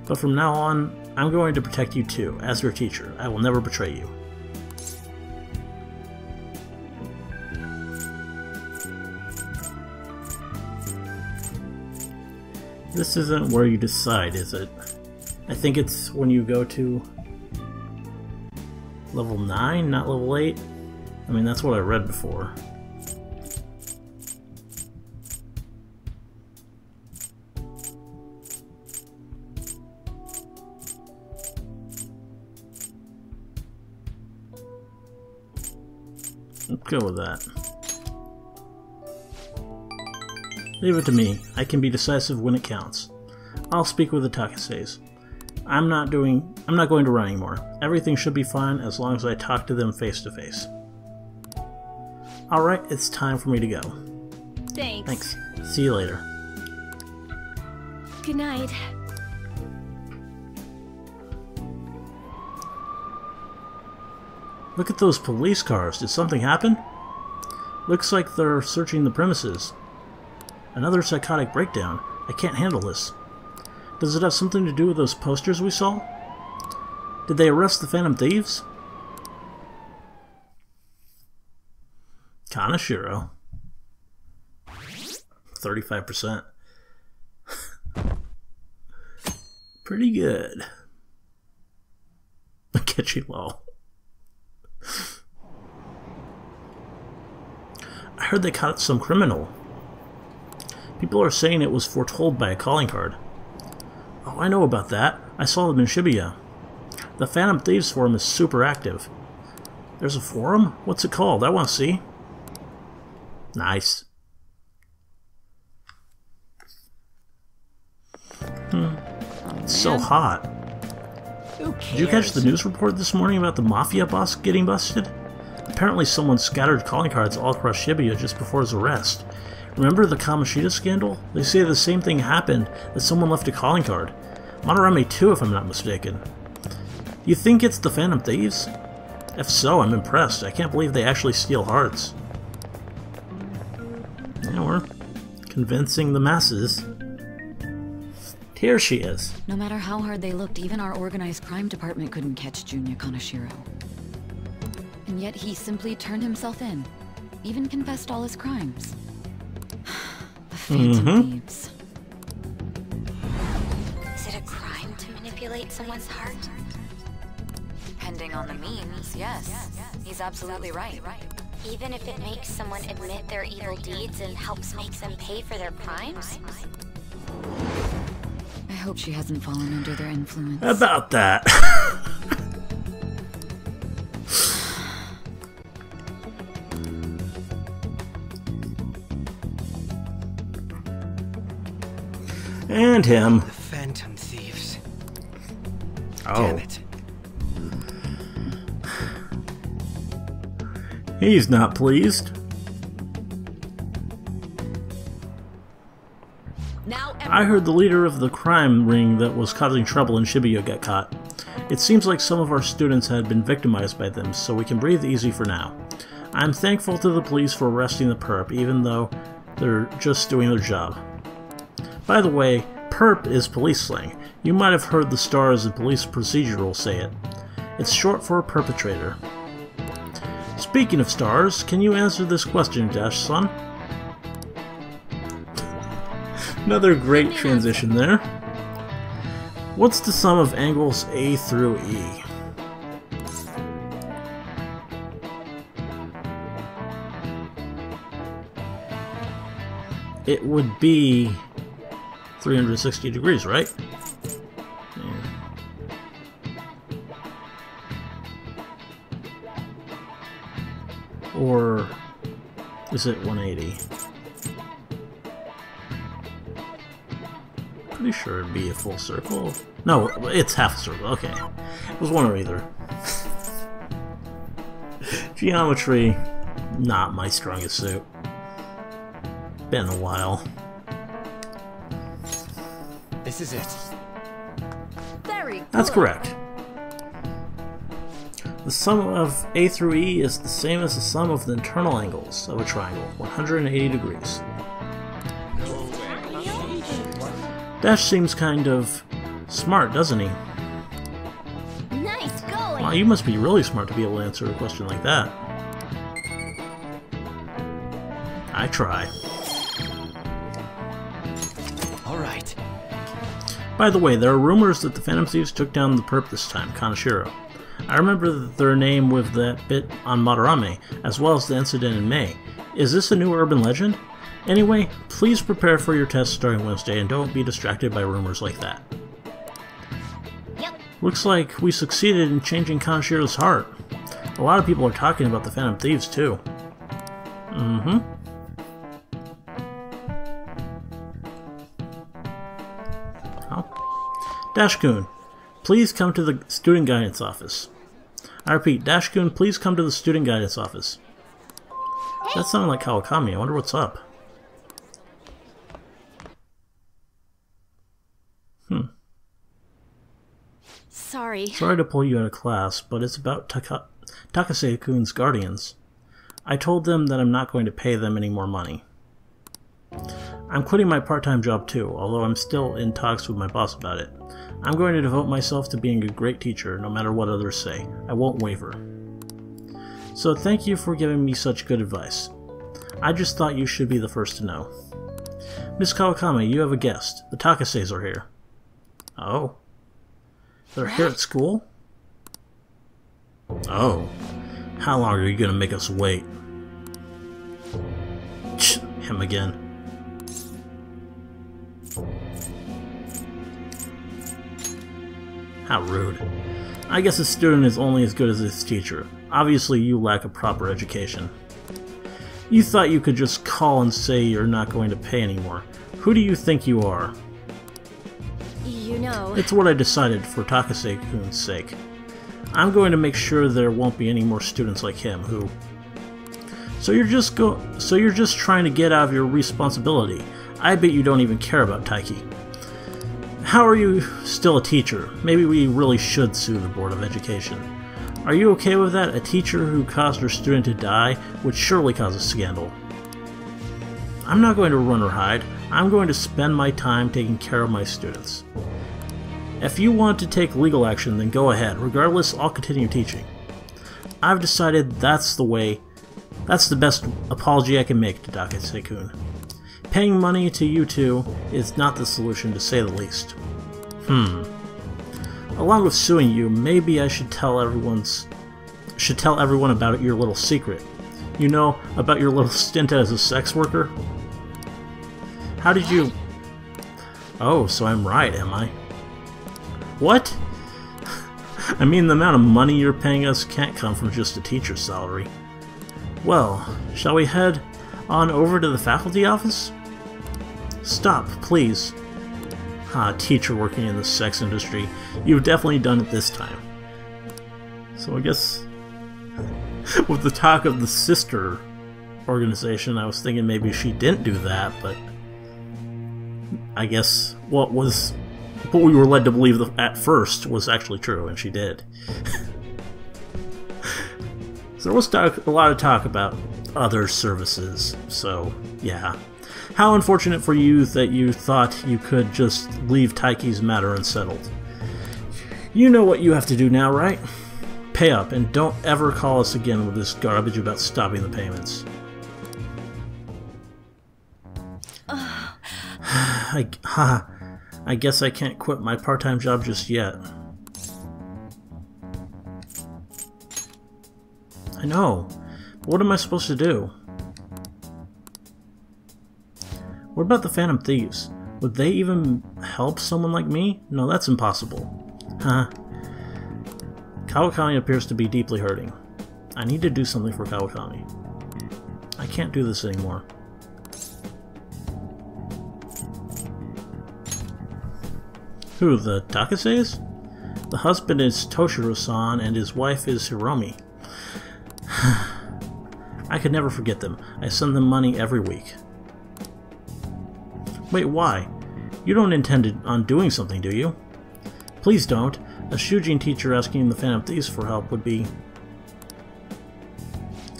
But from now on, I'm going to protect you too. As your teacher, I will never betray you. This isn't where you decide, is it? I think it's when you go to level 9, not level 8. I mean, that's what I read before. Let's go with that. Leave it to me. I can be decisive when it counts. I'll speak with the Takases. I'm not going to run anymore. Everything should be fine as long as I talk to them face to face. Alright, it's time for me to go. Thanks. See you later. Good night. Look at those police cars. Did something happen? Looks like they're searching the premises. Another psychotic breakdown. I can't handle this. Does it have something to do with those posters we saw? Did they arrest the Phantom Thieves? Kaneshiro. 35%. Pretty good. Catchy low. I heard they caught some criminal. People are saying it was foretold by a calling card. Oh, I know about that. I saw them in Shibuya. The Phantom Thieves forum is super active. There's a forum? What's it called? I want to see. Nice. It's so hot. Did you catch the news report this morning about the mafia boss getting busted? Apparently someone scattered calling cards all across Shibuya just before his arrest. Remember the Kamoshida scandal? They say the same thing happened, that someone left a calling card. Madarame too, if I'm not mistaken. You think it's the Phantom Thieves? If so, I'm impressed. I can't believe they actually steal hearts. Yeah, we're convincing the masses. Here she is. No matter how hard they looked, even our organized crime department couldn't catch Junya Kaneshiro. And yet he simply turned himself in. Even confessed all his crimes. The Phantom Thieves. Is it a crime to manipulate someone's heart? Depending on the means, yes. He's absolutely right. Even if it makes someone admit their evil deeds and helps make them pay for their crimes? I hope she hasn't fallen under their influence. About that. And him. The Phantom Thieves. Oh. Damn it. He's not pleased. Now I heard the leader of the crime ring that was causing trouble in Shibuya got caught. It seems like some of our students had been victimized by them, so we can breathe easy for now. I'm thankful to the police for arresting the perp, even though they're just doing their job. By the way, perp is police slang. You might have heard the stars in police procedural say it. It's short for perpetrator. Speaking of stars, can you answer this question, Dash-san? Another great transition there. What's the sum of angles A through E? It would be 360 degrees, right? Yeah. Or is it 180? Pretty sure it'd be a full circle. No, it's half a circle. Okay. It was one or either. Geometry, not my strongest suit. Been a while. This is it. Very good. That's correct. The sum of A through E is the same as the sum of the internal angles of a triangle, 180 degrees. Dash seems kind of smart, doesn't he? Nice going. Wow, you must be really smart to be able to answer a question like that. I try. All right. By the way, there are rumors that the Phantom Thieves took down the perp this time, Kaneshiro. I remember their name with that bit on Madarame, as well as the incident in May. Is this a new urban legend? Anyway, please prepare for your test starting Wednesday and don't be distracted by rumors like that. Yep. Looks like we succeeded in changing Kaneshiro's heart. A lot of people are talking about the Phantom Thieves too. Mm-hmm. Oh. Dash-kun, please come to the student guidance office. I repeat, Dash-kun, please come to the student guidance office. That sounded like Kawakami. I wonder what's up. Sorry. Sorry to pull you out of class, but it's about Takase-kun's guardians. I told them that I'm not going to pay them any more money. I'm quitting my part-time job too, although I'm still in talks with my boss about it. I'm going to devote myself to being a great teacher, no matter what others say. I won't waver. So thank you for giving me such good advice. I just thought you should be the first to know. Miss Kawakami, you have a guest. The Takases are here. Oh. They're here at school? Oh. How long are you gonna make us wait? Him again. How rude. I guess a student is only as good as his teacher. Obviously you lack a proper education. You thought you could just call and say you're not going to pay anymore. Who do you think you are? You know... It's what I decided for Takase-kun's sake. I'm going to make sure there won't be any more students like him who... So you're just trying to get out of your responsibility. I bet you don't even care about Taiki. How are you still a teacher? Maybe we really should sue the Board of Education. Are you okay with that? A teacher who caused her student to die would surely cause a scandal. I'm not going to run or hide. I'm going to spend my time taking care of my students. If you want to take legal action, then go ahead. Regardless, I'll continue teaching. I've decided that's the best apology I can make to Takase-kun. Paying money to you two is not the solution, to say the least. Along with suing you, maybe I should tell everyone about your little secret. You know, about your little stint as a sex worker? How did you... Oh, so I'm right, am I? What? I mean, the amount of money you're paying us can't come from just a teacher's salary. Well, shall we head on over to the faculty office? Stop, please. Teacher working in the sex industry. You've definitely done it this time. So I guess... with the talk of the sister organization, I was thinking maybe she didn't do that, but... I guess what we were led to believe at first was actually true, and she did. So there was a lot of talk about other services, so yeah. How unfortunate for you that you thought you could just leave Taiki's matter unsettled. You know what you have to do now, right? Pay up, and don't ever call us again with this garbage about stopping the payments. I guess I can't quit my part-time job just yet. I know. But what am I supposed to do? What about the Phantom Thieves? Would they even help someone like me? No, that's impossible. Kawakami appears to be deeply hurting. I need to do something for Kawakami. I can't do this anymore. Who, the Takases? The husband is Toshiro-san and his wife is Hiromi. I could never forget them. I send them money every week. Wait, why? You don't intend on doing something, do you? Please don't. A Shujin teacher asking the Phantom Thieves for help would be...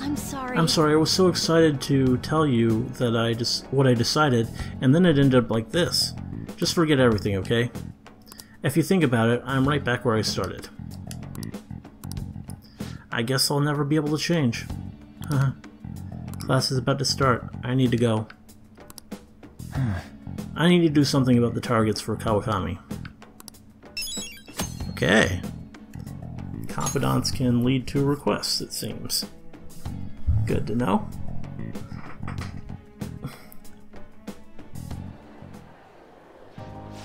I'm sorry. I'm sorry, I was so excited to tell you that what I decided, and then it ended up like this. Just forget everything, okay? If you think about it, I'm right back where I started. I guess I'll never be able to change. Class is about to start. I need to go. I need to do something about the targets for Kawakami. Okay. Confidants can lead to requests, it seems. Good to know.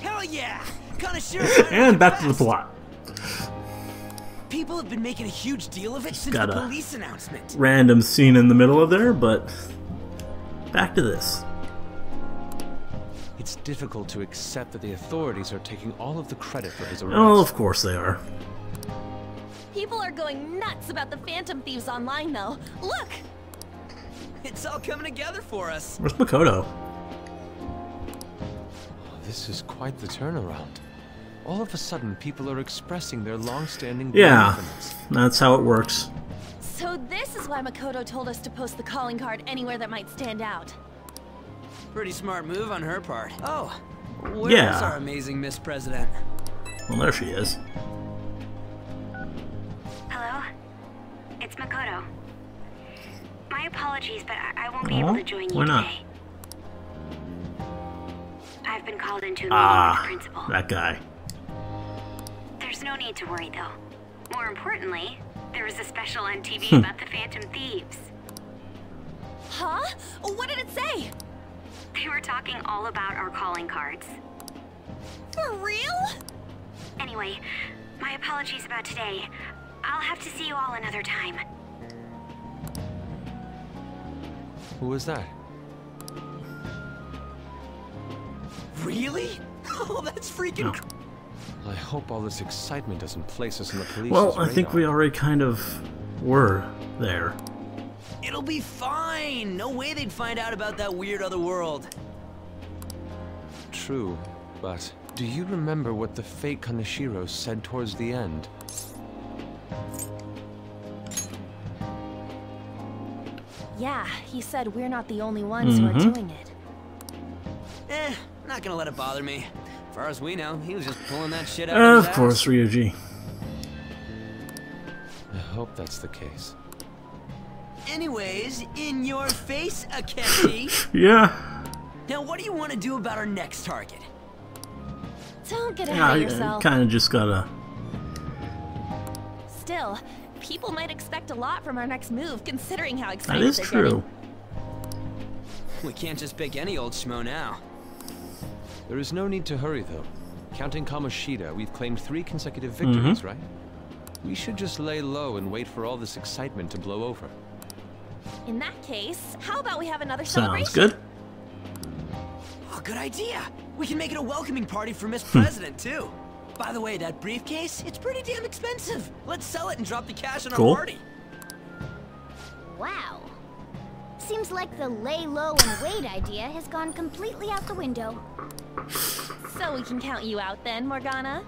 Hell yeah! Kaneshiro! And back to the plot. People have been making a huge deal of it since the police announcement. Random scene in the middle of there, but back to this. It's difficult to accept that the authorities are taking all of the credit for his arrest. Oh, of course they are. People are going nuts about the Phantom Thieves online, though. Look! It's all coming together for us. Where's Makoto? This is quite the turnaround. All of a sudden, people are expressing their long-standing confidence. That's how it works. So this is why Makoto told us to post the calling card anywhere that might stand out. Pretty smart move on her part. Oh, where is our amazing Miss President? Well, there she is. Hello? It's Makoto. My apologies, but I won't be able to join you why not? today. I've been called into a meeting with the principal. That guy. There's no need to worry, though. More importantly, there was a special on TV about the Phantom Thieves. Huh? What did it say? They were talking all about our calling cards. For real? Anyway, my apologies about today. I'll have to see you all another time. Who was that? Really? Oh, that's freaking... I hope all this excitement doesn't place us in the police's Well, I think we already kind of were there. It'll be fine. No way they'd find out about that weird other world. True, but do you remember what the fake Kaneshiro said towards the end? Yeah, he said we're not the only ones who are doing it. Not gonna let it bother me. As far as we know, he was just pulling that shit out of his Of course, Ryuji. I hope that's the case. Anyways, in your face, Akechi. Yeah. Now, what do you want to do about our next target? Don't get ahead of yourself. Kind of just gotta... Still, people might expect a lot from our next move, considering how excited That is true. We can't just pick any old schmo now. There is no need to hurry, though. Counting Kamoshida, we've claimed 3 consecutive victories, right? We should just lay low and wait for all this excitement to blow over. In that case, how about we have another Sounds celebration? good. Oh, good idea. We can make it a welcoming party for Miss President, too. By the way, that briefcase, it's pretty damn expensive. Let's sell it and drop the cash on our party. Wow. Seems like the lay low and wait idea has gone completely out the window. So we can count you out then, Morgana?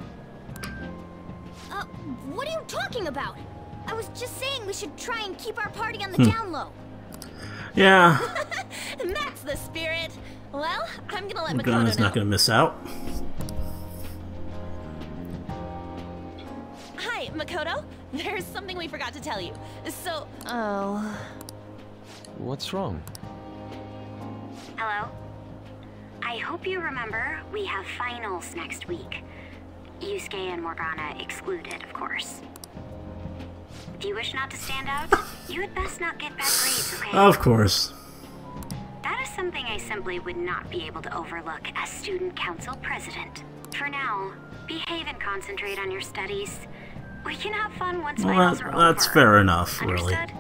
What are you talking about? I was just saying we should try and keep our party on the down low. Yeah. That's the spirit. Well, I'm gonna let Makoto Morgana's know. not gonna miss out. Hi, Makoto. There's something we forgot to tell you. So, What's wrong? Hello? I hope you remember we have finals next week. Yusuke and Morgana excluded, of course. If you wish not to stand out, you had best not get bad grades, okay? Of course. That is something I simply would not be able to overlook as student council president. For now, behave and concentrate on your studies. We can have fun once finals are over. That's fair enough, really. Understood?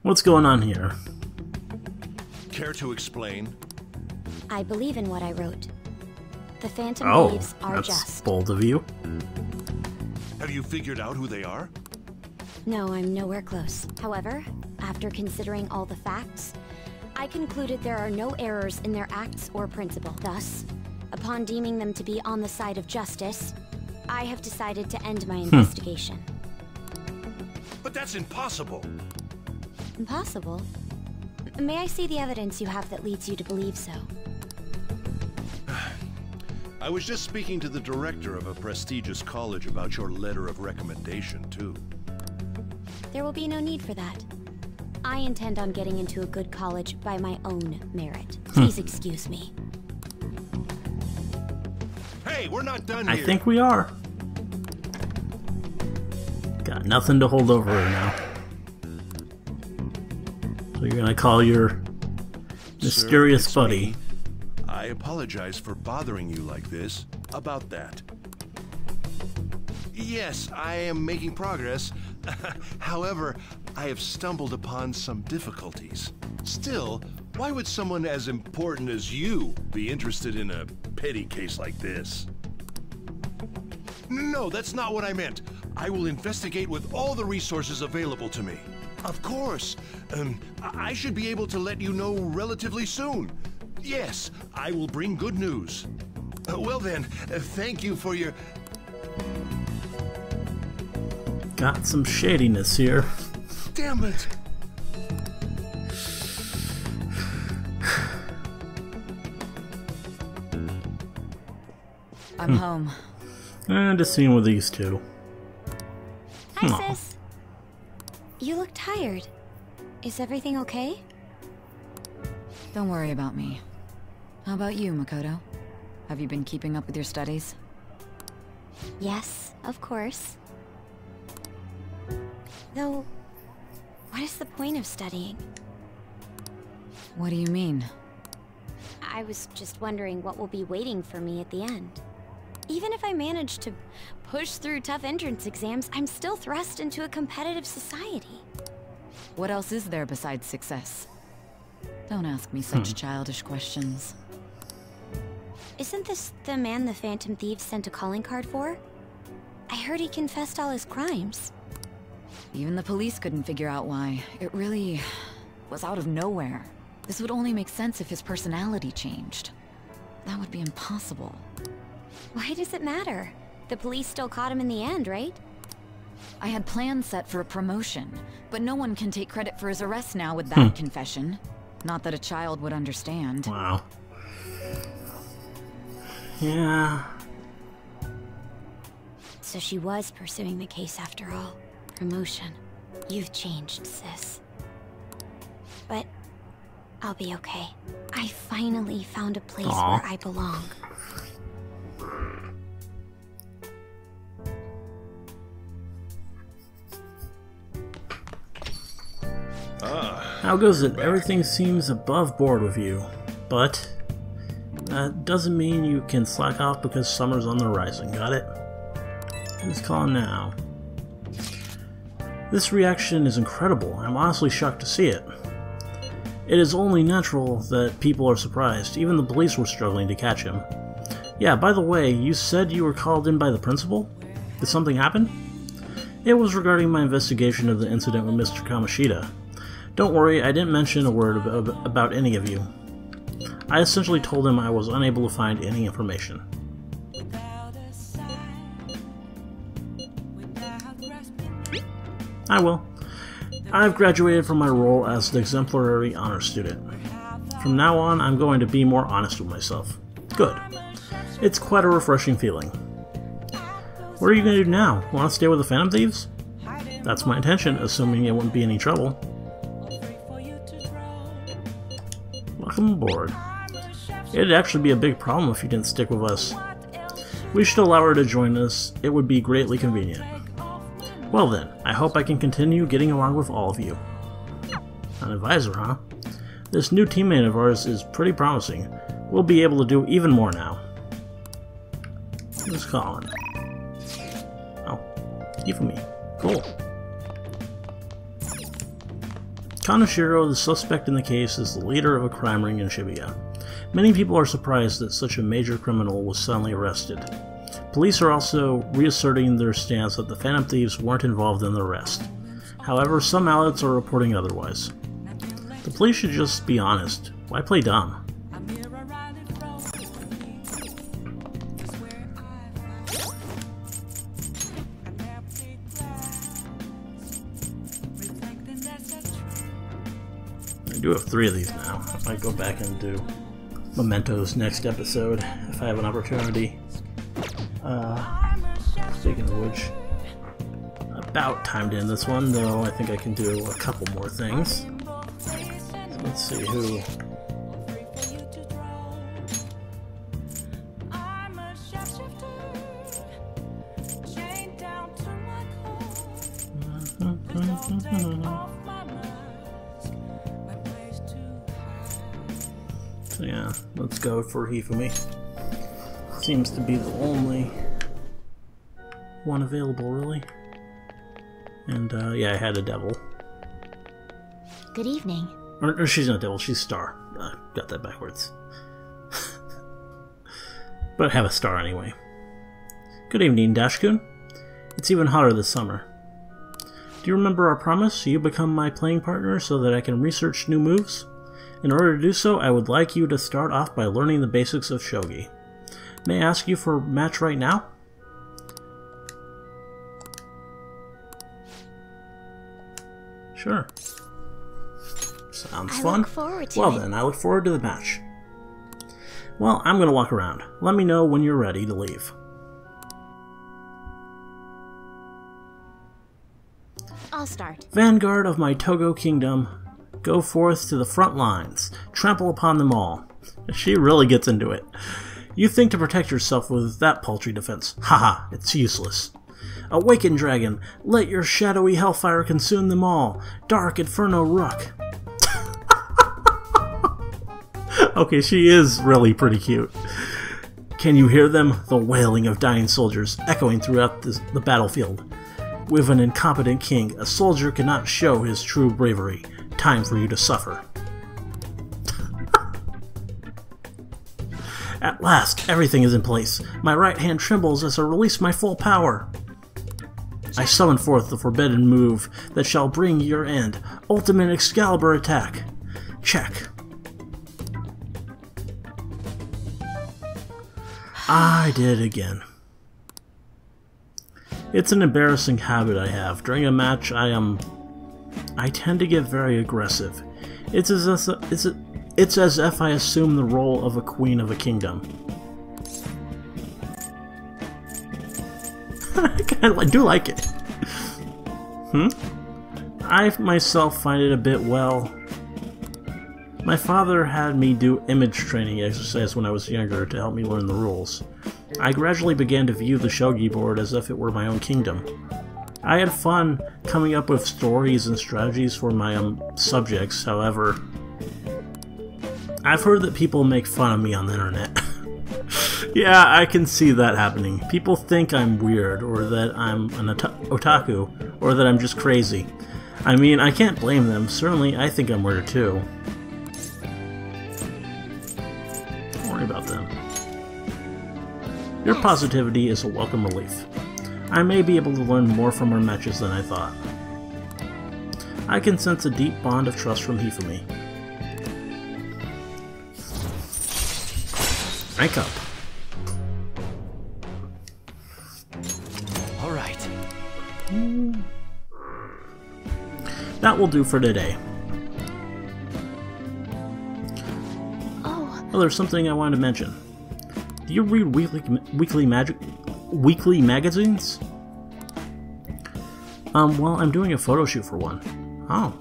What's going on here? Care to explain? I believe in what I wrote. The Phantom Thieves are that's just. bold of you. Have you figured out who they are? No, I'm nowhere close. However, after considering all the facts, I concluded there are no errors in their acts or principle. Thus, upon deeming them to be on the side of justice, I have decided to end my investigation. But that's impossible. Impossible? May I see the evidence you have that leads you to believe so? I was just speaking to the director of a prestigious college about your letter of recommendation, too. There will be no need for that. I intend on getting into a good college by my own merit. Please excuse me. Hey, we're not done I here. think we are. Got nothing to hold over her now. So you're gonna call your mysterious Sir, it's buddy. me. I apologize for bothering you like this about that. Yes, I am making progress. However, I have stumbled upon some difficulties. Still, why would someone as important as you be interested in a petty case like this? No, that's not what I meant. I will investigate with all the resources available to me. Of course. I should be able to let you know relatively soon. Yes, I will bring good news. Well then, thank you for your... Got some shadiness here. Damn it! I'm home. And a scene with these two. Hi, Aw. sis. You look tired. Is everything okay? Don't worry about me. How about you, Makoto? Have you been keeping up with your studies? Yes, of course. Though, what is the point of studying? What do you mean? I was just wondering what will be waiting for me at the end. Even if I manage to push through tough entrance exams, I'm still thrust into a competitive society. What else is there besides success? Don't ask me such childish questions. Isn't this the man the Phantom Thieves sent a calling card for? I heard he confessed all his crimes. Even the police couldn't figure out why. It really was out of nowhere. This would only make sense if his personality changed. That would be impossible. Why does it matter? The police still caught him in the end, right? I had plans set for a promotion, but no one can take credit for his arrest now with that confession. Not that a child would understand. Wow. Yeah. So she was pursuing the case after all. Promotion. You've changed, sis. But I'll be okay. I finally found a place where I belong. How goes it? Everything seems above board with you, but that doesn't mean you can slack off because summer's on the horizon, got it? Who's calling now? This reaction is incredible. I'm honestly shocked to see it. It is only natural that people are surprised. Even the police were struggling to catch him. Yeah, by the way, you said you were called in by the principal? Did something happen? It was regarding my investigation of the incident with Mr. Kamoshida. Don't worry, I didn't mention a word about any of you. I essentially told him I was unable to find any information. I will. I've graduated from my role as the exemplary honor student. From now on, I'm going to be more honest with myself. Good. It's quite a refreshing feeling. What are you going to do now? Want to stay with the Phantom Thieves? That's my intention, assuming it wouldn't be any trouble. Welcome aboard. It'd actually be a big problem if you didn't stick with us. We should allow her to join us. It would be greatly convenient. Well then, I hope I can continue getting along with all of you. An advisor, huh? This new teammate of ours is pretty promising. We'll be able to do even more now. Who's calling? Oh, Deepening. Cool. Kaneshiro, the suspect in the case, is the leader of a crime ring in Shibuya. Many people are surprised that such a major criminal was suddenly arrested. Police are also reasserting their stance that the Phantom Thieves weren't involved in the arrest. However, some outlets are reporting otherwise. The police should just be honest. Why play dumb? I do have 3 of these now. I might go back and do Mementos next episode if I have an opportunity. Speaking of which, about time to end this one, though I think I can do a couple more things. So let's see who. So yeah, let's go for Hifumi. Seems to be the only one available, really. And yeah, I had a devil. Good evening. Or she's not a devil, she's Star. Got that backwards. But I have a star anyway. Good evening, Dashkun. It's even hotter this summer. Do you remember our promise? You become my playing partner so that I can research new moves? In order to do so, I would like you to start off by learning the basics of Shogi. May I ask you for a match right now? Sure. Sounds fun. I look forward to Well it. then, I look forward to the match. Well, I'm gonna walk around. Let me know when you're ready to leave. I'll start. Vanguard of my Togo kingdom, go forth to the front lines. Trample upon them all. She really gets into it. You think to protect yourself with that paltry defense. Haha, it's useless. Awaken, dragon! Let your shadowy hellfire consume them all! Dark Inferno Ruck! Okay, she is really pretty cute. Can you hear them? The wailing of dying soldiers echoing throughout the battlefield. With an incompetent king, a soldier cannot show his true bravery. Time for you to suffer. At last, everything is in place. My right hand trembles as I release my full power. I summon forth the forbidden move that shall bring your end. Ultimate Excalibur attack. Check. I did it again. It's an embarrassing habit I have. During a match, I tend to get very aggressive. It's as if I assume the role of a queen of a kingdom. I do like it. I myself find it a bit well. My father had me do image training exercise when I was younger to help me learn the rules. I gradually began to view the shogi board as if it were my own kingdom. I had fun coming up with stories and strategies for my subjects, however, I've heard that people make fun of me on the internet. Yeah, I can see that happening. People think I'm weird, or that I'm an otaku, or that I'm just crazy. I mean, I can't blame them. Certainly, I think I'm weird too. Don't worry about them. Your positivity is a welcome relief. I may be able to learn more from our matches than I thought. I can sense a deep bond of trust from Hifumi. Rank up. All right. That will do for today. Oh, there's something I wanted to mention. Do you read weekly magazines? Well, I'm doing a photo shoot for one. Oh.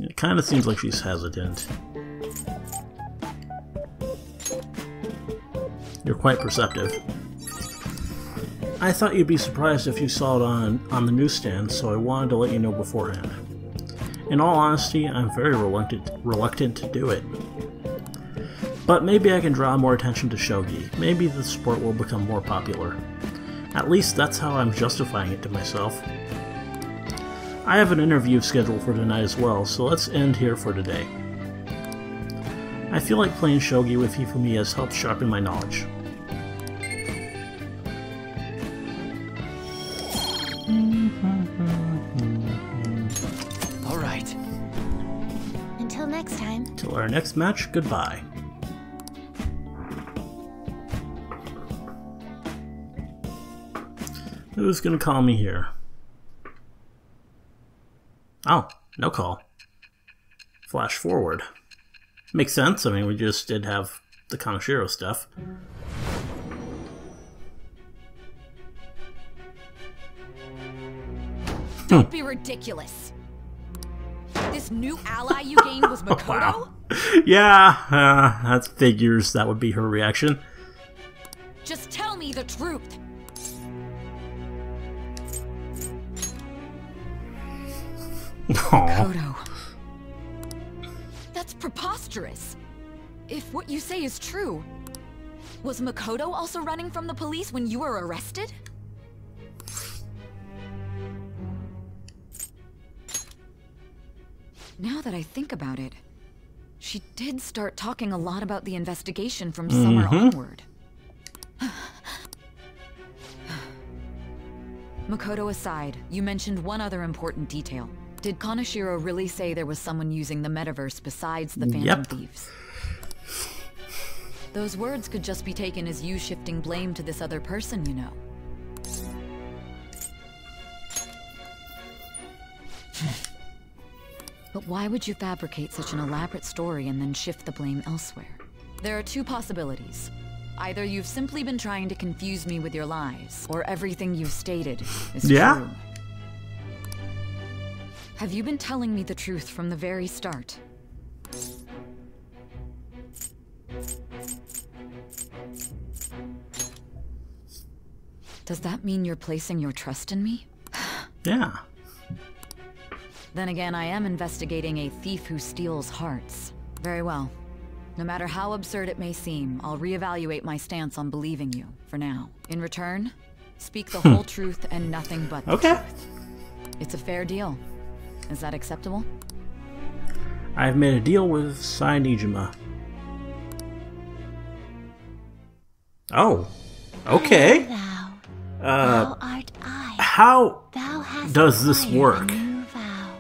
It kind of seems like she's hesitant. You're quite perceptive. I thought you'd be surprised if you saw it on the newsstand, so I wanted to let you know beforehand. In all honesty, I'm very reluctant to do it. But maybe I can draw more attention to Shogi. Maybe the sport will become more popular. At least that's how I'm justifying it to myself. I have an interview scheduled for tonight as well, so let's end here for today. I feel like playing Shogi with Hifumi has helped sharpen my knowledge. Alright. Until next time. Till our next match, goodbye. Who's gonna call me here? Oh, no call. Flash forward. Makes sense, I mean, we just did have the Kaneshiro stuff. Don't be ridiculous. This new ally you gained was Makoto? Wow. Yeah, that figures that would be her reaction. Just tell me the truth. Makoto. That's preposterous. If what you say is true, was Makoto also running from the police when you were arrested? Now that I think about it, she did start talking a lot about the investigation from summer onward. Makoto aside, you mentioned one other important detail. Did Kaneshiro really say there was someone using the metaverse besides the Phantom Thieves? Those words could just be taken as you shifting blame to this other person, you know. But why would you fabricate such an elaborate story and then shift the blame elsewhere? There are two possibilities. Either you've simply been trying to confuse me with your lies, or everything you've stated is true. Have you been telling me the truth from the very start? Does that mean you're placing your trust in me? Yeah. Then again, I am investigating a thief who steals hearts. Very well. No matter how absurd it may seem, I'll reevaluate my stance on believing you, for now. In return, speak the whole truth and nothing but the truth. It's a fair deal. Is that acceptable? I've made a deal with Sainijima. Oh. Okay. Thou art I. How Thou hast does this work? a new vow.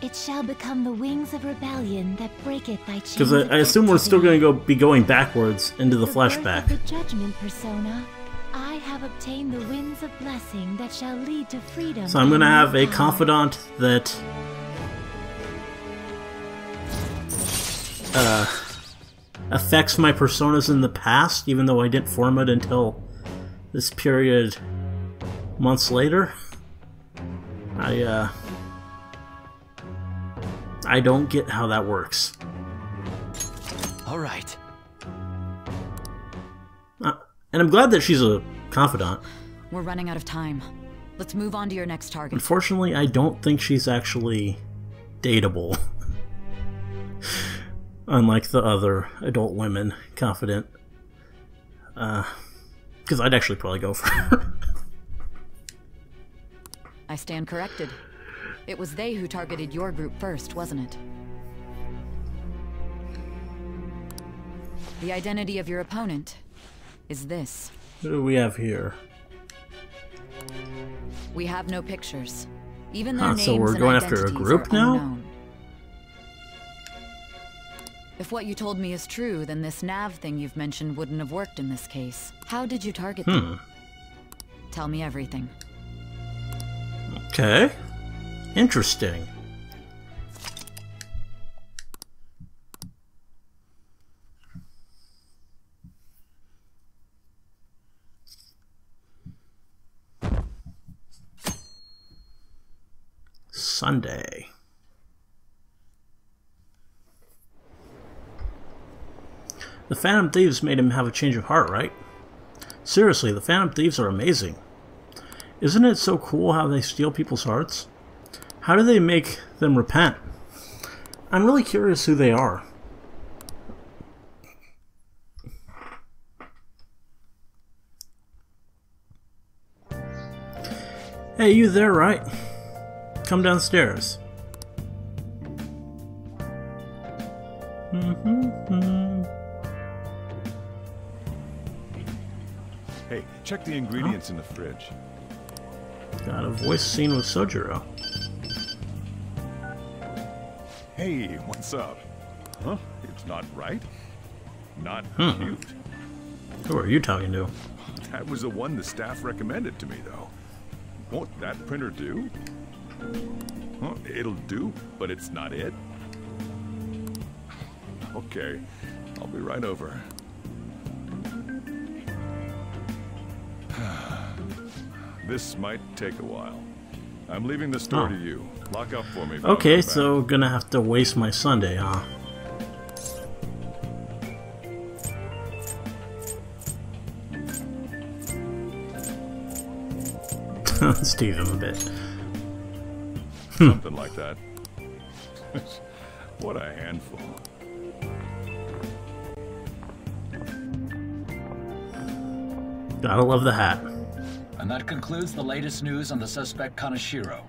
It shall become the wings of rebellion that breaketh thy chains. Because I assume we're still going to be going backwards into the flashback. The judgment persona. I have obtained the winds of blessing that shall lead to freedom. So I'm going to have a confidant that affects my personas in the past, even though I didn't form it until this period months later. I don't get how that works. All right. And I'm glad that she's a confidant. We're running out of time. Let's move on to your next target. Unfortunately, I don't think she's actually dateable. Unlike the other adult women confident. Because I'd actually probably go for her. I stand corrected. It was they who targeted your group first, wasn't it? The identity of your opponent is this. What do we have here? We have no pictures. Even their names so we're and going after a identities group are now? unknown. If what you told me is true, then this nav thing you've mentioned wouldn't have worked in this case. How did you target them? Tell me everything. Okay. Interesting. Sunday. The Phantom Thieves made him have a change of heart, right? Seriously, the Phantom Thieves are amazing. Isn't it so cool how they steal people's hearts? How do they make them repent? I'm really curious who they are. Hey, you there, right? Come downstairs. Hey, check the ingredients in the fridge. Got a voice scene with Sojiro. Hey, what's up? Huh? It's not right? Not cute? Who are you talking to? That was the one the staff recommended to me, though. Won't that printer do? Huh? It'll do, but it's not it? Okay, I'll be right over. This might take a while. I'm leaving the store to you. Lock up for me. Okay, so gonna have to waste my Sunday, huh? Let's tease him a bit. Something like that. What a handful. Gotta love the hat. And that concludes the latest news on the suspect Kaneshiro.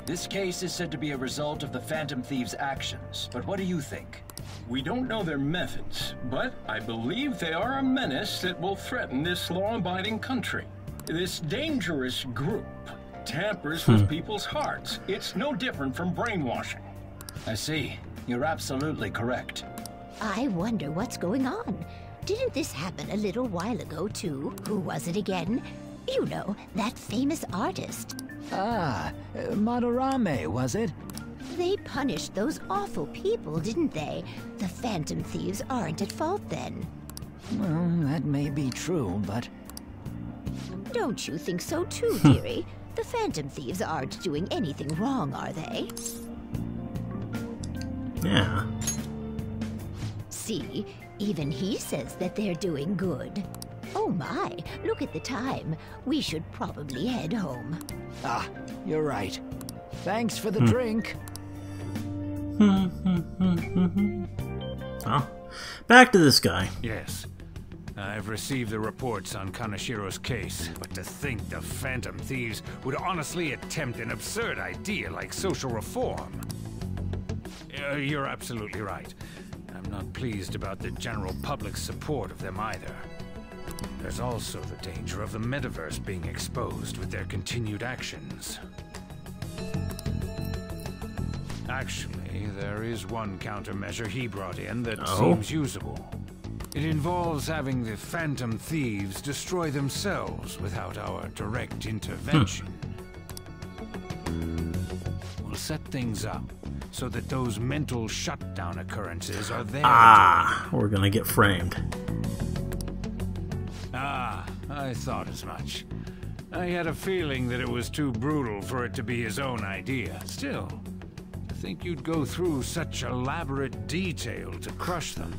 This case is said to be a result of the Phantom Thieves' actions, but what do you think? We don't know their methods, but I believe they are a menace that will threaten this law-abiding country. This dangerous group tampers with people's hearts. It's no different from brainwashing. I see. You're absolutely correct. I wonder what's going on. Didn't this happen a little while ago, too? Who was it again? You know, that famous artist. Ah, Madarame, was it? They punished those awful people, didn't they? The Phantom Thieves aren't at fault then. Well, that may be true, but... Don't you think so too, dearie? The Phantom Thieves aren't doing anything wrong, are they? Yeah. See, even he says that they're doing good. Oh my, look at the time. We should probably head home. Ah, you're right. Thanks for the drink. Oh, back to this guy. Yes. I've received the reports on Kaneshiro's case, but to think the Phantom Thieves would honestly attempt an absurd idea like social reform. You're absolutely right. I'm not pleased about the general public's support of them either. There's also the danger of the metaverse being exposed with their continued actions. Actually, there is one countermeasure he brought in that seems usable. It involves having the Phantom Thieves destroy themselves without our direct intervention. We'll set things up so that those mental shutdown occurrences are there. We're gonna get framed. I thought as much. I had a feeling that it was too brutal for it to be his own idea. Still, to think you'd go through such elaborate detail to crush them.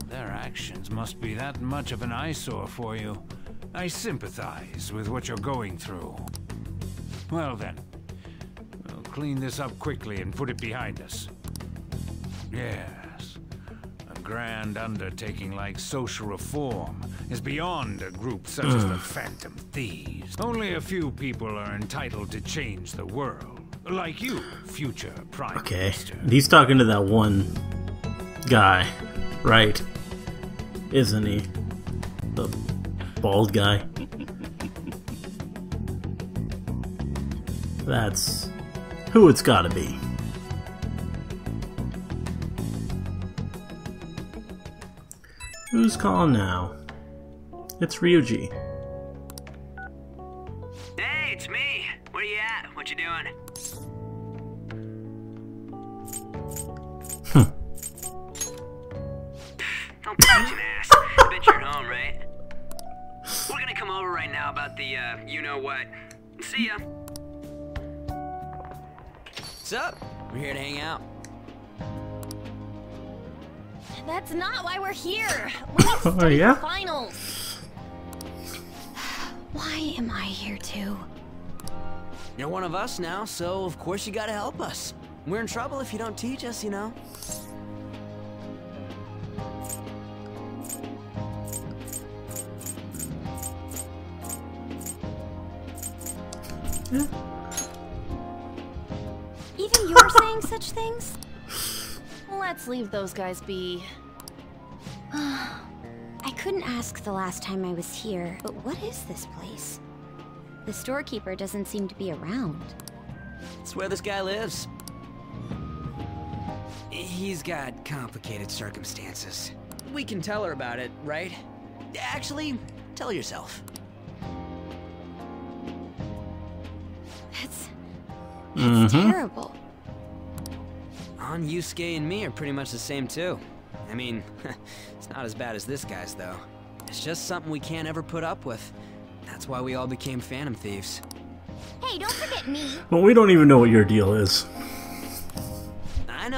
Their actions must be that much of an eyesore for you. I sympathize with what you're going through. Well then, we'll clean this up quickly and put it behind us. Yes, a grand undertaking like social reform is beyond a group such as the Phantom Thieves. Only a few people are entitled to change the world. Like you, future Prime Minister. He's talking to that one guy, right? Isn't he? The bald guy. That's who it's gotta be. Who's calling now? It's Ryuji. Hey, it's me. Where you at? What you doing? Don't be such an ass. I bet you're at home, right? We're gonna come over right now about the, you-know-what. See ya. What's up? We're here to hang out. That's not why we're here. We need to study for finals. Why am I here too? You're one of us now, so of course you gotta help us. We're in trouble if you don't teach us, you know. Yeah. you're saying such things? Let's leave those guys be. I couldn't ask the last time I was here, but what is this place? The storekeeper doesn't seem to be around. It's where this guy lives. He's got complicated circumstances. We can tell her about it, right? Actually, tell yourself. That's terrible. An, Yusuke, and me are pretty much the same too. I mean, it's not as bad as this guy's though. It's just something we can't ever put up with. That's why we all became Phantom Thieves. Hey, don't forget me. Well, we don't even know what your deal is. I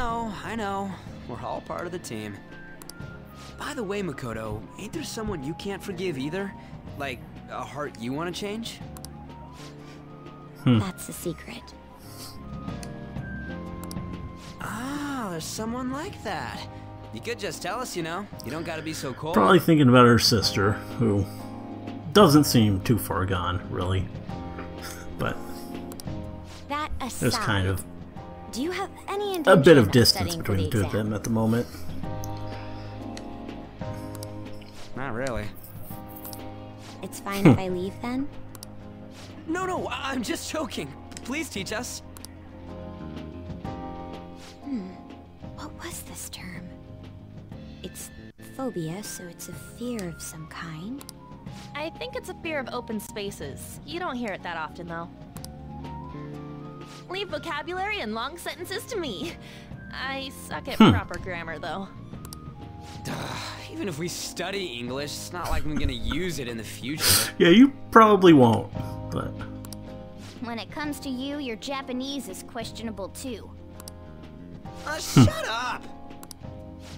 know. We're all part of the team. By the way, Makoto, ain't there someone you can't forgive either? Like, a heart you want to change? That's the secret. Ah, there's someone like that. You could just tell us, you know. You don't gotta be so cold. Probably thinking about her sister, who doesn't seem too far gone, really. But That aside, there's kind of do you have any a intention bit of of distance studying for between the two of exam? them at the moment. Not really. It's fine if I leave then? No, I'm just joking. Please teach us. What was this term? It's phobia, so it's a fear of some kind. I think it's a fear of open spaces. You don't hear it that often, though. Leave vocabulary and long sentences to me. I suck at proper grammar, though. Even if we study English, it's not like I'm gonna use it in the future. Yeah, you probably won't, but When it comes to you, your Japanese is questionable too. Shut up!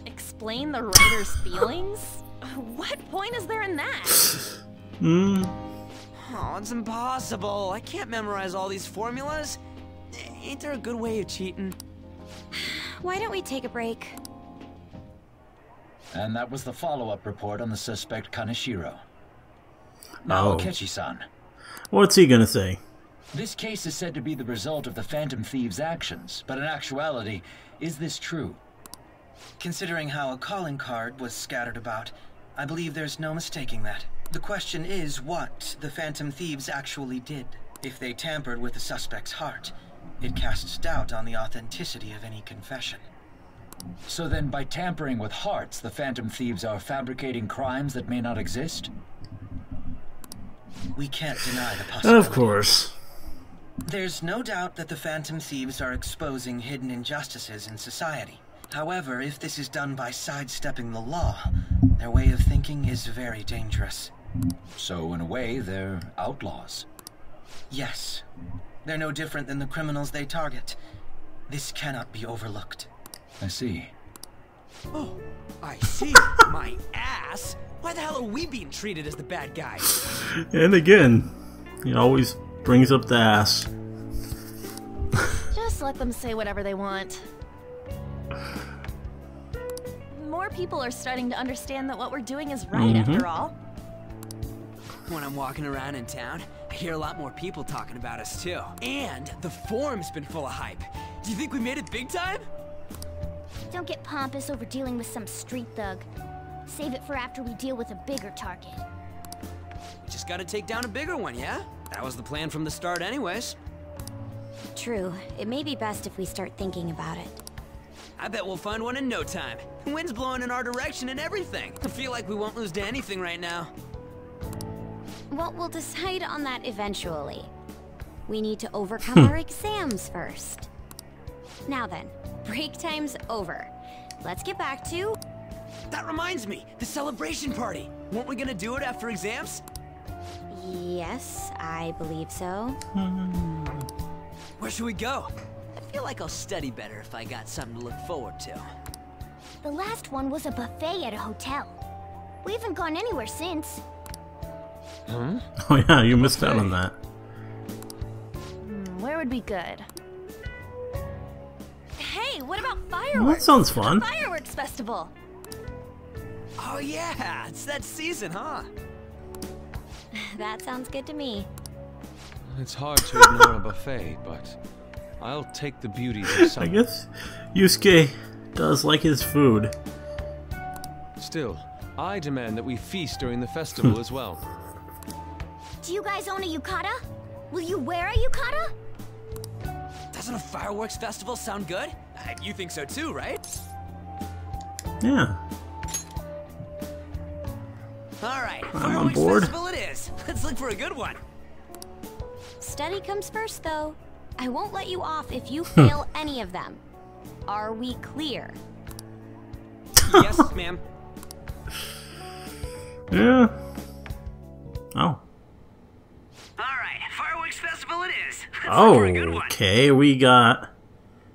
Explain the writer's feelings? What point is there in that? Oh, it's impossible. I can't memorize all these formulas. Ain't there a good way of cheating? Why don't we take a break? And that was the follow-up report on the suspect Kaneshiro. Now, Oh. Akechi-san. What's he gonna say? This case is said to be the result of the Phantom Thieves' actions, but in actuality, is this true? Considering how a calling card was scattered about, I believe there's no mistaking that. The question is what the Phantom Thieves actually did. If they tampered with the suspect's heart, it casts doubt on the authenticity of any confession. So then, by tampering with hearts, the Phantom Thieves are fabricating crimes that may not exist? We can't deny the possibility. Of course. There's no doubt that the Phantom Thieves are exposing hidden injustices in society. However, if this is done by sidestepping the law, their way of thinking is very dangerous. So, in a way, they're outlaws. Yes. They're no different than the criminals they target. This cannot be overlooked. I see. Oh, I see. My ass. Why the hell are we being treated as the bad guys? And again, he always brings up the ass. Just let them say whatever they want. More people are starting to understand that what we're doing is right, after all. When I'm walking around in town, I hear a lot more people talking about us too. And the forum's been full of hype. Do you think we made it big time? Don't get pompous over dealing with some street thug. Save it for after we deal with a bigger target. We just gotta take down a bigger one, yeah? That was the plan from the start anyways. True. It may be best if we start thinking about it. I bet we'll find one in no time. The wind's blowing in our direction and everything. I feel like we won't lose to anything right now. Well, we'll decide on that eventually. We need to overcome our exams first. Now then, break time's over. Let's get back to... That reminds me, the celebration party. Weren't we gonna do it after exams? Yes, I believe so. Where should we go? I feel like I'll study better if I got something to look forward to. The last one was a buffet at a hotel. We haven't gone anywhere since. Oh yeah, you missed out on that. Where would be good? Hey, what about fireworks? Well, that sounds fun. A fireworks festival. Oh yeah, it's that season, huh? That sounds good to me. It's hard to ignore a buffet, but I'll take the beauties of summer. I guess Yusuke does like his food. Still, I demand that we feast during the festival as well. Do you guys own a yukata? Will you wear a yukata? Doesn't a fireworks festival sound good? You think so too, right? Yeah. Alright, I'm on fireworks board. festival it is. Let's look for a good one. Study comes first, though. I won't let you off if you fail any of them. Are we clear? Yes, ma'am. Yeah. Oh. Alright, fireworks festival it is. Let's look for a good one. Okay, we got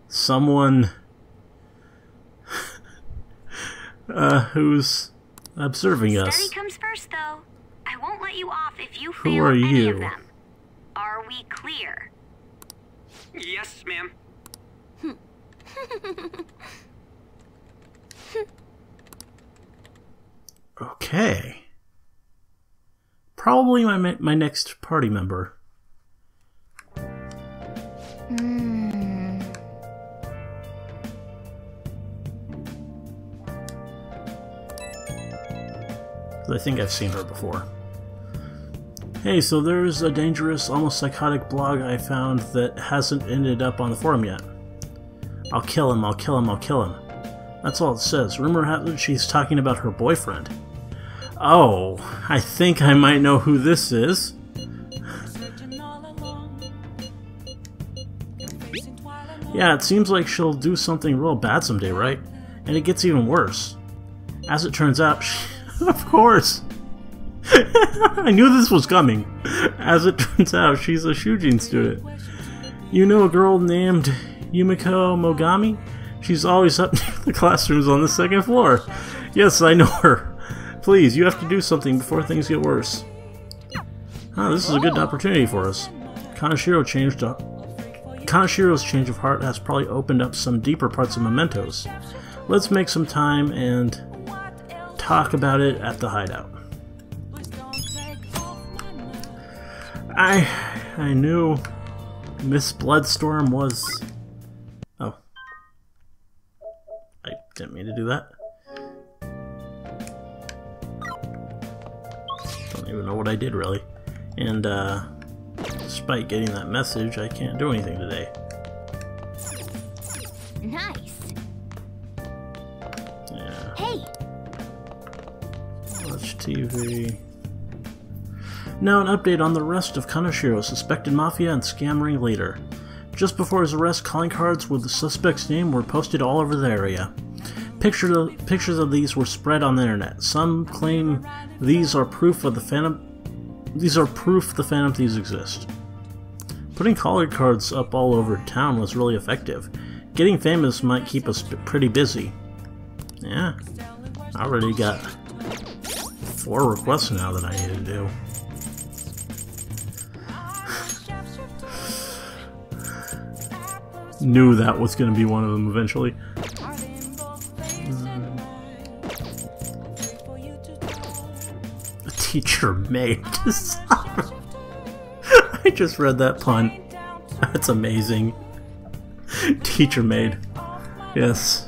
someone who's observing us. Study comes first, though. I won't let you off if you Who fail are any you? of them. Are we clear? Yes, ma'am. Okay. Probably my next party member. I think I've seen her before. Hey, so there's a dangerous, almost psychotic blog I found that hasn't ended up on the forum yet. I'll kill him, I'll kill him, I'll kill him. That's all it says. Rumor has it she's talking about her boyfriend. Oh, I think I might know who this is. Yeah, it seems like she'll do something real bad someday, right? And it gets even worse. As it turns out, of course! I knew this was coming. As it turns out, she's a Shujin student. You know a girl named Yumiko Mogami? She's always up near the classrooms on the second floor. Yes, I know her. Please, you have to do something before things get worse. Oh, this is a good opportunity for us. Kaneshiro's change of heart has probably opened up some deeper parts of Mementos. Let's make some time and talk about it at the hideout. I knew Miss Bloodstorm was... Oh. I didn't mean to do that. Don't even know what I did, really. And, despite getting that message, I can't do anything today. Nice. Yeah. Hey. Watch TV. Now an update on the arrest of Kaneshiro, suspected mafia and scam ringleader. Just before his arrest, calling cards with the suspect's name were posted all over the area. Pictures of these were spread on the internet. Some claim these are proof the Phantom Thieves exist. Putting calling cards up all over town was really effective. Getting famous might keep us pretty busy. Yeah, I already got 4 requests now that I need to do. Knew that was going to be one of them eventually. A teacher maid. I just read that pun. That's amazing. Teacher maid. Yes.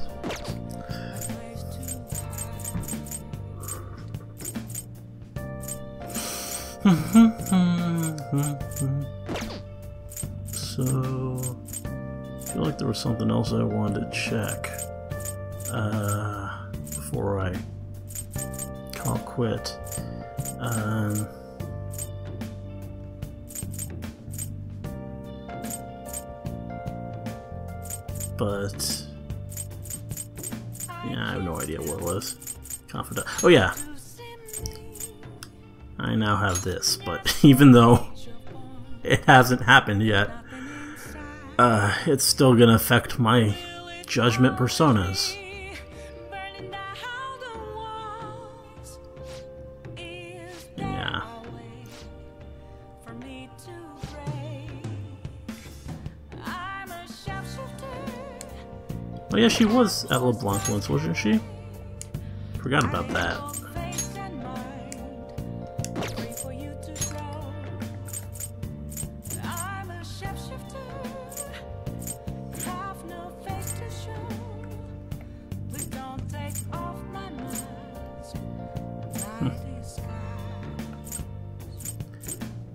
So, I feel like there was something else I wanted to check before I call quit. But yeah, I have no idea what it was. Confidant. Oh yeah, I now have this, but even though it hasn't happened yet, it's still gonna affect my judgment personas. Yeah. Oh yeah, she was at LeBlanc once, wasn't she? Forgot about that.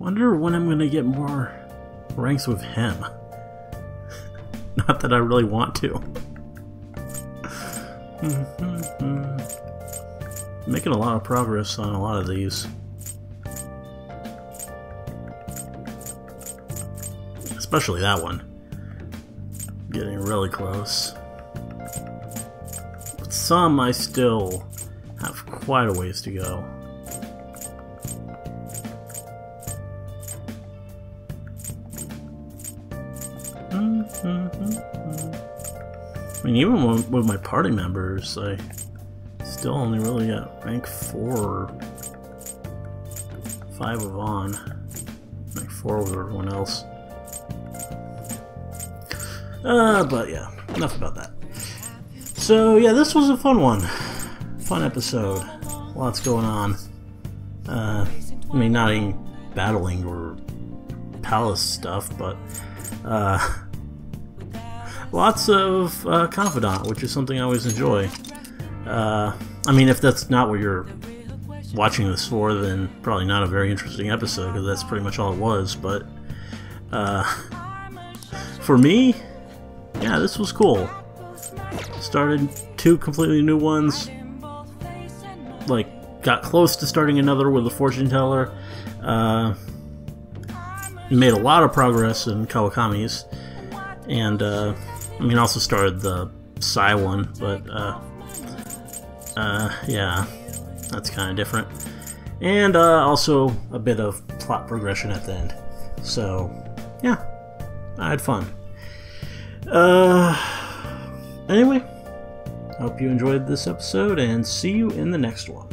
Wonder when I'm gonna get more ranks with him. Not that I really want to. Making a lot of progress on a lot of these. Especially that one. Getting really close. But some I still have quite a ways to go. I mean, even with my party members, I still only really got rank 4 or 5 of on. Rank 4 with everyone else. But yeah, enough about that. So yeah, this was a fun one. Fun episode. Lots going on. I mean, not any battling or palace stuff, but lots of confidant, which is something I always enjoy. I mean, if that's not what you're watching this for, then probably not a very interesting episode, because that's pretty much all it was, but for me, yeah, this was cool. Started 2 completely new ones, like, got close to starting another with a fortune teller, made a lot of progress in Kawakami's, and I mean, also started the Psy one, but yeah, that's kind of different, and also a bit of plot progression at the end. So yeah, I had fun. Anyway, hope you enjoyed this episode, and see you in the next one.